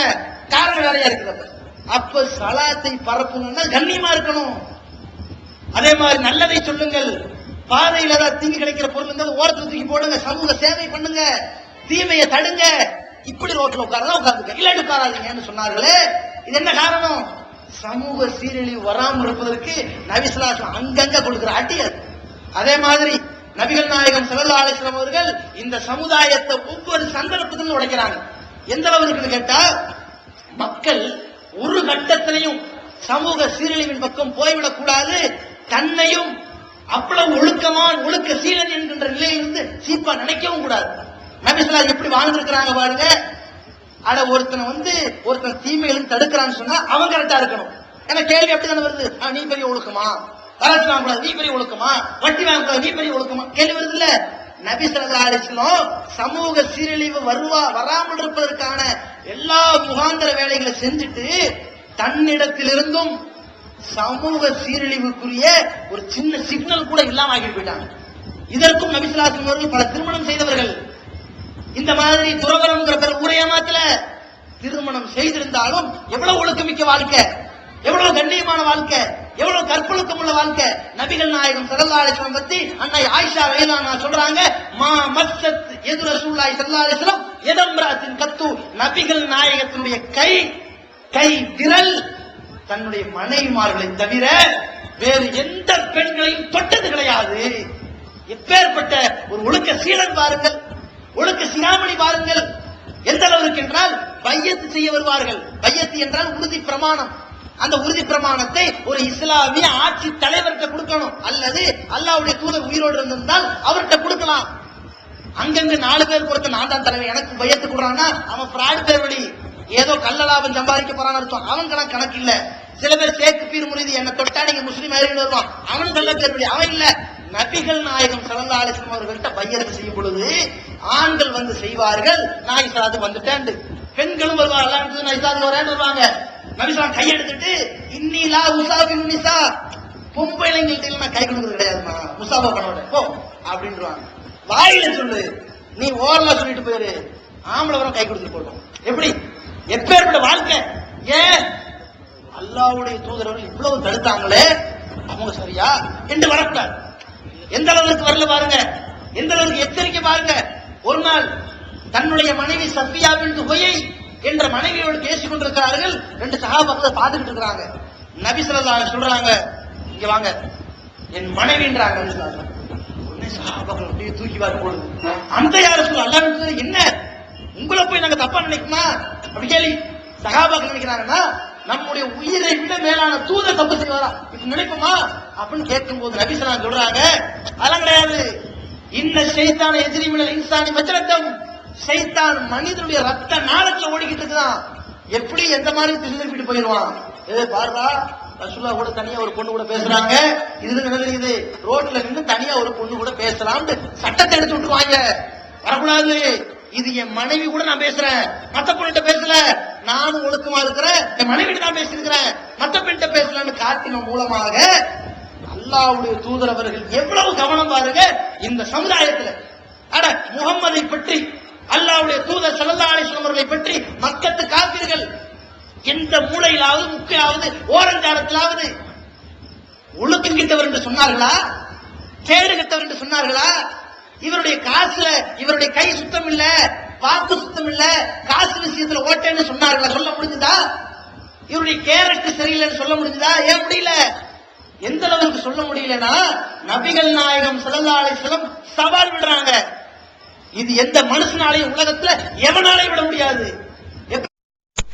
காரணம் வேறையா இருக்குது. அப்ப சலாத்தை பரப்புங்கன்னா கண்ணியமா இருக்கணும். அதே மாதிரி நல்லதை சொல்லுங்கள், பாதையில ஏதாவது தீங்கு கிடைக்கிற பொருள் இருந்தால் ஓரத்துல தூக்கி போடுங்க, சமூக சேவை பண்ணுங்க, தீமையை தடுங்க. இப்படி ரோட்ல உட்காருங்க, இல்லாட்டி உட்காராதீங்கன்னு சொன்னார்களே, இது என்ன காரணம்? சமூக சீரழிவு வராமல் இருப்பதற்கு நபி ஸல்லல்லாஹு அலைஹி வஸல்லம் அங்கங்க கொடுக்கிற அடி அது. அதே மாதிரி நபிகள் நாயகம் ஸல்லல்லாஹு அலைஹி வஸல்லம் அவர்கள் இந்த சமுதாயத்தை ஒவ்வொரு சந்தர்ப்பத்திலும் உடைக்கிறாங்க. எந்த அளவுக்கு கேட்டா, மக்கள் ஒரு கட்டத்திலையும் சமூக சீரழிவின் பக்கம் போய்விடக் கூடாது, தன்னையும் அவ்வளவு ஒழுக்கமான் ஒழுக்க சீலன் என்கின்ற நிலையிலிருந்து சீப்பா நினைக்கவும் கூடாது. நபி ஸல்லல்லாஹு எப்படி வாழ்ந்திருக்கிறாங்க பாருங்க. அட ஒருத்தன் தீமைகளும் தடுக்கிறான்னு சொன்னா அவன் கரெக்டா இருக்கணும். ஏன்னா கேள்வி அப்படித்தானே வருது, நீ பெரிய ஒழுக்கமா, கராச்சி வாங்கக்கூடாது நீ பெரிய ஒழுக்கமா, வட்டி வாங்கக்கூடாது நீ பெரிய ஒழுக்கமா, கேள்வி வருது இல்ல. நபி ஸல்லல்லாஹு அலைஹி வஸல்லம் சமூக சீரழிவு வராமல் இருப்பதற்கான எல்லா முகாந்திர வேலைகளை செஞ்சுட்டு தன்னிடத்திலிருந்தும் சமூக சீரழிவுக்குரிய ஒரு சின்ன சிக்னல் கூட இல்லாம ஆகிட்டு போயிட்டாங்க. இதற்கும் நபி ஸல்லல்லாஹு அலைஹி வஸல்லம் அவர்கள் பல திருமணம் செய்தவர்கள். இந்த மாதிரி துறவரம்ங்கிற பேர் ஊரை ஏமாத்தல, திருமணம் செய்திருந்தாலும் எவ்வளவு ஒழுக்கமிக்க வாழ்க்கை, எவ்வளவு கண்ணியமான வாழ்க்கை, எவ்வளவு கற்பொழுக்கம் உள்ள வாழ்க்கை. நபிகள் நாயகம் ஸல்லல்லாஹு அலைஹி வஸல்லம் பத்தி அன்னை ஆயிஷா ரலியல்லாஹு அன்ஹா சொல்றாங்க, மா மஸ்ஸத் யது ரசூலுல்லாஹி ஸல்லல்லாஹு அலைஹி வஸல்லம் யதம்ராத்தின் கத்து, நபிகள் நாயகத்தினுடைய கை விரல் தன்னுடைய மனைவிமார்களை தவிர வேறு எந்த பெண்களையும் தொட்டது கிடையாது. எப்பேற்பட்ட ஒரு ஒழுக்க சீலன் பாருங்கள், ஒழுக்க சிராமணி பாருங்கள். எந்த அளவுக்கு என்றால் பையத்து செய்ய வருவார்கள். பையத்து என்றால் உறுதி பிரமாணம். அந்த உறுதி பிரமாணத்தை ஒரு இஸ்லாமிய ஆட்சி தலைவர்கிட்ட கொடுக்கணும், அல்லது அல்லாஹ்வுடைய தூதர் உயிரோடு இருந்திருந்தால் அவர்கிட்ட கொடுக்கலாம். அங்கங்க 4 பேர் கொடுத்த நான் தான் தலைவர், எனக்கு பையத்து கொடுறான்னா அவன் பிராட் பேர்வழி, ஏதோ கள்ளலாபம் சம்பாதிக்க போறான்னு அர்த்தம். அவன் கணக்கு இல்ல. சில பேர் சேக்கு பீர் முறிது என்ன தொட்டா நீங்க முஸ்லீம் ஆயிருந்து வருவான், அவன் கள்ள பேர்வழி, அவன் இல்ல. நபிகள் நாயகம் ஸல்லல்லாஹு அலைஹி வஸல்லம் அவர்கள்ட்ட பையத்து செய்யும் பொழுது ஆண்கள் வந்து செய்வார்கள், நான் இஸ்லாத்துக்கு வந்துட்டேன். பெண்களும் வருவார்கள், நான் இஸ்லாத்துக்கு வரேன்னு வருவாங்க. நபிசலாம் கையெடுத்துட்டு இன்னிலா உசாபின் நிசா, பொம்பளைங்கள்ட்ட நான் கை கொடுக்கறது கிடையாதுமா, முசாபா பண்ண போ அப்படின்றாங்க. வாயில சொல்லு, நீ ஓரலா சொல்லிட்டு போயிரு, ஆம்பளை வரும் கை கொடுத்துட்டு போட்டோம். எப்படி எப்பேற்பட்ட வாழ்க்கை? ஏன் அல்லாஹ்வுடைய தூதரவர்கள் இவ்வளவு தடுத்தாங்களே, அவங்க சரியா என்று வரக்கூடாது. எந்த அளவுக்கு வரல பாருங்க, எந்த அளவுக்கு எச்சரிக்கை பாருங்க. ஒரு நாள் தன்னுடைய மனைவி சஃபியா பின்த் ஹுயை என்ற மனைவியோடு பேசிக் கொண்டிருக்கிறார்கள். 2 சஹாபாக்கள் பார்த்துக்கிட்டு இருக்கிறாங்க. நபி ஸல்லல்லாஹு அலைஹி வஸல்லம் சொல்றாங்க, இங்க வாங்க, என் மனைவின்றாங்க. உடனே சஹாபாக்கள் அப்படியே தூக்கி வாரி போடுது. அந்த யார சொல்ல அல்லாஹ் என்ன உங்களை போய் நாங்க தப்பா நினைக்குமா அப்படி கேள்வி. சஹாபாக்கள் நினைக்கிறாங்கன்னா நம்முடைய உயிரை விட மேலான தூதர் தப்பு செய்வாரா இப்படி நினைப்போமா அப்படின்னு கேட்கும் போது நபி ஸல்லல்லாஹு சொல்றாங்க, அதெல்லாம் கிடையாது. இன்ன ஷைத்தான எஜ்ரி மினல் இன்சானி மஜ்ரத்தம், ஷைத்தான் மனிதனுடைய ரத்த நாளத்துல ஓடிக்கிட்டு இருக்குதான். எப்படி எந்த மாதிரி திருப்பிட்டு போயிடுவான். பாருடா ரசூலுல்லாஹ் கூட தனியா ஒரு பொண்ணு கூட பேசுறாங்க, இதுல என்ன தெரியுது, ரோட்ல நின்று தனியா ஒரு பொண்ணு கூட பேசலாம்னு சட்டத்தை எடுத்து விட்டுருவாங்க. வரக்கூடாது, இது என் மனைவி கூட நான் பேசுறேன், மத்த பொண்ணிட்ட பேசல, நானும் ஒழுக்கமா இருக்கிறேன், என் மனைவி தான் பேசிருக்கிறேன், மத்த பெண்ணிட்ட பேசலன்னு காட்டின மூலமாக அல்லாஹ்வுடைய தூதர் அவர்கள் எவ்வளவு கவனம் பாருங்க இந்த சமுதாயத்தில். அட முகம்மதை பற்றி, அல்லாஹ்வுடைய தூதர் ஸல்லல்லாஹு அலைஹி வஸல்லம் அவர்களை பற்றி மக்கத்து காப்பீர்கள் எந்த மூலையிலாவது முக்கையாவது ஓரஞ்சாரத்திலாவது ஒழுக்கம் கிட்டவர் என்று சொன்னார்களா, கேடு கட்டவர் என்று சொன்னார்களா? இவருடைய காசுல இவருடைய கை சுத்தம் இல்ல, வாக்கு சுத்தம் இல்ல, காசு விஷயத்துல ஓட்டேன்னு சொன்னார்களா? சொல்ல முடிஞ்சதா? இவருடைய கேரக்டர் சரியில்லைன்னு சொல்ல முடிஞ்சதா? ஏன் முடியல? எந்த அளவுக்கு சொல்ல முடியலன்னா, நபிகள் நாயகம் ஸல்லல்லாஹு அலைஹி வஸல்லம் சவால் விடுறாங்க. இது எந்த மனுஷனாலையும் உலகத்துல எவனாலையும் விட முடியாது.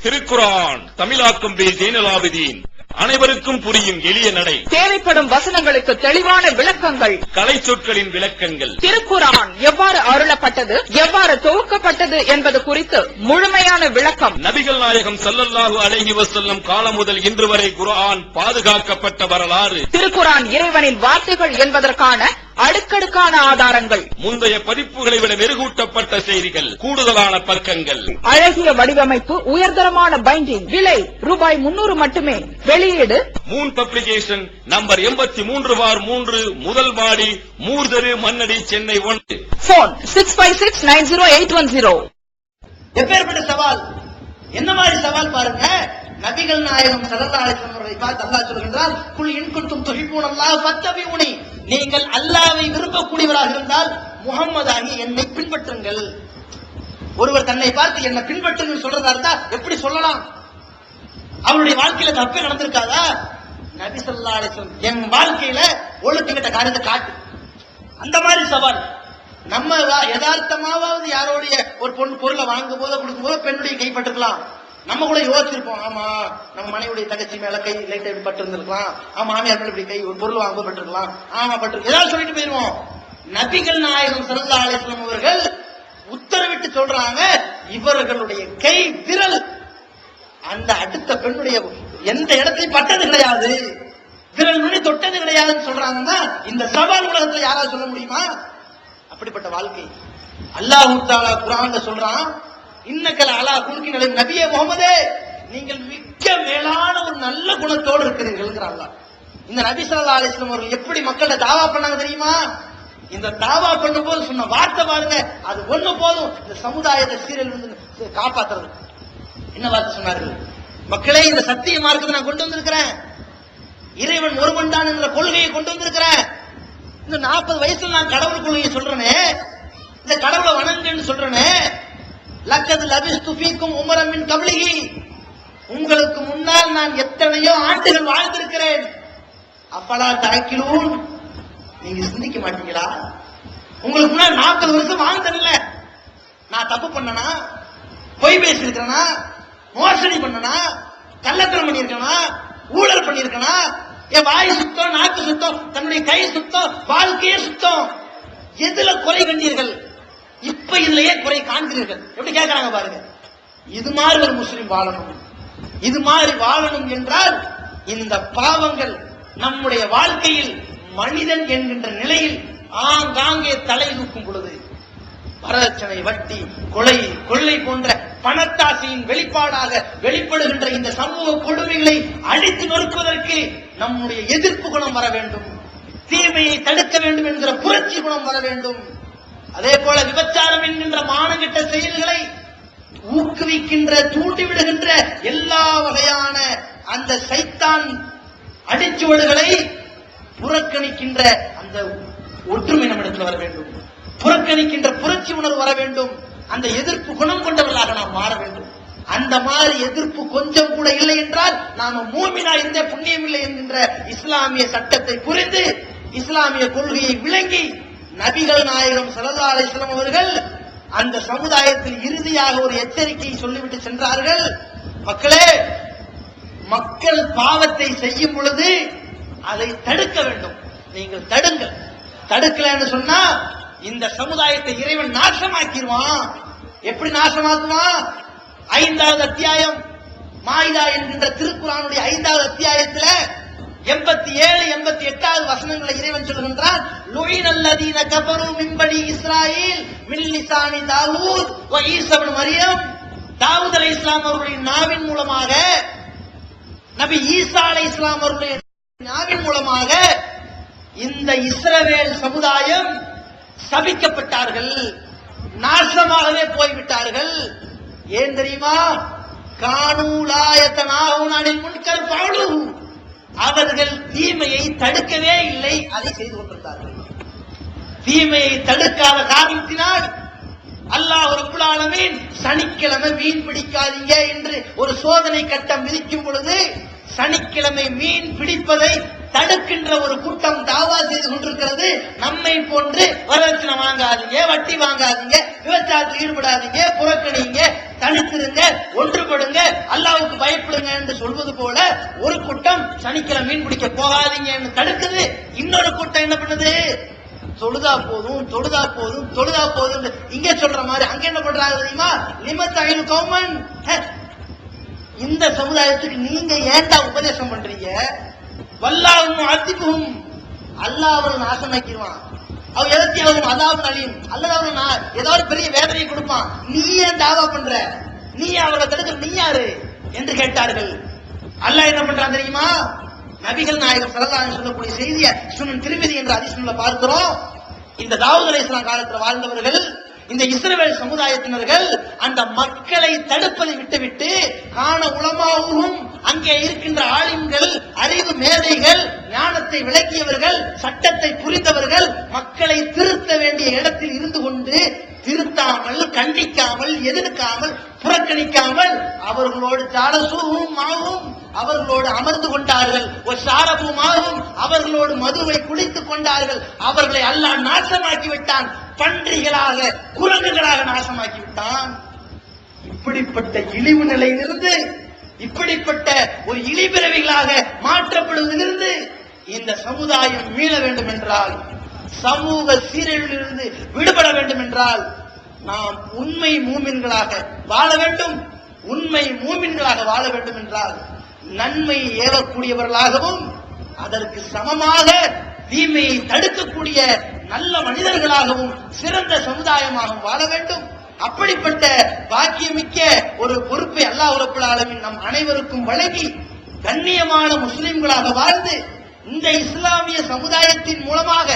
திருக்குர்ஆன் தமிழாக்கம் பி ஜைனுல் ஆபிதீன். அனைவருக்கும் புரியும் எளிய நடை. தேவைப்படும் வசனங்களுக்கு தெளிவான விளக்கங்கள். கலை சொற்களின் விளக்கங்கள். திருக்குர்ஆன் எவ்வாறு அருளப்பட்டது, எவ்வாறு தொகுக்கப்பட்டது என்பது குறித்து முழுமையான விளக்கம். நபிகள் நாயகம் ஸல்லல்லாஹு அலைஹி வஸல்லம் காலம் முதல் இன்று வரை குர்ஆன் பாதுகாக்கப்பட்ட வரலாறு. திருக்குர்ஆன் இறைவனின் வார்த்தைகள் என்பதற்கான அடுக்கடுக்கான ஆதாரங்கள். முந்தைய பதிப்புகளை விட மெருகூட்டப்பட்ட செய்திகள், கூடுதலான பக்கங்கள், அழகிய வடிவமைப்பு, உயர்தரமான பைண்டிங். விலை ரூபாய் 300 மட்டுமே. வெளியீடு மூன் பப்ளிகேஷன், நம்பர் 83/3, முதல் மாடி, மூர்தரு, மண்ணடி, சென்னை 1. போன் 65690810. எப்பேற்பட்ட சவால், என்ன மாதிரி சவால் பாருங்க. நபிகள் நாயகம் ஸல்லல்லாஹு அலைஹி வஸல்லம் அவர்களை பார்த்து அல்லாஹ் சொல்கின்றான், குல் இன் குன்தும் துஹிப்பூனல்லாஹ ஃபத்தபிஊனி, நீங்கள் அல்லாஹ்வை விரும்பக்கூடியவராக இருந்தால் முஹம்மது ஆகிய என்னை பின்பற்றுங்கள். ஒருவர் தன்னை பார்த்து என்ன பின்பற்றுங்கள் சொல்றதா இருந்தா எப்படி சொல்லலாம்? அவருடைய வாழ்க்கையில தப்பே நடந்திருக்காதா? நபி ஸல்லல்லாஹு அலைஹி வஸல்லம் என் வாழ்க்கையில ஒழுக்கங்கட்ட காரியத்தை காட்டு. அந்த மாதிரி சவால். நம்ம யதார்த்தமாவது யாரோடைய ஒரு பொருளை வாங்கும் போதோ கொடுக்கும் போதோ பெண்ணுடைய கைப்பற்றிருக்கலாம். நம்ம கூட யோசிச்சிருப்போம், ஆமா நம்ம மனைவியுடைய தங்கச்சி மேல கை லைட்டா பட்டு இருந்திருக்கலாம், ஆமா மாமியார் மேல இப்படி கை ஒரு பொருள் வாங்க பட்டிருக்கலாம், ஆமா பட்டு ஏதாவது சொல்லிட்டு போயிருவோம். நபிகள் நாயகம் ஸல்லல்லாஹு அலைஹி வஸல்லம் அவர்கள் உத்தரவிட்டு சொல்றாங்க, இவர்களுடைய கை விரல் அந்த அடுத்த பெண்ணுடைய எந்த இடத்தையும் பட்டது கிடையாது, விரல் நுனி தொட்டது கிடையாதுன்னு சொல்றாங்கன்னா இந்த சவால் உலகத்துல யாராவது சொல்ல முடியுமா? அப்படிப்பட்ட வாழ்க்கை. அல்லாஹ் தஆலா குர்ஆன்ல சொல்றான், இன்னக்கல அலா குல்கின் அலைஹி நபியே முஹம்மதே, நீங்கள் மிக்க மேலான ஒரு நல்ல குணத்தோடு இருக்கிறீர்கள். இந்த நபி ஸல்லல்லாஹு அலைஹி வஸல்லம் அவர்கள் எப்படி மக்களை தாவா பண்ணாங்க தெரியுமா? இந்த தாவா பண்ணும்போது சொன்ன வார்த்தை பாருங்க, அது ஒண்ணு போதும் இந்த சமுதாயத்தை சீரழிந்து காப்பாத்துறது. என்ன வார்த்தை சொன்னார்கள்? மக்களே, இந்த சத்திய மார்க்கத்தை நான் கொண்டு வந்திருக்கிறேன், இறைவன் ஒருவன் தான் என்ற கொள்கையை கொண்டு வந்திருக்கிறேன். இந்த 40 வயசுல நான் கடவுள் கொள்கையை சொல்றேனே, இந்த கடவுளை வணங்குன்னு சொல்றேனே, லக்கது லபிஸ்து ஃபீக்கும் உமரம் மின் கப்லிஹி, உங்களுக்கு முன்னால் நான் எத்தனையோ ஆண்டுகள் வாழ்ந்திருக்கிறேன். அப்பலா தஅக்கிலூன், நீங்க சிந்திக்க மாட்டீங்களா? உங்களுக்கு முன்னால் 40 வருஷம் வாழ்ந்தேன்ல, நான் தப்பு பண்ணனா, பொய் பேசியிருக்கேனா, மோசடி பண்ணனா, கள்ளத்தனம் பண்ணியிருக்கேனா, ஊழல் பண்ணியிருக்கேனா, என் வாய் சுத்தம், நாக்கு சுத்தம், தன்னுடைய கை சுத்தம், வாழ்க்கையே சுத்தம், எதுல குறை கண்டீர்கள்? இப்ப இதுலயே குறை காண்கிறீர்கள். எப்படி கேட்கறாங்க பாருங்க. இது மாதிரி ஒரு முஸ்லிம் வாழணும், இது மாதிரி வாழணும் என்றால் இந்த பாவங்கள் நம்முடைய வாழ்க்கையில் மனிதன் என்கின்ற நிலையில் ஆங்காங்கே தலை தூக்கும் பொழுது, வரதட்சணை, வட்டி, கொலை, கொள்ளை போன்ற பணத்தாசையின் வெளிப்பாடாக வெளிப்படுகின்ற இந்த சமூக கொடுமைகளை அழித்து நொறுக்குவதற்கு நம்முடைய எதிர்ப்பு குணம் வர வேண்டும், தீமையை தடுக்க வேண்டும் என்கிற புரட்சி குணம் வர வேண்டும். அதே போல விபச்சாரம் என்கின்ற மானகெட்ட செயல்களை ஊக்குவிக்கின்ற, தூண்டிவிடுகின்ற எல்லா வகையான அந்த சைத்தான் அடிச்சுவடுகளை புறக்கணிக்கின்ற அந்த ஒற்றுமை நம்மிடத்தில் வர வேண்டும், புறக்கணிக்கின்ற புரட்சி உணர்வு வர வேண்டும், அந்த எதிர்ப்பு குணம் கொண்டவர்களாக நாம் மாற வேண்டும். அந்த மாதிரி எதிர்ப்பு கொஞ்சம் கூட இல்லை என்றால் நாம மூமினா இருந்த புண்ணியம் இல்லை என்கின்ற இஸ்லாமிய சட்டத்தை புரிந்து, இஸ்லாமிய கொள்கையை விளங்கி, நபிகள் நாயகம் ஸல்லல்லாஹு அலைஹி வஸல்லம் அவர்கள் அந்த சமுதாயத்தில் இறுதியாக ஒரு எச்சரிக்கையை சொல்லிவிட்டு சென்றார்கள். மக்களே, மக்கள் பாவத்தை செய்யும் பொழுது அதை தடுக்க வேண்டும். நீங்கள் தடுங்கள். தடுக்கலன்னு சொன்னா இந்த சமுதாயத்தை இறைவன் நாசமாக்கிடுவான். எப்படி நாசமாக்குவான்? 5வது அத்தியாயம் மாயிதா என்கின்ற திருக்குர்ஆனுடைய 5வது அத்தியாயத்துல 87, 88வது வசனங்களை இறைவன் சொல்கின்றான், லுஇனல்லதீன கஃபரு மின் பனி இஸ்ராயீல் மின் லிசானி தாவூத் வ ஈஸா இப்னு மரியம். தாவூத் அலைஹிஸ்ஸலாம் அவர்களுடைய நாவின் மூலமாக, நபி ஈசா அலைஹிஸ்ஸலாம் அவர்களுடைய நாவின் மூலமாக இந்த இஸ்ரவேல் சமுதாயம் சபிக்கப்பட்டார்கள், நாசமாகவே போய்விட்டார்கள். ஏன் தெரியுமா? கானூ லா யதனாஹூன அனில் முன்கர் ஃபஅலூஹு, அவர்கள் தீமையை தடுக்கவே இல்லை, அதை செய்து கொண்டிருந்தார்கள். தீமையை தடுக்காத காரணத்தினால் அல்லாஹ் ரப்புல் ஆலமீன் சனிக்கிழமை மீன் பிடிக்காதீங்க என்று ஒரு சோதனை கட்டம் விதிக்கும் பொழுது சனிக்கிழமை மீன் பிடிப்பதை தடுக்கின்ற ஒரு கூட்டம் தாவா செய்து கொண்டிருக்கிறது. நம்மை போன்று வரதட்சணை வாங்காதீங்க, வட்டி வாங்காதீங்க, விவசாயத்தில் ஈடுபடாதீங்க, புறக்கணிங்க, தனித்திருங்க, ஒன்றுபடுங்க, அல்லாஹ்வுக்கு பயப்படுங்க என்று சொல்வது போல ஒரு கூட்டம் சனிக்கிழமை மீன் பிடிக்க போகாதீங்க என்று தடுக்குது. இன்னொரு கூட்டம் என்ன பண்ணுது? தொழுதா போதும், தொழுதா போதும், தொழுதா போதும் இங்க சொல்ற மாதிரி அங்க என்ன பண்றாங்க தெரியுமா? லிமத்தாயினு கௌமன், இந்த சமுதாயத்துக்கு நீங்க ஏன்டா உபதேசம் பண்றீங்க? வல்லாஹு முஅத்திபுஹும், அல்லாஹ் அவரை நாசமாக்கிடுவான். அவன் எதற்காகவும் அதாவது அழியும், அல்லது அவன் ஏதாவது பெரிய வேதனையை கொடுப்பான். நீ ஏன் தாவா பண்ற? நீ அவரை தடுக்கிற நீ யாரு என்று கேட்டார்கள். அல்லாஹ் என்ன பண்றான் தெரியுமா? நபிகள் நாயகம் ஸல்லல்லாஹு அலைஹி சொல்லக்கூடிய செய்தியை சுனன் திர்மிதி என்ற ஹதீஸ்ல பார்க்கிறோம். இந்த தாவூத் அலைஹிஸ்ஸலாம் காலத்தில் வாழ்ந்தவர்கள், இந்த இஸ்ரவேல் சமுதாயத்தினர்கள் அந்த மக்களை தடுப்பதை விட்டுவிட்டு காண உலமாவும், அங்கே இருக்கின்ற ஆலிம்கள், அறிவு மேதைகள், ஞானத்தை விளக்கியவர்கள், சட்டத்தை புரிந்தவர்கள் மக்களை திருத்த வேண்டிய இடத்தில் இருந்து கொண்டு திருத்தாமல், கண்டிக்காமல், எதிர்க்காமல், புறக்கணிக்காமல் அவர்களோடு ஜாலசூவும் ஆகும், அவர்களோடு அமர்ந்து கொண்டார்கள். ஒரு சாரபுமாகவும் அவர்களோடு மதுவை குடித்துக் கொண்டார்கள். அவர்களை அல்லாஹ் நாசமாக்கி விட்டான். பன்றிகளாக, குரங்குகளாக நாசமாக்கி விட்டான். இப்படிப்பட்ட இழிவு நிலையிலிருந்து, இப்படிப்பட்ட ஒரு இழிபிறவிகளாக மாற்றப்படுவதிலிருந்து இந்த சமுதாயம் மீள வேண்டும் என்றால், சமூக சீரழிவிலிருந்து விடுபட வேண்டும் என்றால் நாம் உண்மை மூமின்களாக வாழ வேண்டும். உண்மை மூமின்களாக வாழ வேண்டும் என்றால் நன்மை ஏவக்கூடியவர்களாகவும் அதற்கு சமமாக தீமையை தடுக்கக்கூடிய நல்ல மனிதர்களாகவும் சிறந்த சமுதாயமாகவும் வாழ வேண்டும். அப்படிப்பட்ட பாக்கியமிக்க ஒரு பொறுப்பை அல்லாஹ் ரப்புல் ஆலமீன் நம் அனைவருக்கும் வழங்கி கண்ணியமான முஸ்லிம்களாக வாழ்ந்து இந்த இஸ்லாமிய சமுதாயத்தின் மூலமாக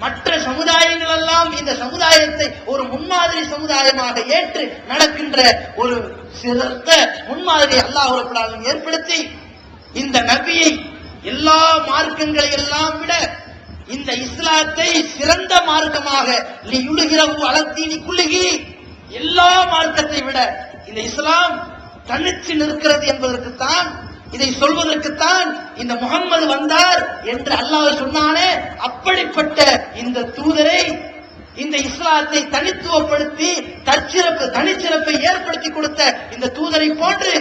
மற்ற சமுதாயங்கள் எல்லாம் இந்த சமுதாயத்தை ஒரு முன்மாதிரி சமுதாயமாக ஏற்று நடக்கின்ற ஒரு சிறந்த முன்மாதிரி அல்லாஹ் ரப்புல் ஆலமீன் ஏற்படுத்தி இந்த நபியை எல்லா மார்க்கங்களை எல்லாம் விட இந்த இஸ்லாத்தை சிறந்த மார்க்கமாக லியுலுகிரஹு அலத்தீனி குல்லிஹி, எல்லா மார்க்கத்தை விட இந்த இஸ்லாம் தனிச்சு நிற்கிறது என்பதற்குத்தான், இதை சொல்வதற்குத்தான் இந்த முஹம்மது வந்தார் என்று அல்லாஹ் சொன்னானே. அப்படிப்பட்ட இந்த தூதரை, இந்த இஸ்லாத்தை தனித்துவப்படுத்தி தனிச்சிறப்பை ஏற்படுத்தி கொடுத்த இந்த தூதரை போன்று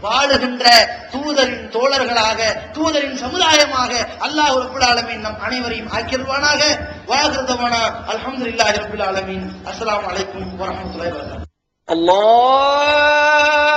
வாழுகின்ற தூதரின் தோழர்களாக, தூதரின் சமுதாயமாக அல்லாஹ் ரப்புல் ஆலமீன் நம் அனைவரையும் ஆக்கிடுவானாக. வாஹிருதவானா அல்ஹம்துலில்லாஹி ரப்பில் ஆலமீன். அஸ்ஸலாமு அலைக்கும் வரஹ்மத்துல்லாஹி வபரகாத்துஹு. அல்லாஹ்